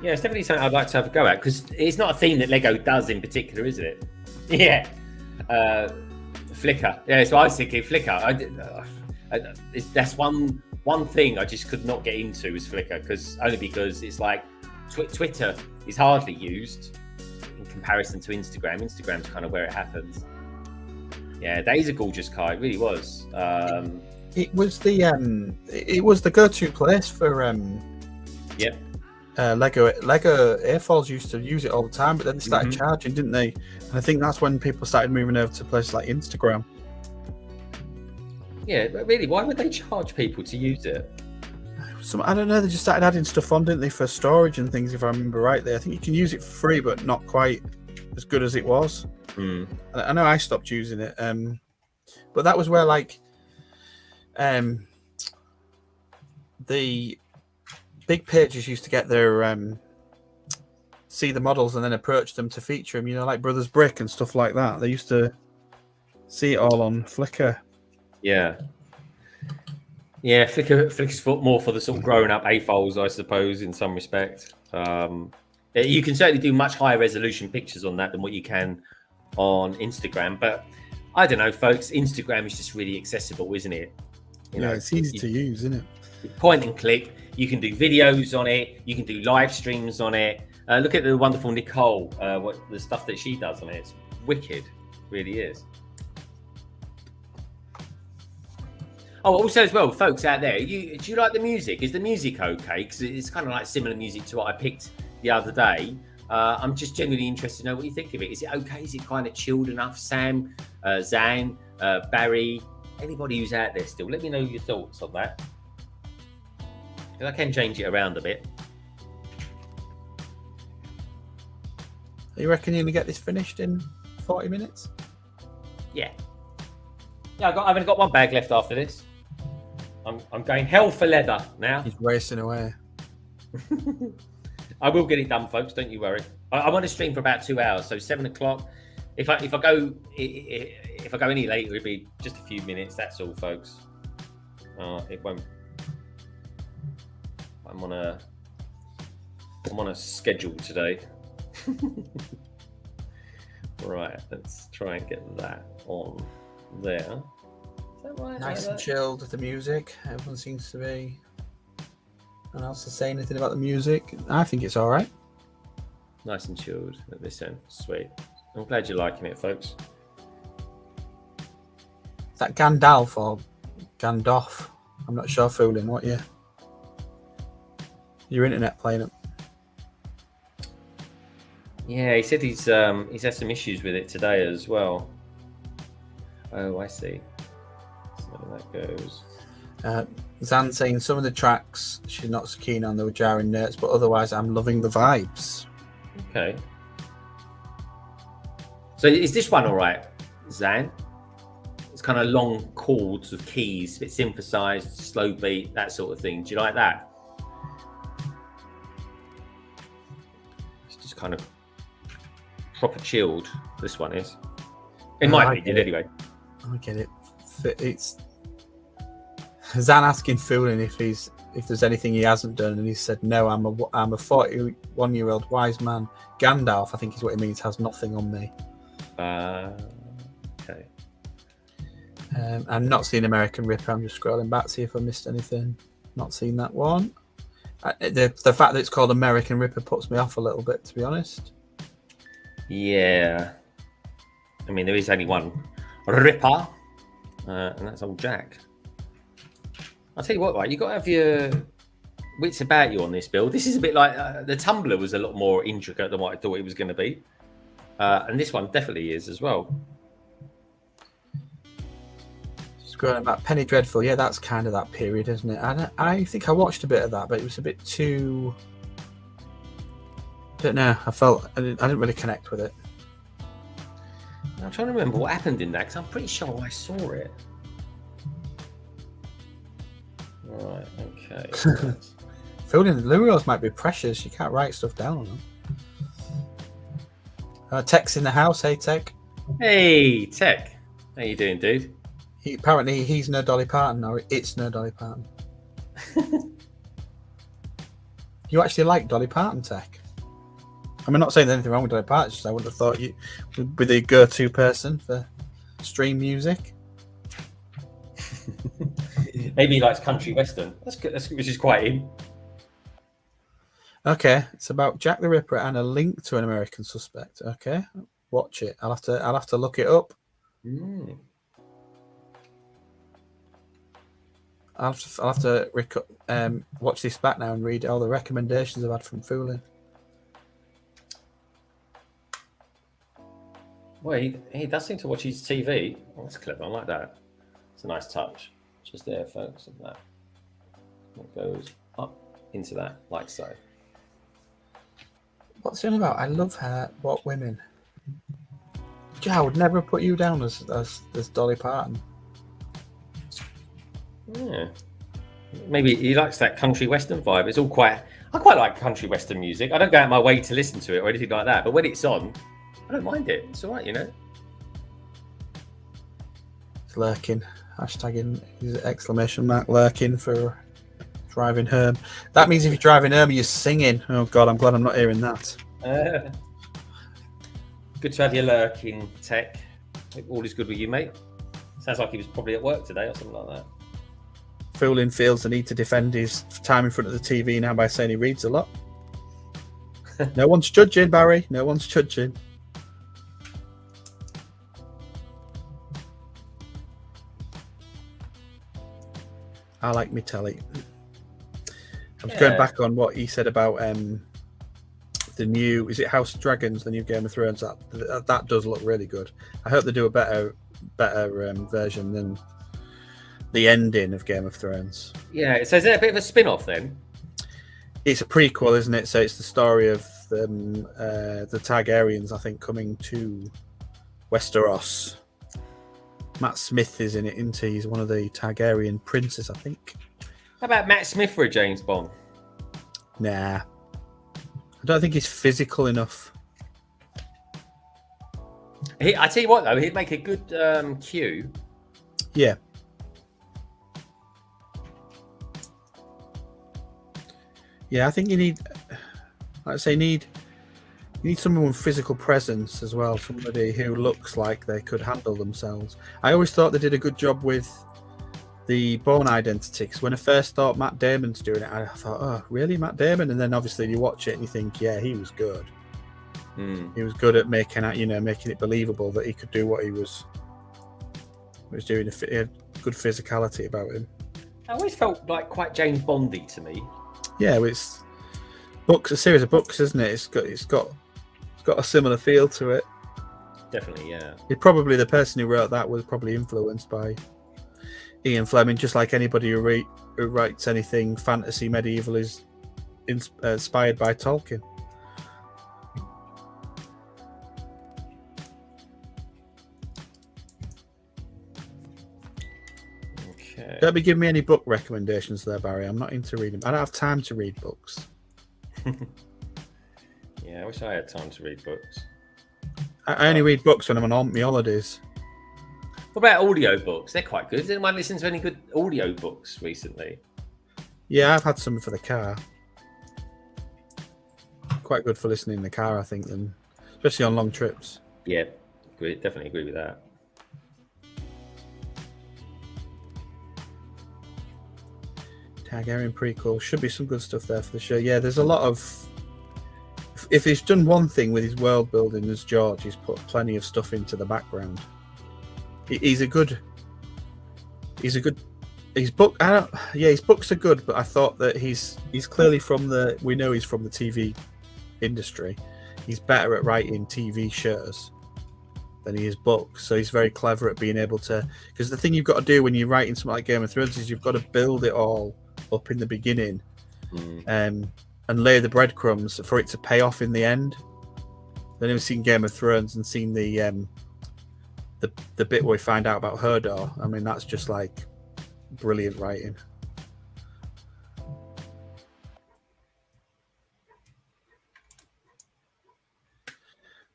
Yeah, it's definitely something I'd like to have a go at, because it's not a theme that Lego does in particular, is it? Yeah. Flickr. Yeah, so I was thinking Flickr. That's one thing I just could not get into is Flickr, because it's like Twitter is hardly used in comparison to Instagram. Instagram's kind of where it happens. Yeah, that is a gorgeous car. It really was. It was the go-to place for Yep. Lego Airfalls used to use it all the time, but then they started charging, didn't they? And I think that's when people started moving over to places like Instagram. Yeah, but really, why would they charge people to use it? I don't know. They just started adding stuff on, didn't they, for storage and things? If I remember rightly, I think you can use it for free, but not quite as good as it was. I know I stopped using it, but that was where the big pages used to get their see the models and then approach them to feature them, like Brothers Brick and stuff like that. They used to see it all on Flickr. Yeah, Flickr's more for the sort of grown-up AFOLs, I suppose, in some respect. You can certainly do much higher resolution pictures on that than what you can on Instagram, but I don't know, folks. Instagram is just really accessible, isn't it? It's easy to use, isn't it? Point and click. You can do videos on it. You can do live streams on it. Look at the wonderful Nicole. What the stuff that she does on it. It's wicked. Really is. Oh, also as well, folks out there, do you like the music? Is the music okay? Because it's kind of like similar music to what I picked the other day. I'm just genuinely interested to know what you think of it. Is it okay? Is it kind of chilled enough? Sam, Zan, Barry, anybody who's out there still, let me know your thoughts on that. Because I can change it around a bit. You reckon you're going to get this finished in 40 minutes? Yeah. Yeah, I've only got one bag left after this. I'm going hell for leather now. He's racing away. I will get it done, folks. Don't you worry. I'm on a stream for about 2 hours, so 7 o'clock. If I go any later, it'll be just a few minutes. That's all, folks. It won't. I'm on a schedule today. Right, let's try and get that on there. Is that right? Nice and chilled with the music. Everyone seems to be. No one else to say anything about the music. I think it's all right. Nice and chilled at this end. Sweet. I'm glad you're liking it, folks. Is that Gandalf or Gandalf? I'm not sure, fooling. What you? Your internet playing it? Yeah, he said he's had some issues with it today as well. Oh, I see. So that goes. Zan saying some of the tracks she's not so keen on, they were jarring notes, but otherwise I'm loving the vibes. Okay. So is this one all right, Zan? It's kind of long chords of keys, a bit synthesized, slow beat, that sort of thing. Do you like that? It's just kind of proper chilled. This one is. In my opinion, anyway. I get it. It's Zan asking Fooling if there's anything he hasn't done, and he said no. I'm a 41-year-old wise man. Gandalf, I think is what it means, has nothing on me. Okay. I'm not seeing American Ripper. I'm just scrolling back to see if I missed anything. Not seen that one. The fact that it's called American Ripper puts me off a little bit, to be honest. Yeah. I mean, there is only one Ripper. And that's old Jack. I'll tell you what, right? You got to have your wits about you on this build. This is a bit like the Tumbler was a lot more intricate than what I thought it was going to be. And this one definitely is as well. Going about Penny Dreadful, yeah, that's kind of that period, isn't it? I think I watched a bit of that, but it was a bit too. I don't know. I didn't really connect with it. I'm trying to remember what happened in that because I'm pretty sure I saw it. Right. Okay. Filling the Lurios might be precious. You can't write stuff down on them. Tech's in the house. Hey, Tech. Hey, Tech. How you doing, dude? Apparently he's no Dolly Parton, or it's no Dolly Parton. You actually like Dolly Parton, Tech? I'm not saying there's anything wrong with Dolly Parton, just I wouldn't have thought you would be the go-to person for stream music. Maybe he likes country western. That's good. Which is quite in. Okay, it's about Jack the Ripper and a link to an American suspect. Okay, watch it. I'll have to look it up. Mm. I'll have to watch this back now and read all the recommendations I've had from Fooling. Well, he does seem to watch his TV. Oh, that's clever. I like that. It's a nice touch. Just there, folks. And that. It goes up into that, like so. What's it about? I love her. What women? I would never put you down as Dolly Parton. Yeah. Maybe he likes that country western vibe. It's all quite. I quite like country western music. I don't go out my way to listen to it or anything like that. But when it's on, I don't mind it. It's all right, you know. It's lurking. Hashtagging his exclamation mark lurking for driving home. That means if you're driving home, you're singing. Oh God, I'm glad I'm not hearing that. Good to have you lurking, Tech. Hope all is good with you, mate. Sounds like he was probably at work today or something like that. Fooling feels the need to defend his time in front of the TV now by saying he reads a lot. No one's judging, Barry. No one's judging. I like me telly. I was going back on what he said about the new, is it House of Dragons, the new Game of Thrones? That does look really good. I hope they do a better version than the ending of Game of Thrones. Yeah, so is it a bit of a spin-off then? It's a prequel, isn't it? So it's the story of the Targaryens, I think, coming to Westeros. Matt Smith is in it, isn't he? He's one of the Targaryen princes, I think. How about Matt Smith for a James Bond? Nah. I don't think he's physical enough. I tell you what, though, he'd make a good Q. Yeah. Yeah, I think you need, like I say, you need someone with physical presence as well. Somebody who looks like they could handle themselves. I always thought they did a good job with the Bourne Identity. Because when I first thought Matt Damon's doing it, I thought, oh, really, Matt Damon? And then obviously you watch it and you think, yeah, he was good. He was good at making it believable that he could do what he was doing. He had good physicality about him. I always felt like quite James Bondy to me. Yeah, it's a series of books, isn't it? It's got a similar feel to it. Definitely, yeah. The person who wrote that was probably influenced by Ian Fleming, just like anybody who writes anything fantasy medieval is inspired by Tolkien. Okay. Don't be giving me any book recommendations there, Barry. I'm not into reading. I don't have time to read books. Yeah, I wish I had time to read books. I only read books when I'm on my holidays. What about audio books? They're quite good. Has anyone listened to any good audio books recently? Yeah, I've had some for the car. Quite good for listening in the car, I think, and especially on long trips. Yeah, definitely agree with that. Targaryen prequel. Should be some good stuff there for the show. Yeah, there's a lot of... If he's done one thing with his world building as George, he's put plenty of stuff into the background. He's a good. His book. His books are good, but I thought that he's clearly from the. We know he's from the TV industry. He's better at writing TV shows than he is books. So he's very clever at being able to. Because the thing you've got to do when you're writing something like Game of Thrones is you've got to build it all up in the beginning, and lay the breadcrumbs for it to pay off in the end. I've never seen Game of Thrones and seen the bit where we find out about Hodor. I mean, that's just like brilliant writing.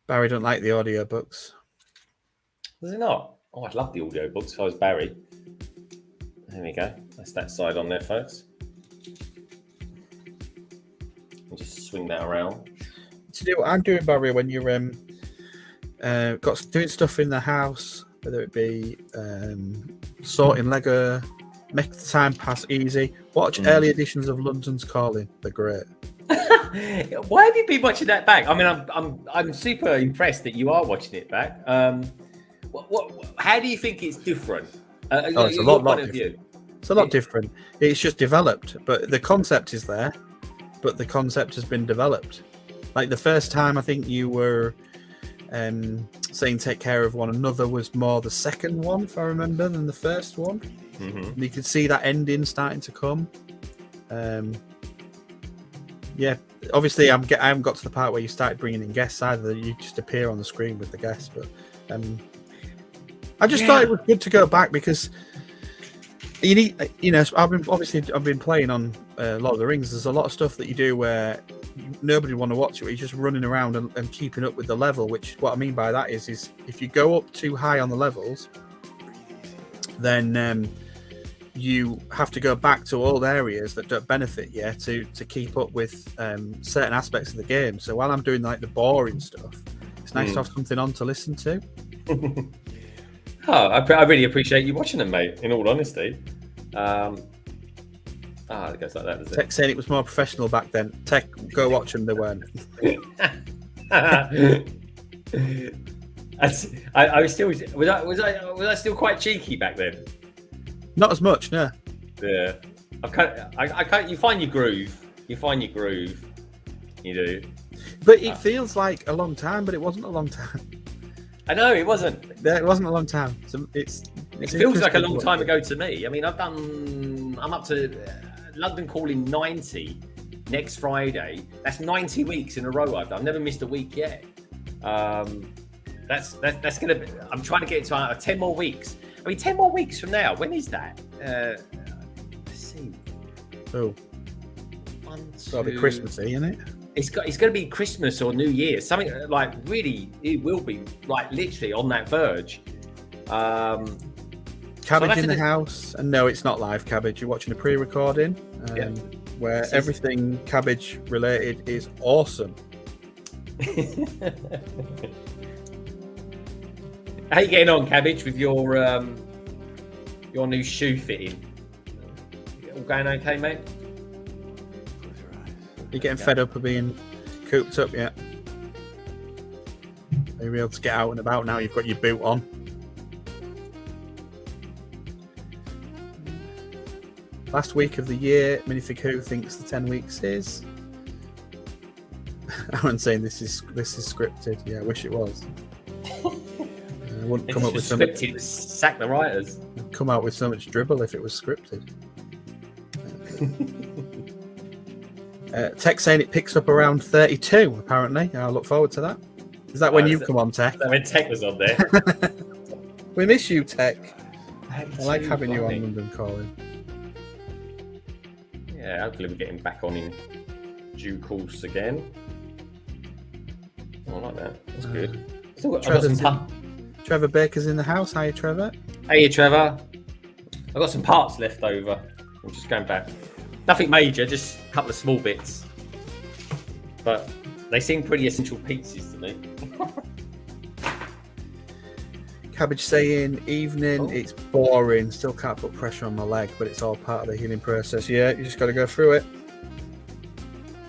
Barry don't like the audiobooks. Does it not? Oh, I'd love the audiobooks if I was Barry. There we go. That's that side on there, folks. I'll just swing that around. To do what I'm doing, Barry, when you're doing stuff in the house, whether it be sorting Lego, make the time pass easy. Watch early editions of London's Calling. They're great. Why have you been watching that back? I mean, I'm super impressed that you are watching it back. How do you think it's different? It's a lot different. It's a lot different. It's just developed, but the concept is there. But the concept has been developed. Like the first time, I think you were saying take care of one another was more the second one, if I remember, than the first one. And you could see that ending starting to come. Yeah, obviously I haven't got to the part where you started bringing in guests either. You just appear on the screen with the guests, but I just thought it was good to go back because you need, I've been playing on Lord of the Rings. There's a lot of stuff that you do where nobody want to watch it. Where you're just running around and keeping up with the level. Which what I mean by that is if you go up too high on the levels, then you have to go back to old areas that don't benefit you to keep up with certain aspects of the game. So while I'm doing like the boring stuff, it's nice to have something on to listen to. I really appreciate you watching them, mate, in all honesty. It goes like that, does it? Tech saying it was more professional back then. Tech, go watch them, they weren't. I was still was I still quite cheeky back then? Not as much, no. Yeah. I can't you find your groove. You do. But it feels like a long time, but it wasn't a long time. I know it wasn't. It wasn't a long time. So it feels like a long time ago to me. I mean, I'm up to London Calling 90 next Friday. That's 90 weeks in a row I've done. I've never missed a week yet. That's gonna be, I'm trying to get to 10 more weeks. I mean, 10 more weeks from now. When is that? Let's see. Oh. It'll be Christmassy, isn't it? It's going to be Christmas or New Year. Something like really, it will be like literally on that verge. Cabbage in the house, and no, it's not live Cabbage. You're watching a pre-recording where everything Cabbage related is awesome. How you getting on, Cabbage, with your new shoe fitting? All going okay, mate? You're getting fed up of being cooped up yet? Are you able to get out and about now? You've got your boot on. Last week of the year, Minifig Who thinks the 10 weeks is. Aaron's saying this is scripted. Yeah, I wish it was. I wouldn't come up with something. Scripted. Sack the writers. I'd come out with so much dribble if it was scripted. Tech saying it picks up around 32. Apparently, I look forward to that. Is that when you come on, Tech? When Tech was on there. We miss you, Tech. I like having you on London Calling. Yeah, hopefully we're getting back on in due course again. Oh, I like that. That's good. Trevor Baker's in the house. Hiya, Trevor. Hey, Trevor. I've got some parts left over. I'm just going back. Nothing major, just a couple of small bits. But they seem pretty essential pieces to me. Cabbage saying, evening, it's boring. Still can't put pressure on my leg, but it's all part of the healing process. Yeah, you just got to go through it.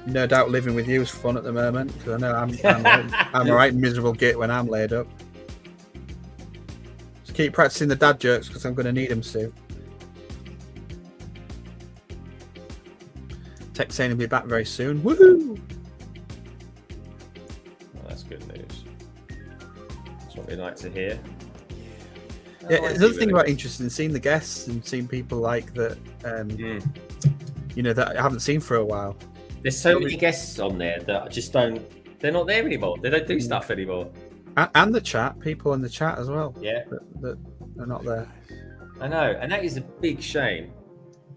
No doubt living with you is fun at the moment, because I know I'm a right miserable git when I'm laid up. Just Keep practicing the dad jokes because I'm going to need them soon. Tech saying he'll be back very soon. Woohoo! Oh, that's good news. That's what we like to hear. Yeah, the other thing about interesting, seeing the guests and seeing people like that, you know, that I haven't seen for a while. There's so many guests on there that I just don't. They're not there anymore. They don't do stuff anymore. And the chat, people in the chat as well. Yeah, that are not there. I know, and that is a big shame.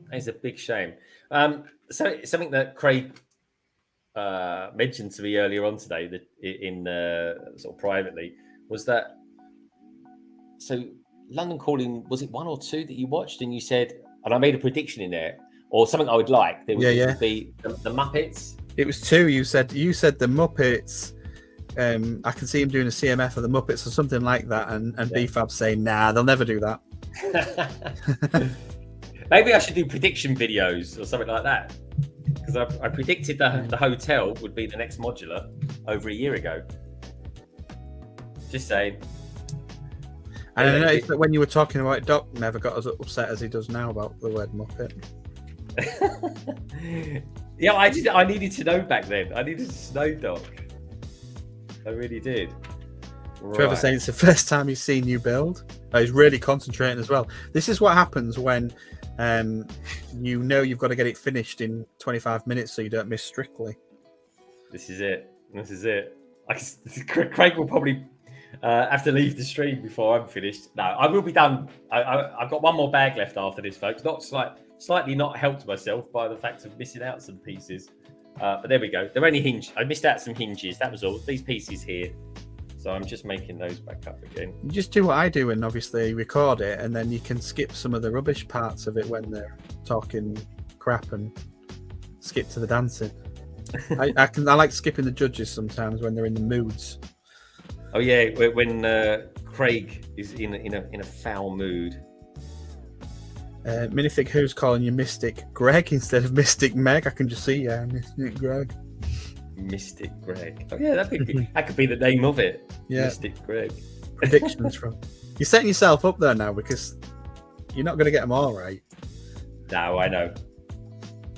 That is a big shame. So something that Craig mentioned to me earlier on today, that in sort of privately, was that. So London Calling, was it 1 or 2 that you watched? And you said, and I made a prediction in there, or something I would like. There would be the Muppets. It was 2. You said the Muppets. I can see him doing a CMF of the Muppets or something like that, and BFAB saying, "Nah, they'll never do that." Maybe I should do prediction videos or something like that, because I predicted the hotel would be the next modular over a year ago. Just saying. And I noticed that when you were talking about it, Doc never got as upset as he does now about the word Muppet. Yeah, I needed to know back then. I needed to know, Doc. I really did. Trevor saying it's the first time he's seen you build. He's really concentrating as well. This is what happens when you know you've got to get it finished in 25 minutes so you don't miss Strictly. This is it. Craig will probably have to leave the stream before I'm finished. No, I will be done. I've got one more bag left after this, folks. Slightly not helped myself by the fact of missing out some pieces. But there we go. They're only hinged. I missed out some hinges. That was all. These pieces here. So I'm just making those back up again. You just do what I do and obviously record it, and then you can skip some of the rubbish parts of it when they're talking crap and skip to the dancing. I like skipping the judges sometimes when they're in the moods. Oh yeah, when Craig is in a foul mood. Minifig who's calling you Mystic Greg instead of Mystic Meg. I can just see Mystic Greg. Mystic Greg. Oh yeah, that could be the name of it. Yeah. Mystic Greg. Predictions from. You're setting yourself up there now because you're not going to get them all right. No, I know.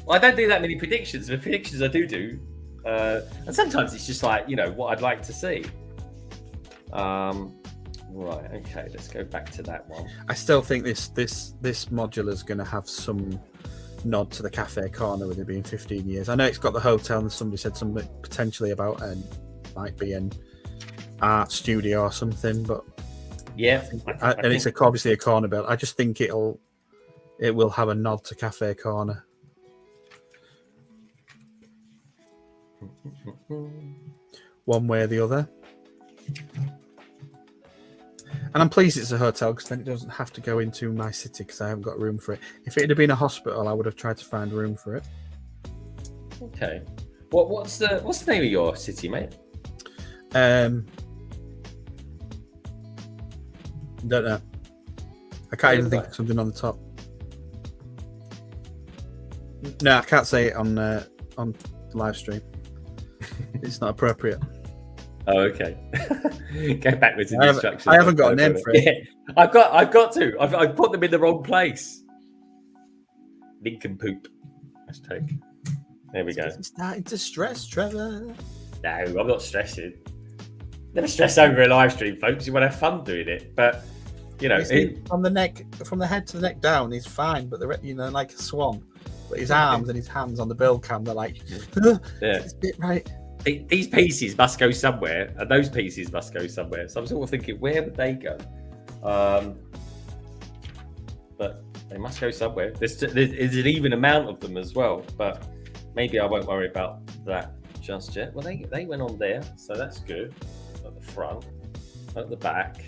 Well, I don't do that many predictions. The predictions I do, and sometimes it's just like, you know, what I'd like to see. Right, okay, let's go back to that one. I still think this modular is going to have some nod to the cafe corner with it being 15 years. I know it's got the hotel, and somebody said something potentially about might be an art studio or something, but yeah, and it's obviously a corner build. I just think it will have a nod to cafe corner. One way or the other. And I'm pleased it's a hotel because then it doesn't have to go into my city because I haven't got room for it. If it had been a hospital, I would have tried to find room for it. Okay. What's the name of your city, mate? Don't know. I can't even think of something on the top. No, I can't say it on live stream. It's not appropriate. Oh, okay. Go backwards in the instructions. I haven't got a name for it. Yeah, I've got to. I've put them in the wrong place. Lincoln poop. Hashtag. There we go. It's starting to stress, Trevor. No, I'm not stressing. Never stress over a live stream, folks. You want to have fun doing it, but you know, from the head to the neck down, he's fine. But like a swan. But his arms and his hands on the build cam, they're like, yeah, it's a bit right. These pieces must go somewhere, and those pieces must go somewhere. So I'm sort of thinking, where would they go? But they must go somewhere. There's an even amount of them as well, but maybe I won't worry about that just yet. Well, they went on there, so that's good. At the front, at the back,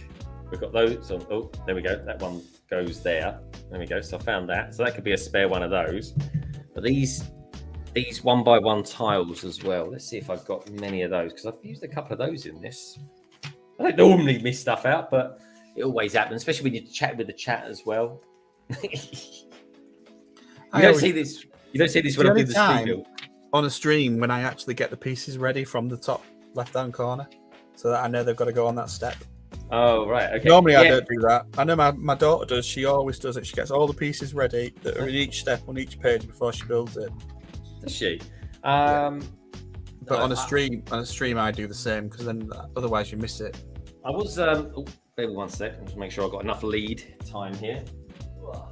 we've got those. Oh, there we go. That one goes there. There we go. So I found that. So that could be a spare one of those. But these 1x1 tiles as well. Let's see if I've got many of those, because I've used a couple of those in this. I don't normally miss stuff out, but it always happens, especially when you chat with the chat as well. You don't see this when I do the stream build. On a stream when I actually get the pieces ready from the top left-hand corner, so that I know they've got to go on that step. Oh, right. Okay. Normally, I don't do that. I know my daughter does. She always does it. She gets all the pieces ready that are in each step on each page before she builds it. Does she? But on a stream, I do the same because then otherwise you miss it. I was. Maybe 1 second. Just make sure I've got enough lead time here. All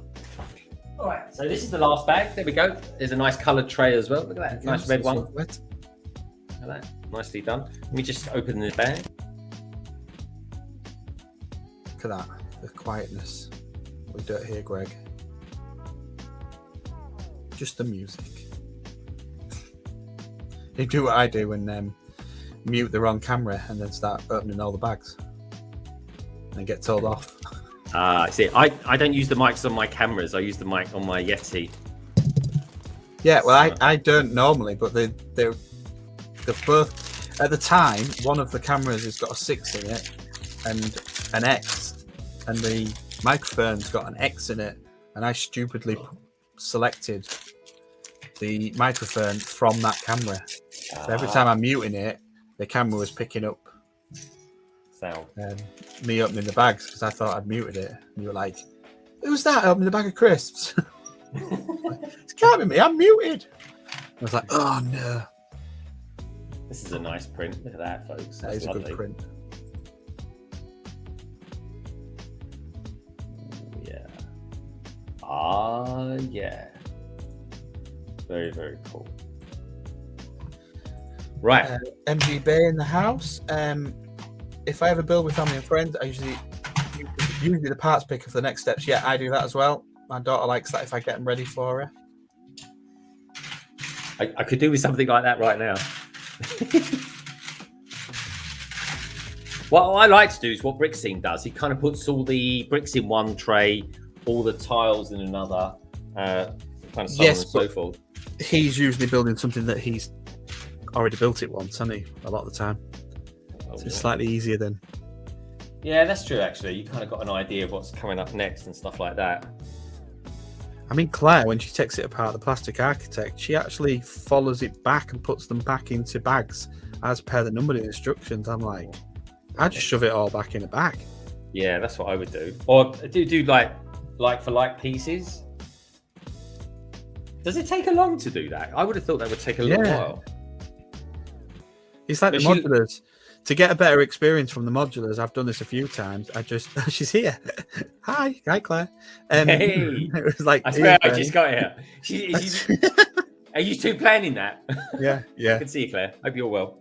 right. So this is the last bag. There we go. There's a nice coloured tray as well. Look at that. Nice red one. Look at that. Nicely done. Let me just open the bag. Look at that. The quietness we do it here, Greg. Just the music. You do what I do and mute the wrong camera and then start opening all the bags and get told off. See, I don't use the mics on my cameras. I use the mic on my Yeti. Yeah, well, I don't normally, but they're both at the time. One of the cameras has got a 6 in it and an X, and the microphone's got an X in it, and I stupidly selected the microphone from that camera. So every time I'm muting it, the camera was picking up sound. Me opening the bags because I thought I'd muted it. And you were like, "Who's that opening the bag of crisps?" It can't be me. I'm muted. I was like, "Oh no." This is a nice print. Look at that, folks. That is a good print. Yeah. Yeah. Very, very cool. Right. MG Bay in the house. If I ever build with family and friends, I usually the parts picker for the next steps. Yeah, I do that as well. My daughter likes that if I get them ready for her. I could do with something like that right now. What I like to do is what BrickScene does. He kind of puts all the bricks in one tray, all the tiles in another, kind of so on and so forth. He's usually building something that he's already built it once, hasn't he? A lot of the time. So it's slightly easier then. Yeah, that's true, actually. You kind of got an idea of what's coming up next and stuff like that. I mean, Claire, when she takes it apart, the plastic architect, she actually follows it back and puts them back into bags as per the numbered instructions. I'm like, I just shove it all back in a bag. Yeah, that's what I would do. Or do like for like pieces. Does it take a long to do that? I would have thought that would take a little while. It's like the modulars. To get a better experience from the modulars, I've done this a few times. She's here. Hi, Claire. Hey, it was like, I swear I just got here. She's are you two planning that? Yeah. I can see you, Claire. Hope you're well.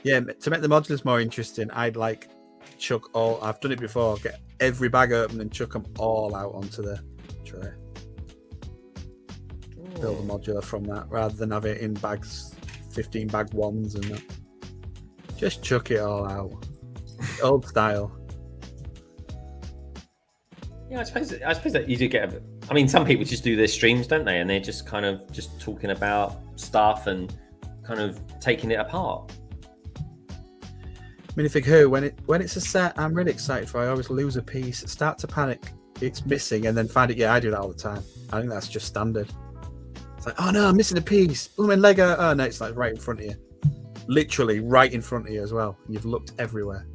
Yeah, to make the modulars more interesting, I'd like chuck all. I've done it before. Get every bag open and chuck them all out onto the tray. Build a modular from that, rather than have it in bags, 15 bag ones and that. Just chuck it all out. Old style. Yeah, I suppose that you do get I mean, some people just do their streams, don't they? And they're just kind of just talking about stuff and kind of taking it apart. Minifig Who, when it's a set I'm really excited for, I always lose a piece, start to panic, it's missing, and then find it. Yeah, I do that all the time. I think that's just standard. It's like, oh no, I'm missing a piece. Blooming Lego. Oh no, it's like right in front of you. Literally right in front of you as well. You've looked everywhere.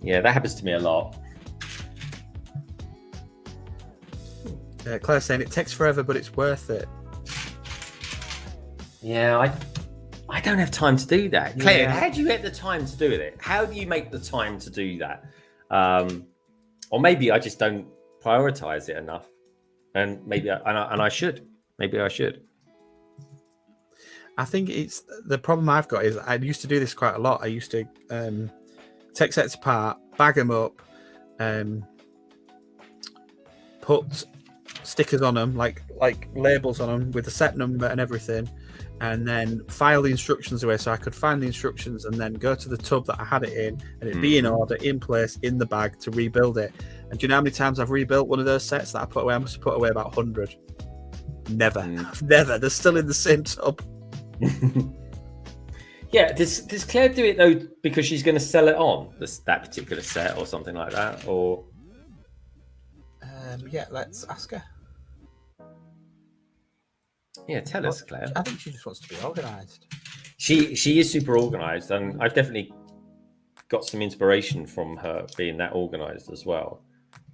Yeah, that happens to me a lot. Claire's saying it takes forever, but it's worth it. Yeah, I don't have time to do that. Claire, how do you get the time to do it? How do you make the time to do that? Or maybe I just don't prioritize it enough. And maybe I should. Maybe I should. I think it's the problem I've got is I used to do this quite a lot. I used to take sets apart, bag them up, put stickers on them, like labels on them with the set number and everything, and then file the instructions away so I could find the instructions and then go to the tub that I had it in and it'd be in order, in place, in the bag to rebuild it. And do you know how many times I've rebuilt one of those sets that I put away? I must have put away about 100. Never. Never. They're still in the same tub. Yeah, does Claire do it though because she's going to sell it on that particular set or something like that? Or yeah, let's ask her. Yeah, tell us, Claire. I think she just wants to be organised. She is super organised, and I've definitely got some inspiration from her being that organised as well.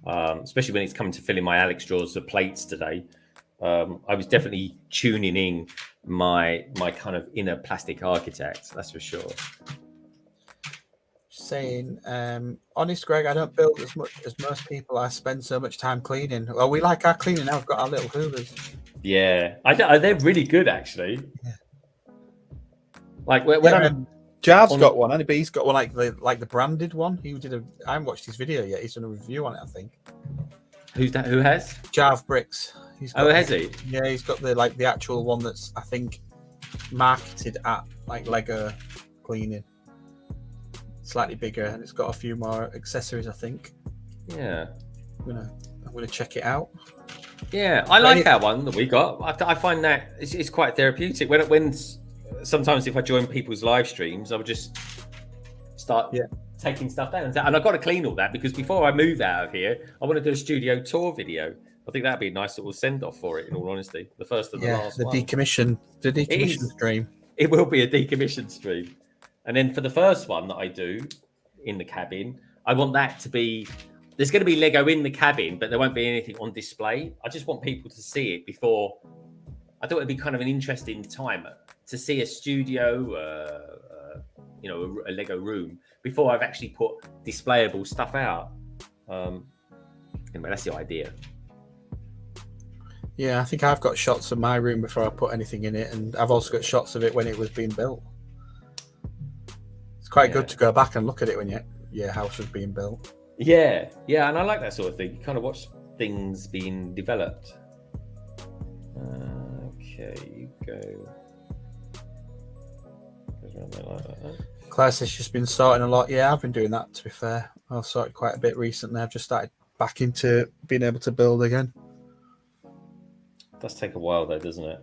Especially when it's coming to filling my Alex drawers of plates today. I was definitely tuning in my kind of inner plastic architect, that's for sure. Saying, honest Greg, I don't build as much as most people. I spend so much time cleaning. Well, we like our cleaning now. We've got our little hoovers. Yeah, they're really good actually. Yeah. Like when Jav's got one, but he's got one like the branded one. I haven't watched his video yet. He's done a review on it, I think. Who's that? Who has? Jav Bricks. Has he? Yeah, he's got the actual one that's, I think, marketed at like Lego cleaning. Slightly bigger, and it's got a few more accessories, I think. Yeah. I'm gonna check it out. Yeah, I like that one that we got. I find that it's quite therapeutic. When sometimes if I join people's live streams, I would just start taking stuff down. And I've got to clean all that because before I move out of here, I want to do a studio tour video. I think that'd be a nice little send off for it, in all honesty. The first and the last one. Decommission stream. It will be a decommission stream. And then for the first one that I do in the cabin, I want that to be, there's going to be Lego in the cabin, but there won't be anything on display. I just want people to see it before. I thought it'd be kind of an interesting time to see a studio, a Lego room before I've actually put displayable stuff out. Anyway, that's the idea. Yeah, I think I've got shots of my room before I put anything in it, and I've also got shots of it when it was being built. It's quite good to go back and look at it when your house was being built. Yeah, and I like that sort of thing. You kind of watch things being developed. Okay, you go. Claire says she's been sorting a lot. Yeah, I've been doing that, to be fair. I've sorted quite a bit recently. I've just started back into being able to build again. It does take a while though, doesn't it?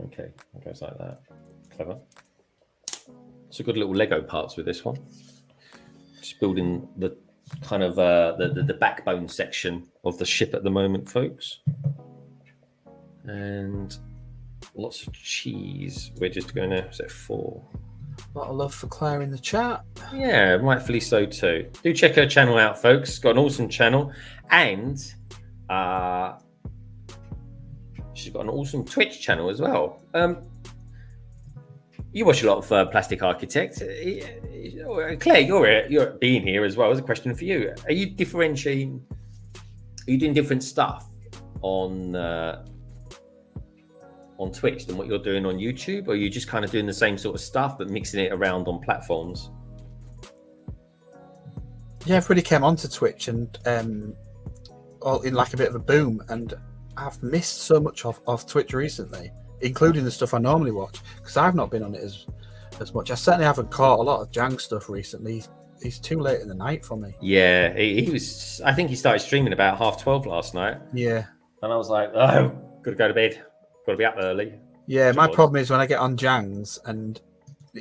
Okay, it goes like that. Clever. So good little Lego parts with this one. Just building the kind of the backbone section of the ship at the moment, folks. And lots of cheese. We're just going to set 4. A lot of love for Claire in the chat. Yeah, rightfully so too. Do check her channel out, folks. She's got an awesome channel, and she's got an awesome Twitch channel as well. You watch a lot of Plastic Architect. Claire, you're being here as well. As a question for you: are you differentiating? Are you doing different stuff on Twitch than what you're doing on YouTube, or are you just kind of doing the same sort of stuff but mixing it around on platforms? Yeah, I've really came onto Twitch and all in like a bit of a boom, and I've missed so much of Twitch recently, including the stuff I normally watch, because I've not been on it as much. I certainly haven't caught a lot of Jang stuff recently. He's too late in the night for me. Yeah, he was. I think he started streaming about 12:30 last night. Yeah, and I was like, oh, gotta go to bed. Got to be up early. Yeah, my problem is when I get on Jang's, and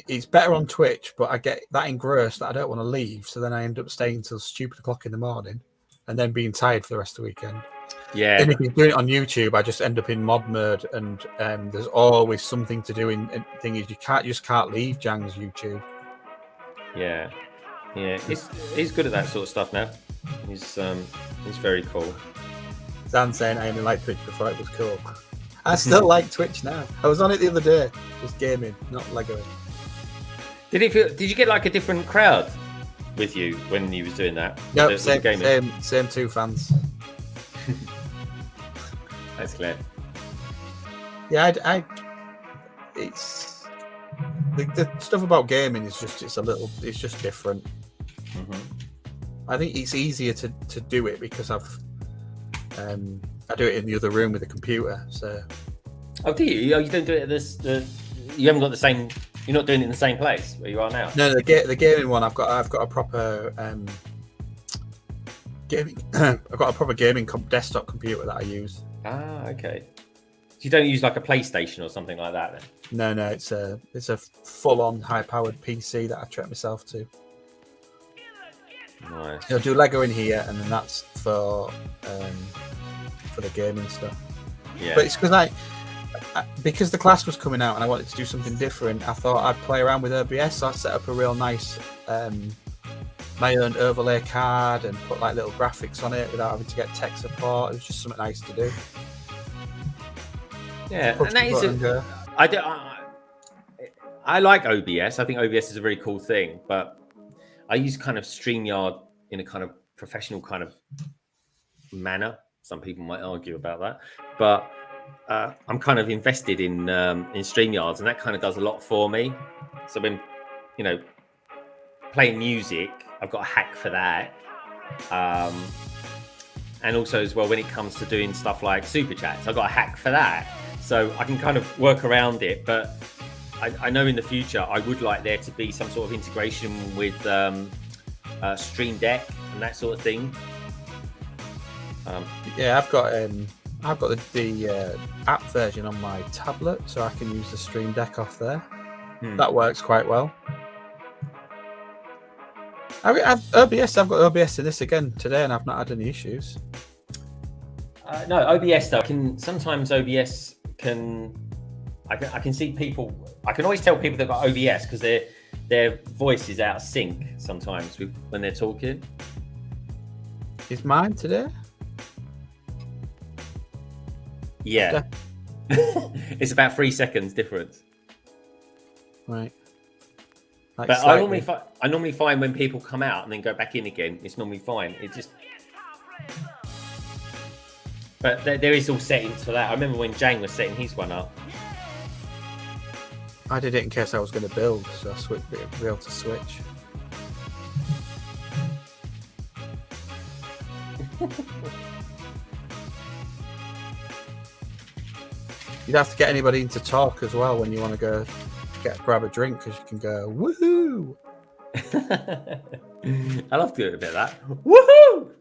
it's better on Twitch, but I get that engrossed that I don't want to leave, so then I end up staying till stupid o'clock in the morning, and then being tired for the rest of the weekend. Yeah. And if you're doing it on YouTube, I just end up in mod mode, and there's always something to do. In thing is, you just can't leave Jang's YouTube. Yeah, he's good at that sort of stuff now. He's very cool. Dan's saying I only liked Twitch before it was cool. I still like Twitch now. I was on it the other day, just gaming, not Legoing. Did you get like a different crowd with you when you was doing that? No, same 2 fans. That's clear. Yeah, it's the stuff about gaming is just it's just different. Mm-hmm. I think it's easier to do it because I do it in the other room with a computer. So. Oh, do you? You don't do it at you haven't got the same. You're not doing it in the same place where you are now. No, the gaming one. I've got a proper gaming. I've got a proper gaming desktop computer that I use. Ah, okay. So you don't use like a PlayStation or something like that, then? No. It's a full-on high-powered PC that I treat myself to. Nice. He'll do Lego in here, and then that's for the gaming stuff. Yeah. But it's because the class was coming out and I wanted to do something different. I thought I'd play around with OBS, so I set up a real nice my own overlay card and put like little graphics on it without having to get tech support. It was just something nice to do. Yeah, and that is I like OBS. I think OBS is a very cool thing, but I use kind of StreamYard in a kind of professional kind of manner. Some people might argue about that, but I'm kind of invested in StreamYards, and that kind of does a lot for me. So when playing music, I've got a hack for that, and also as well when it comes to doing stuff like super chats, I've got a hack for that. So I can kind of work around it, but I know in the future I would like there to be some sort of integration with Stream Deck and that sort of thing. Yeah, I've got the app version on my tablet, so I can use the Stream Deck off there. That works quite well. I've got OBS in this again today, and I've not had any issues. No, OBS though. OBS can. I can see people. I can always tell people they've got OBS because their voice is out of sync sometimes when they're talking. Is mine today? Yeah. It's about 3 seconds difference. Right. Like but I normally find when people come out and then go back in again, it's normally fine. It just. But there is all settings for that. I remember when Jane was setting his one up. I did it in case I was going to build, so I be able to switch. You'd have to get anybody in to talk as well when you want to go grab a drink, because you can go woohoo. I love doing a bit of that. Woohoo!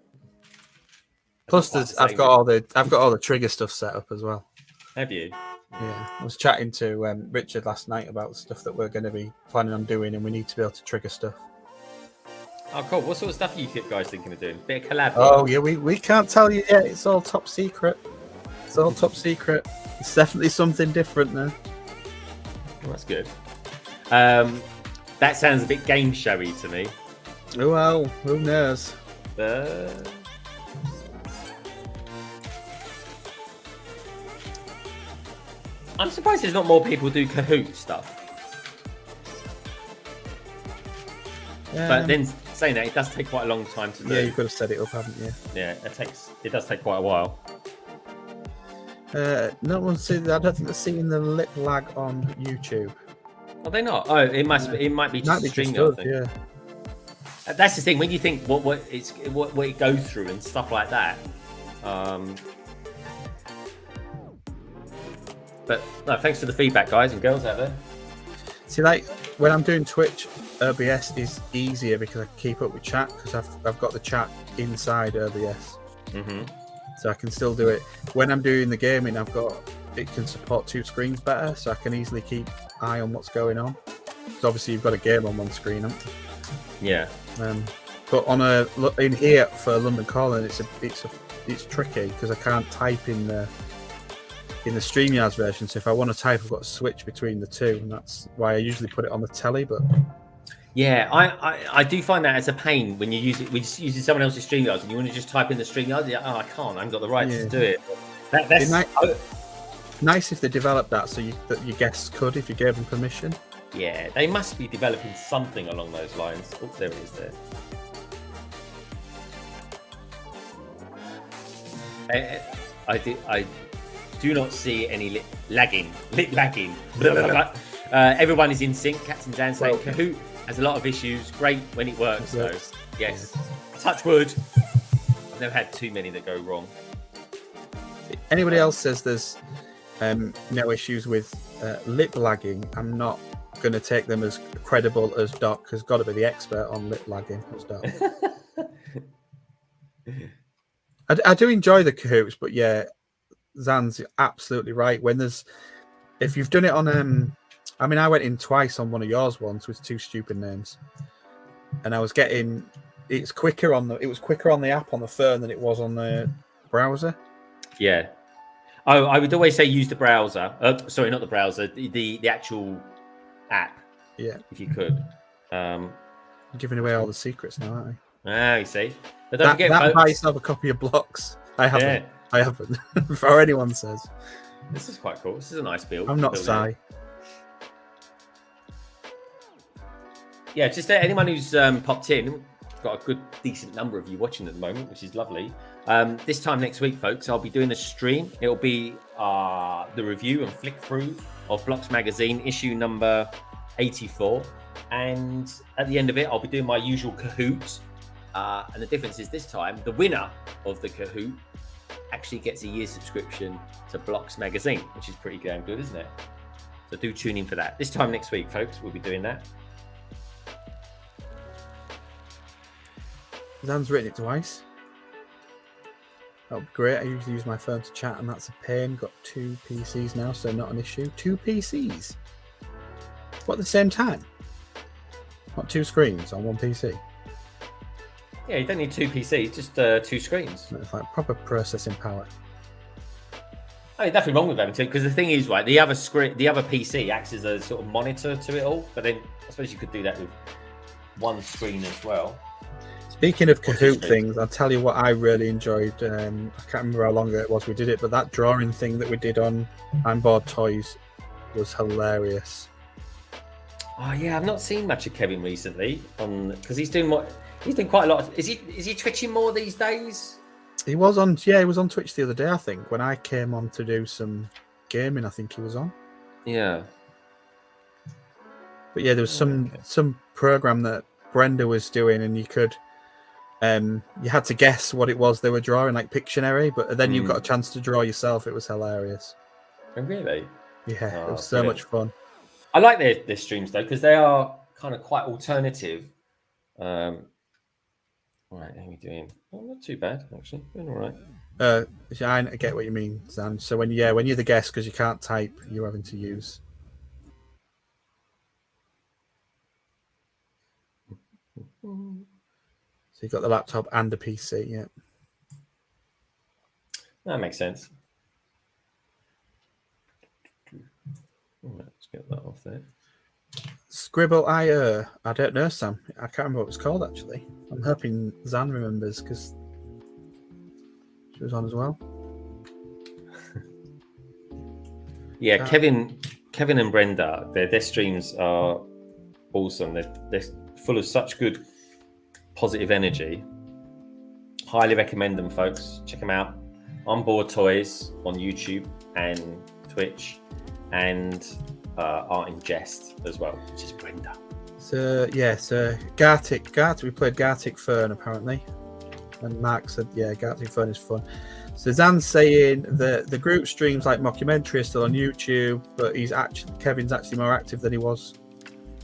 Plus, I've got all the trigger stuff set up as well. Have you? Yeah, I was chatting to Richard last night about the stuff that we're going to be planning on doing, and we need to be able to trigger stuff. Oh, cool. What sort of stuff are you guys thinking of doing? Bit of collab? Oh, yeah, we can't tell you yet. It's all top secret. It's all top secret. It's definitely something different now. Well, that's good. That sounds a bit game showy to me. Oh, well, who knows? I'm surprised there's not more people do KAHOOT stuff. But then saying that, it does take quite a long time to do. Yeah, you could have set it up, haven't you? Yeah, it does take quite a while. No one's seen. I don't think they're seeing the lip lag on YouTube. Are they not? Oh, it might be just streaming. Yeah. That's the thing. When you think what it goes through and stuff like that. But no, thanks for the feedback, guys and girls out there. See, like when I'm doing Twitch, OBS is easier because I can keep up with chat because I've got the chat inside OBS. Mm-hmm. So I can still do it. When I'm doing the gaming, it can support 2 screens better, so I can easily keep eye on what's going on. So obviously you've got a game on one screen, haven't you? Yeah. But in here for London Calling, it's tricky because I can't type in the StreamYards version. So if I want to type, I've got to switch between the two, and that's why I usually put it on the telly. But yeah, I do find that as a pain when you use it. We just using someone else's StreamYards, and you want to just type in the StreamYards. You're like, I can't. I haven't got the rights to do it. That's nice if they developed that so that your guests could, if you gave them permission. Yeah, they must be developing something along those lines. Oh, there it is. There. I do not see any lip lagging. Blah, blah, blah. Everyone is in sync. Captain Dan saying KAHOOT has a lot of issues. Great when it works, though. Yes. Touch wood. I've never had too many that go wrong. Anybody else says there's no issues with lip lagging, I'm not going to take them as credible as Doc has got to be the expert on lip lagging as Doc. I do enjoy the KAHOOTs, but yeah, Zan's absolutely right. If you've done it on, I went in twice on one of yours once with 2 stupid names, and I was getting it's quicker on the. It was quicker on the app on the phone than it was on the browser. Yeah. Oh, I would always say use the browser. Sorry, not the browser. The actual app. Yeah. If you could. Giving away all the secrets now, aren't Ah, you see. But don't forget, that folks. buy yourself a copy of Blocks. I haven't. Yeah. I haven't. Before anyone says. This is quite cool. This is a nice build. I'm not Sai. Yeah, just anyone who's popped in, got a good, decent number of you watching at the moment, which is lovely. This time next week, folks, I'll be doing a stream. It'll be the review and flick through of Blocks Magazine, issue number 84. And at the end of it, I'll be doing my usual KAHOOT. And the difference is this time, the winner of the KAHOOT actually gets a year's subscription to Blocks Magazine, which is pretty damn good, isn't it? So do tune in for that. This time next week, folks, we'll be doing that. Zan's written it twice. That would be great. I usually use my phone to chat, and that's a pain. Got 2 PCs now, so not an issue. 2 PCs? What, at the same time? Not 2 screens on 1 PC? Yeah, you don't need 2 PCs, just 2 screens. It's like proper processing power. Oh, nothing wrong with having 2, because the thing is, right, the other PC acts as a sort of monitor to it all, but then I suppose you could do that with 1 screen as well. Speaking of KAHOOT things, I'll tell you what I really enjoyed. I can't remember how long ago it was we did it, but that drawing thing that we did on I'm Bored Toys was hilarious. Oh yeah, I've not seen much of Kevin recently, because he's doing quite a lot. Is he twitching more these days? He was on Twitch the other day, I think, when I came on to do some gaming. I think he was on. Yeah. But yeah, there was some program that Brenda was doing, and you could. You had to guess what it was they were drawing, like Pictionary, but then you got a chance to draw yourself. It was hilarious. Oh, really? Yeah, it was so much fun. I like their streams though, because they are kind of quite alternative. All right, how are we doing? Oh, not too bad actually. Doing all right. I get what you mean, Zan. So when you're the guest, because you can't type, you're having to use. So you've got the laptop and the PC, yeah. That makes sense. Let's get that off there. Scribble.io. I don't know, Sam. I can't remember what it was called, actually. I'm hoping Zan remembers, because she was on as well. Yeah, Kevin and Brenda, their streams are awesome. They're full of such good positive energy. Highly recommend them, folks. Check them out. I'm Bored Toys on YouTube and Twitch, and Art in Jest as well, which is Brenda. So Gartic, we played Gartic Fern apparently, and Mark said, yeah, Gartic Fern is fun. So Zan's saying that the group streams like mockumentary are still on YouTube, but Kevin's actually more active than he was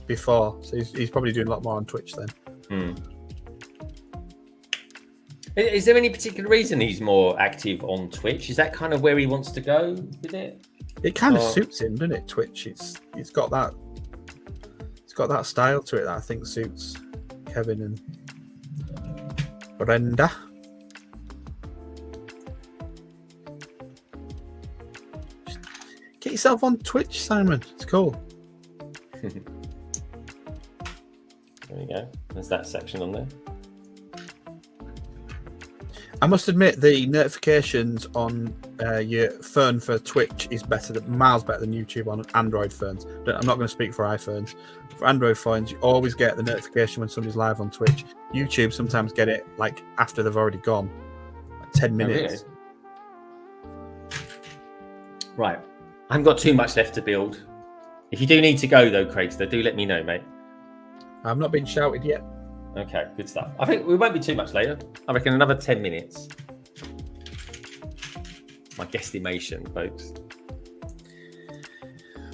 before, so he's probably doing a lot more on Twitch then. Is there any particular reason he's more active on Twitch? Is that kind of where he wants to go with it? It kind of suits him, doesn't it? Twitch, it's got that style to it that I think suits Kevin and Brenda. Just get yourself on Twitch, Simon. It's cool. There you go. There's that section on there. I must admit, the notifications on your phone for Twitch is miles better than YouTube on Android phones. I'm not going to speak for iPhones. For Android phones, you always get the notification when somebody's live on Twitch. YouTube sometimes get it like after they've already gone, like 10 minutes. Oh, really? Right. I haven't got too much left to build. If you do need to go though, Craigster, do let me know, mate. I've not been shouted yet. Okay, good stuff. I think we won't be too much later. I reckon another 10 minutes. My guesstimation, folks.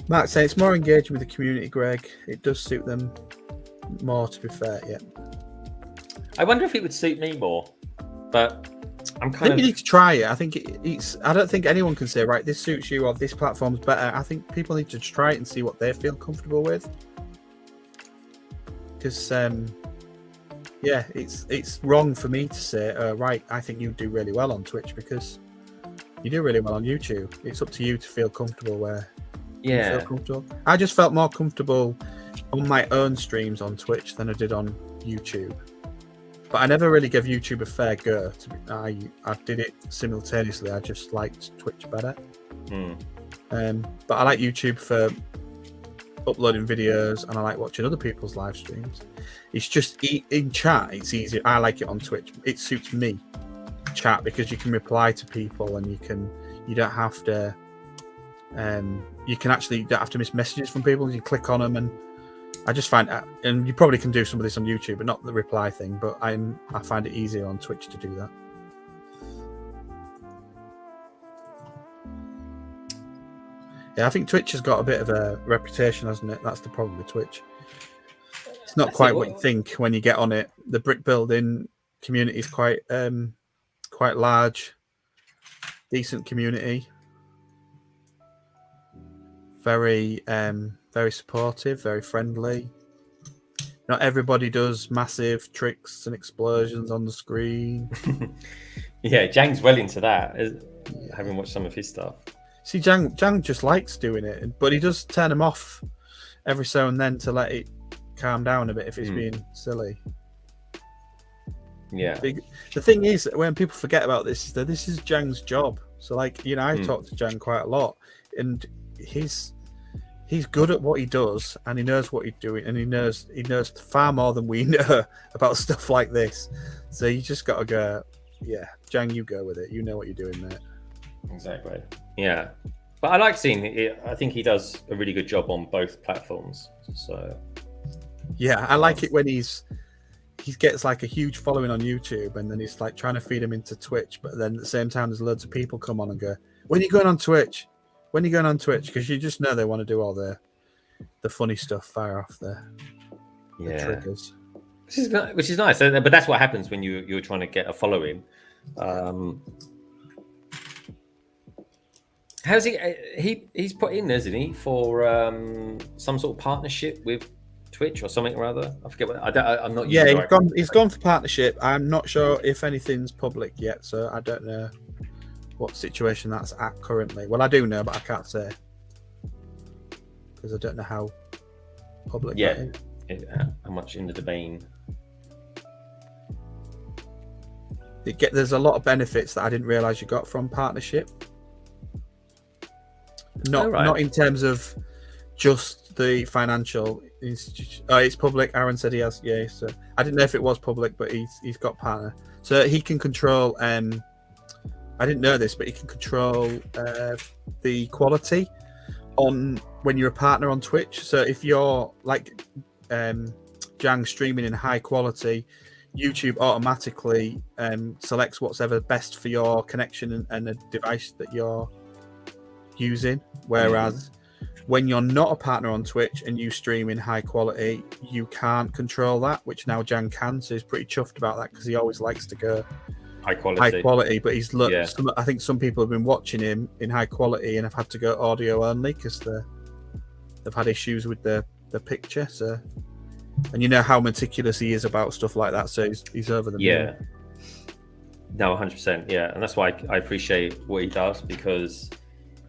Mark saying it's more engaging with the community, Greg. It does suit them more, to be fair, yeah. I wonder if it would suit me more, but I think you need to try it. I think I don't think anyone can say, right, this suits you or this platform's better. I think people need to try it and see what they feel comfortable with. Because, Yeah, it's wrong for me to say, right, I think you do really well on Twitch because you do really well on YouTube. It's up to you to feel comfortable where you feel comfortable. I just felt more comfortable on my own streams on Twitch than I did on YouTube. But I never really gave YouTube a fair go. I did it simultaneously. I just liked Twitch better. But I like YouTube for uploading videos, and I like watching other people's live streams. It's just in chat, it's easier. I like it on Twitch. It suits me, chat, because you can reply to people, and you don't have to miss messages from people. You click on them, and I just find, and you probably can do some of this on YouTube, but not the reply thing. But I find it easier on Twitch to do that. Yeah, I think Twitch has got a bit of a reputation, hasn't it? That's the problem with Twitch. It's not quite what you think when you get on it. The brick building community is quite large, decent community, very supportive, very friendly. Not everybody does massive tricks and explosions on the screen. Yeah, Jang's well into that. Having watched some of his stuff. See, Jang just likes doing it, but he does turn them off every so and then to let it calm down a bit if it's being silly. Yeah. The thing is, when people forget about this, is that this is Jang's job. So, like, you know, I've talked to Jang quite a lot, and he's good at what he does, and he knows what he's doing, and he knows far more than we know about stuff like this. So you just got to go, yeah, Jang, you go with it. You know what you're doing, mate. Exactly. Yeah, but I like seeing it. I think he does a really good job on both platforms. So yeah, I like it when he gets like a huge following on YouTube, and then he's like trying to feed him into Twitch, but then at the same time there's loads of people come on and go, when are you going on Twitch? When are you going on Twitch? Because you just know they want to do all the funny stuff, fire off the triggers. Which is nice. But that's what happens when you're trying to get a following. How's he's put in, isn't he, for some sort of partnership with Twitch or something or other? I forget what. I'm not. Yeah, he's gone for partnership. I'm not sure if anything's public yet, so I don't know what situation that's at currently. Well, I do know, but I can't say because I don't know how public. Yeah, how much in the domain. There's a lot of benefits that I didn't realize you got from partnership. Not in terms of just the financial institution. It's public. Aaron said he has. Yeah, so I didn't know if it was public, but he's got partner, so he can control. I didn't know this, but he can control the quality on when you're a partner on Twitch. So if you're like Jang streaming in high quality, YouTube automatically selects what's ever best for your connection and the device that you're using. Whereas when you're not a partner on Twitch and you stream in high quality, you can't control that, which now Jang can. So he's pretty chuffed about that because he always likes to go high quality. But he's I think some people have been watching him in high quality and have had to go audio only because they've had issues with the picture. So, and you know how meticulous he is about stuff like that. So he's over the moon. No, 100%. Yeah, and that's why I appreciate what he does, because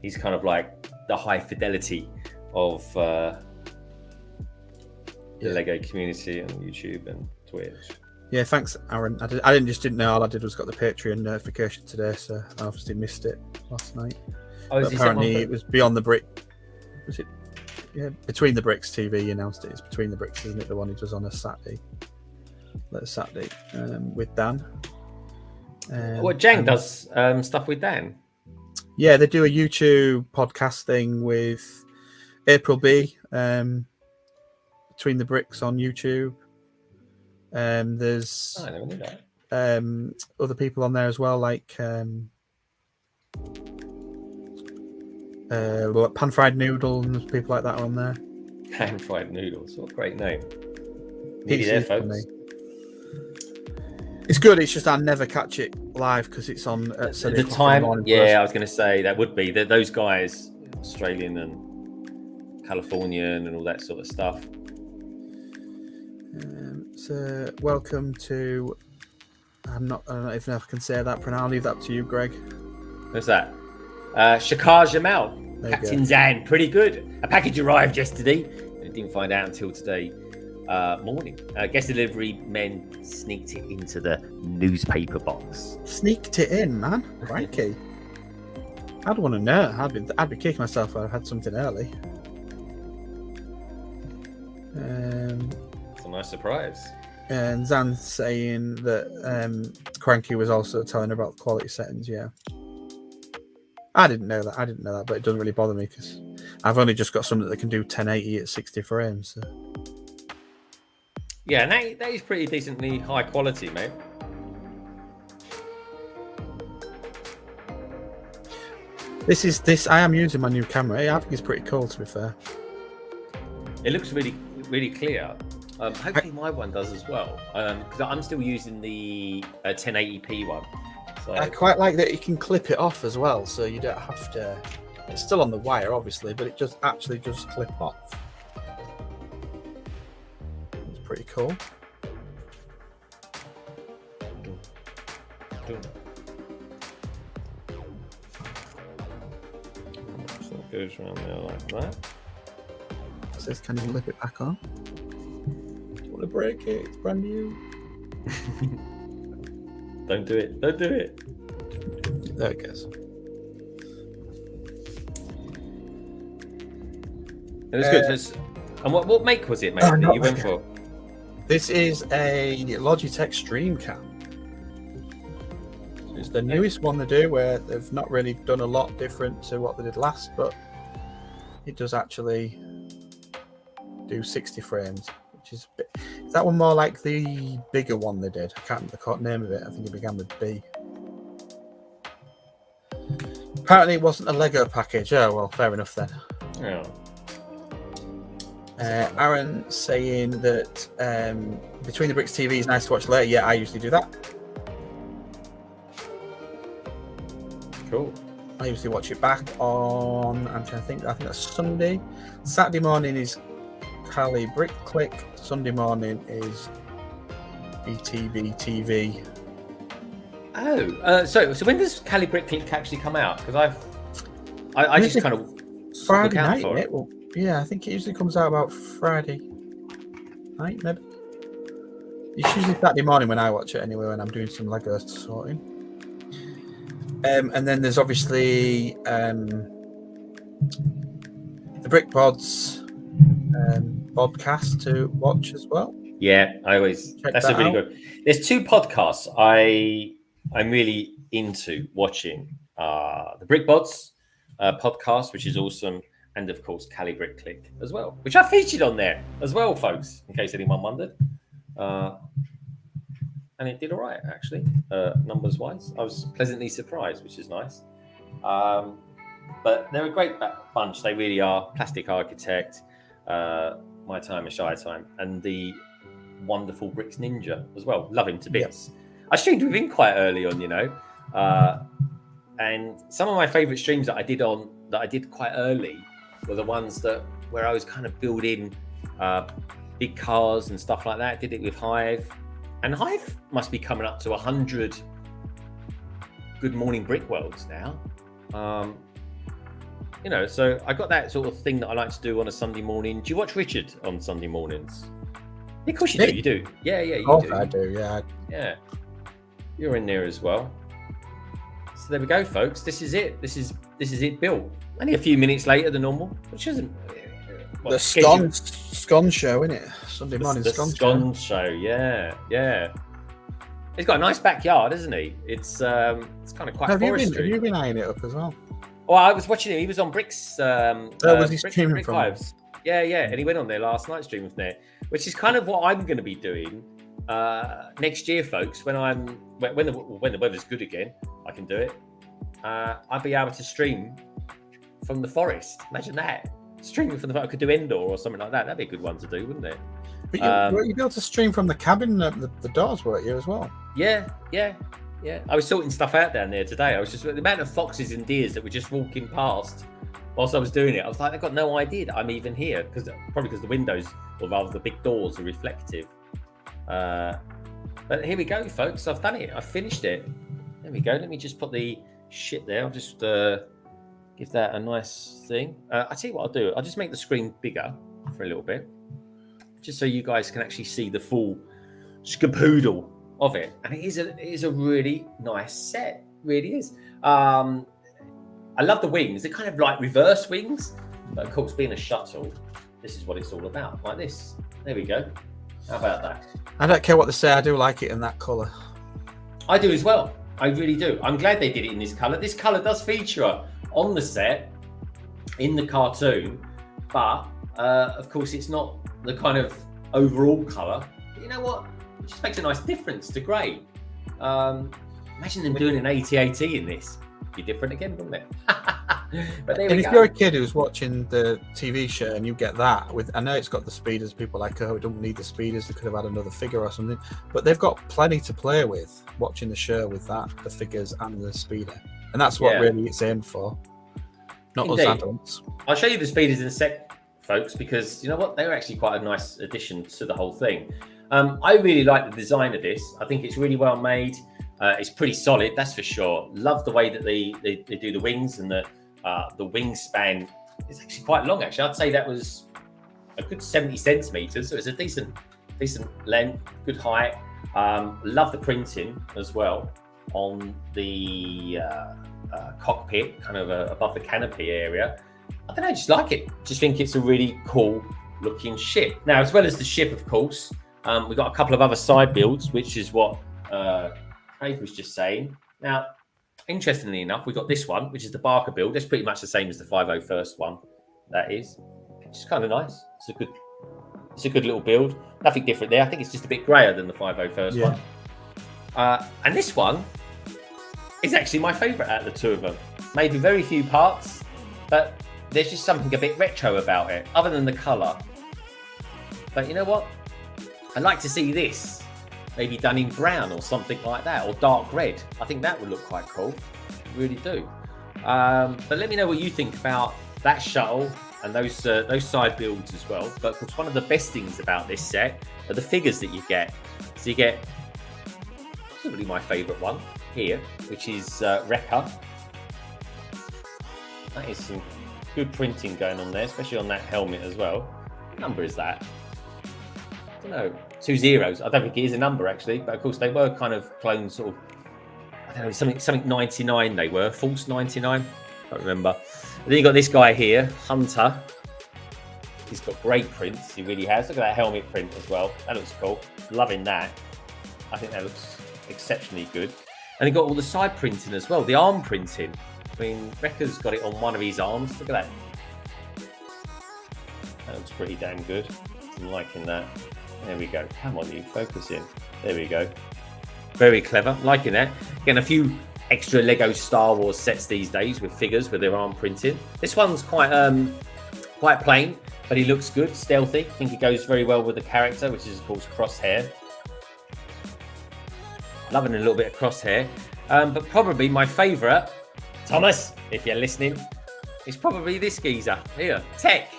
he's kind of like the high fidelity of the Lego community on YouTube and Twitch. Yeah, thanks, Aaron. I didn't know. All I did was got the Patreon notification today, so I obviously missed it last night. But apparently, it was Beyond the Brick. Was it? Yeah, Between the Bricks TV. He announced it. It's Between the Bricks, isn't it? The one he does on a Saturday. With Dan. Jang does stuff with Dan. Yeah, they do a YouTube podcast thing with April B. Between the Bricks on YouTube. There's I never knew that. Other people on there as well, like Pan Fried Noodle and people like that are on there. Pan Fried Noodles, what a great name. Nearly there, folks. It's good. It's just I never catch it live because it's on at the time. Yeah, I was going to say that would be those guys, Australian and Californian and all that sort of stuff. So, welcome to. I don't know if I can say that. I'll leave that to you, Greg. What's that? Shakar Jamal, There you Captain Zan, pretty good. A package arrived yesterday. I didn't find out until today morning. Guest delivery men sneaked it into the newspaper box. Sneaked it in, man. Crikey. I'd want to know. I'd be kicking myself if I had something early. It's a nice surprise. And Zan's saying that Cranky was also telling her about the quality settings. Yeah, I didn't know that, but it doesn't really bother me because I've only just got something that can do 1080 at 60 frames. So. Yeah, and that is pretty decently high quality, mate. This. I am using my new camera. I think it's pretty cool, to be fair. It looks really, really clear. Hopefully my one does as well, because I'm still using the 1080p one. So I quite like that you can clip it off as well, so you don't have to. It's still on the wire, obviously, but it just actually just clip off. It's pretty cool. So it goes around there like that. It says, can you clip it back on? To break it, it's brand new. Don't do it. There it goes. It was good. And what make was it, mate, that you went for? This is a Logitech Stream Cam. It's the newest one they do, where they've not really done a lot different to what they did last, but it does actually do 60 frames. Is that one more like the bigger one they did? I can't remember the name of it. I think it began with B. Apparently it wasn't a Lego package. Oh, well, fair enough then. Yeah. Aaron saying that Between the Bricks TV is nice to watch later. Yeah, I usually do that. Cool. I usually watch it back on, I'm trying to think, I think that's Sunday. Saturday morning is Cali Brick Click. Sunday morning is BTB TV. Oh, so when does Cali Brick Click actually come out? Because I just kind of Friday night. For it. Well, yeah, I think it usually comes out about Friday night, maybe. It's usually Saturday morning when I watch it anyway, when I'm doing some Lego sorting. And then there's obviously the Brick Pods podcast to watch as well. Yeah, that's a really good. There's two podcasts I'm really into watching. The Brick Pods podcast, which is awesome, and of course Cali Brick Click as well, which I featured on there as well, folks, in case anyone wondered. And it did all right, actually, numbers wise. I was pleasantly surprised, which is nice. But they're a great bunch. They really are. Plastic Architect, My Time is Shy Time, and the wonderful Bricks Ninja as well. Love him to bits. Yep. I streamed with him quite early on, you know. And some of my favourite streams that I did quite early were the ones where I was kind of building big cars and stuff like that. Did it with Hive. And Hive must be coming up to 100 Good Morning Brick Worlds now. You know, so I got that sort of thing that I like to do on a Sunday morning. Do you watch Richard on Sunday mornings? Yeah, of course you do. You do. Yeah, you do. I do, yeah. Yeah. You're in there as well. So there we go, folks. This is it. This is it built. Only a few minutes later than normal, which isn't... The scone show, isn't it? Sunday morning scone show. Yeah. He's got a nice backyard, isn't he? It's kind of quite forestry. Have you been eyeing it up as well? Oh, I was watching him. He was on Bricks. Was he streaming from Lives? Yeah, and he went on there last night streaming from there, which is kind of what I'm going to be doing next year, folks. When the weather's good again, I can do it. I'll be able to stream from the forest. Imagine that. Streaming from the I could do indoor or something like that. That'd be a good one to do, wouldn't it? But you'd be able to stream from the cabin, the doors, weren't you, as well? Yeah. I was sorting stuff out down there today. I was just the amount of foxes and deers that were just walking past whilst I was doing it. I was like, I've got no idea that I'm even here, probably because the windows, or rather the big doors, are reflective. But here we go, folks. I've done it. I've finished it. There we go. Let me just put the shit there. I'll just give that a nice thing. I'll tell you what I'll do. I'll just make the screen bigger for a little bit, just so you guys can actually see the full skapoodle of it. And it is a really nice set. It really is. I love the wings. They're kind of like reverse wings, but of course, being a shuttle, this is what it's all about. Like this. There we go. How about that? I don't care what they say. I do like it in that colour. I do as well. I really do. I'm glad they did it in this colour. This colour does feature on the set in the cartoon, but of course, it's not the kind of overall colour. But you know what? It just makes a nice difference to grey. Imagine them doing an AT-AT in this. Be different again, wouldn't it? But there we go. If you're a kid who's watching the TV show and you get that with, I know it's got the speeders, people like, oh, it don't need the speeders, they could have had another figure or something, but they've got plenty to play with watching the show with that, the figures and the speeder, and that's what really it's aimed for, not us adults. I'll show you the speeders in a sec, folks, because you know what, they're actually quite a nice addition to the whole thing. I really like the design of this. I think it's really well made. It's pretty solid, that's for sure. Love the way that they do the wings, and the wingspan is actually quite long. Actually, I'd say that was a good 70 centimeters, so it's a decent length, good height. Love the printing as well on the cockpit, kind of above the canopy area. I don't know, I just like it. Just think it's a really cool looking ship. Now, as well as the ship, of course, we've got a couple of other side builds, which is what Craig was just saying. Now, interestingly enough, we got this one, which is the Barker build. That's pretty much the same as the 501st one. That is, it's kind of nice. It's a good little build. Nothing different there. I think it's just a bit grayer than the 501st one. And this one is actually my favourite out of the two of them. Maybe very few parts, but there's just something a bit retro about it, other than the colour. But you know what? I'd like to see this maybe done in brown or something like that, or dark red. I think that would look quite cool. I really do. But let me know what you think about that shuttle and those side builds as well. But of course, one of the best things about this set are the figures that you get. So you get probably my favourite one here, which is Wrecker. That is some good printing going on there, especially on that helmet as well. What number is that? I don't know. 2 zeros. I don't think it is a number actually, but of course they were kind of clones, sort of. I don't know, something 99. They were false 99. I can't remember. And then you got this guy here, Hunter. He's got great prints. He really has. Look at that helmet print as well. That looks cool. Loving that. I think that looks exceptionally good. And he got all the side printing as well. The arm printing. I mean, Wrecker's got it on one of his arms. Look at that. That looks pretty damn good. I'm liking that. There we go. Come on, you focus in. There we go. Very clever. Liking that. Getting a few extra Lego Star Wars sets these days with figures with their arm printing. This one's quite plain, but he looks good, stealthy. I think it goes very well with the character, which is of course Crosshair. Loving a little bit of Crosshair. But probably my favourite, Thomas, if you're listening, is probably this geezer here, Tech.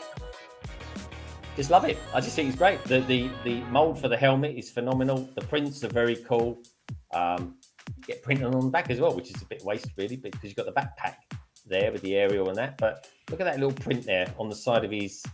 Just love it. I just think it's great. The mold for the helmet is phenomenal. The prints are very cool. Get printed on the back as well, which is a bit waste really, because you've got the backpack there with the aerial and that. But look at that little print there on the side of his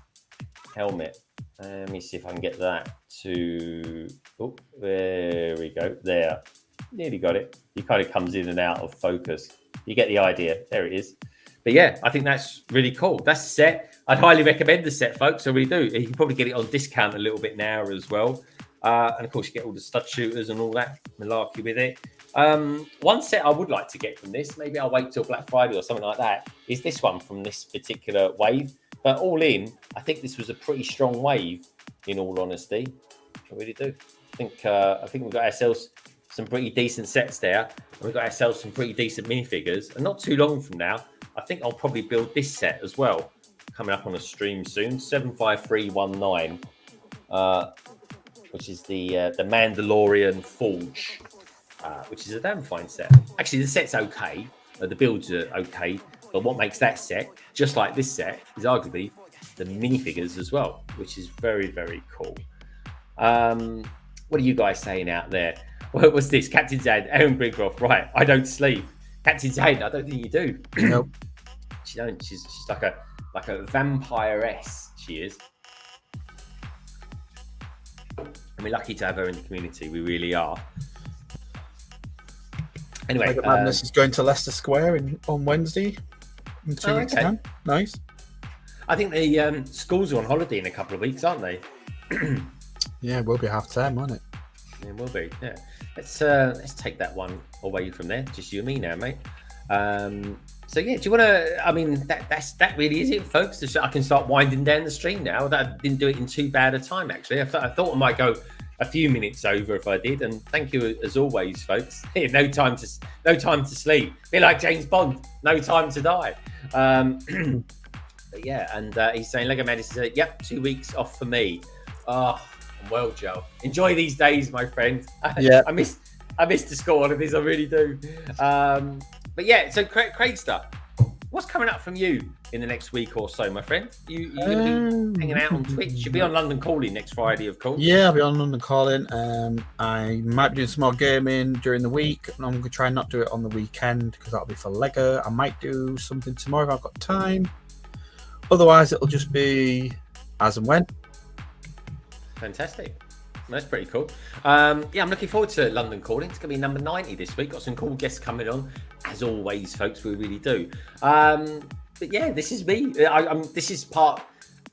helmet. Let me see if I can get that to. Oh, there we go. There, nearly got it. He kind of comes in and out of focus. You get the idea. There it is. But yeah, I think that's really cool. That's the set. I'd highly recommend the set, folks. I really do. You can probably get it on discount a little bit now as well. And of course, you get all the stud shooters and all that malarkey with it. One set I would like to get from this, maybe I'll wait till Black Friday or something like that, is this one from this particular wave. But all in, I think this was a pretty strong wave, in all honesty. I really do. I think we've got ourselves some pretty decent sets there. And we've got ourselves some pretty decent minifigures. And not too long from now, I think I'll probably build this set as well. Coming up on a stream soon, 75319, which is the Mandalorian Forge, which is a damn fine set. Actually, the set's okay, the builds are okay, but what makes that set, just like this set, is arguably the minifigures as well, which is very, very cool. What are you guys saying out there? What was this? Captain Zan, Aaron Brigroff, right? I don't sleep. Captain Zan, I don't think you do. Nope. She don't. She's like a vampiress. She is. And we're lucky to have her in the community. We really are. Anyway, Mega Madness is going to Leicester Square on Wednesday. In 2 weeks' time. Nice. I think the schools are on holiday in a couple of weeks, aren't they? Yeah, it will be half term, won't it? Yeah, it will be. Yeah. Let's take that one away from there. Just you and me now, mate. So yeah, do you want to? I mean, that really is it, folks. I can start winding down the stream now. I didn't do it in too bad a time, actually. I thought I might go a few minutes over if I did. And thank you as always, folks. No time to sleep. Be like James Bond. No time to die. But yeah, and he's saying Lego Madness says, "Yep, 2 weeks off for me." Oh, well, Joe. Enjoy these days, my friend. Yeah, I miss the school holidays. I really do. But yeah, so Craigster, what's coming up from you in the next week or so, my friend? You going to be hanging out on Twitch? You'll be on London Calling next Friday, of course. Yeah, I'll be on London Calling. I might be doing some more gaming during the week. And I'm going to try and not do it on the weekend because that'll be for Lego. I might do something tomorrow if I've got time. Otherwise, it'll just be as and when. Fantastic. That's pretty cool. Yeah, I'm looking forward to London Calling. It's going to be number 90 this week. Got some cool guests coming on, as always, folks. We really do. But yeah, this is me. This is part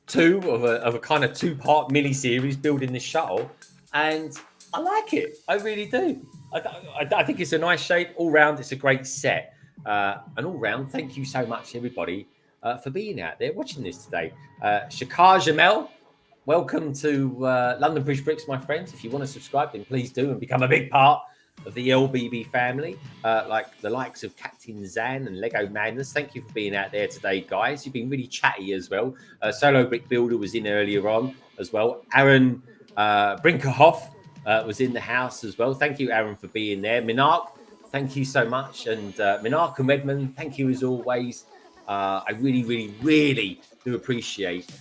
2 of a kind of 2-part mini series building this shuttle, and I like it. I really do. I think it's a nice shape all round. It's a great set, and all round. Thank you so much, everybody, for being out there watching this today. Shakar Jamel. Welcome to London Bridge Bricks, my friends. If you want to subscribe, then please do and become a big part of the LBB family, like the likes of Captain Zan and Lego Madness. Thank you for being out there today, guys. You've been really chatty as well. Solo Brick Builder was in earlier on as well. Aaron Brinkerhoff was in the house as well. Thank you, Aaron, for being there. Minark, thank you so much. And Minark and Redmond, thank you as always. I really, really, really do appreciate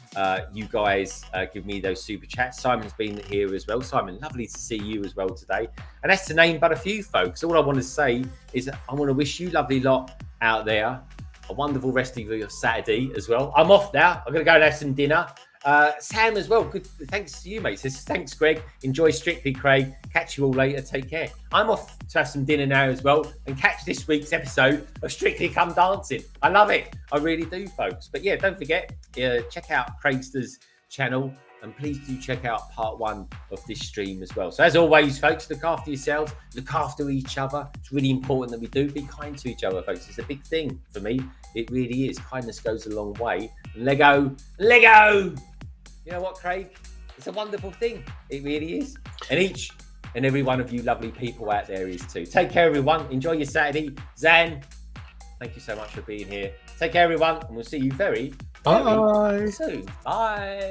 you guys give me those super chats. Simon's been here as well. Simon, lovely to see you as well today. And that's to name but a few, folks. All I want to say is I want to wish you lovely lot out there a wonderful rest of your Saturday as well. I'm off now. I'm going to go and have some dinner. Sam as well. Good. Thanks to you, mate. Says, thanks, Greg. Enjoy Strictly, Craig. Catch you all later. Take care. I'm off to have some dinner now as well and catch this week's episode of Strictly Come Dancing. I love it. I really do, folks. But yeah, don't forget, check out Craigster's channel and please do check out part 1 of this stream as well. So as always, folks, look after yourselves, look after each other. It's really important that we do be kind to each other, folks. It's a big thing for me. It really is. Kindness goes a long way. Lego. You know what, Craig? It's a wonderful thing. It really is. And each and every one of you lovely people out there is too. Take care, everyone. Enjoy your Saturday. Zan, thank you so much for being here. Take care, everyone. And we'll see you very soon. Bye.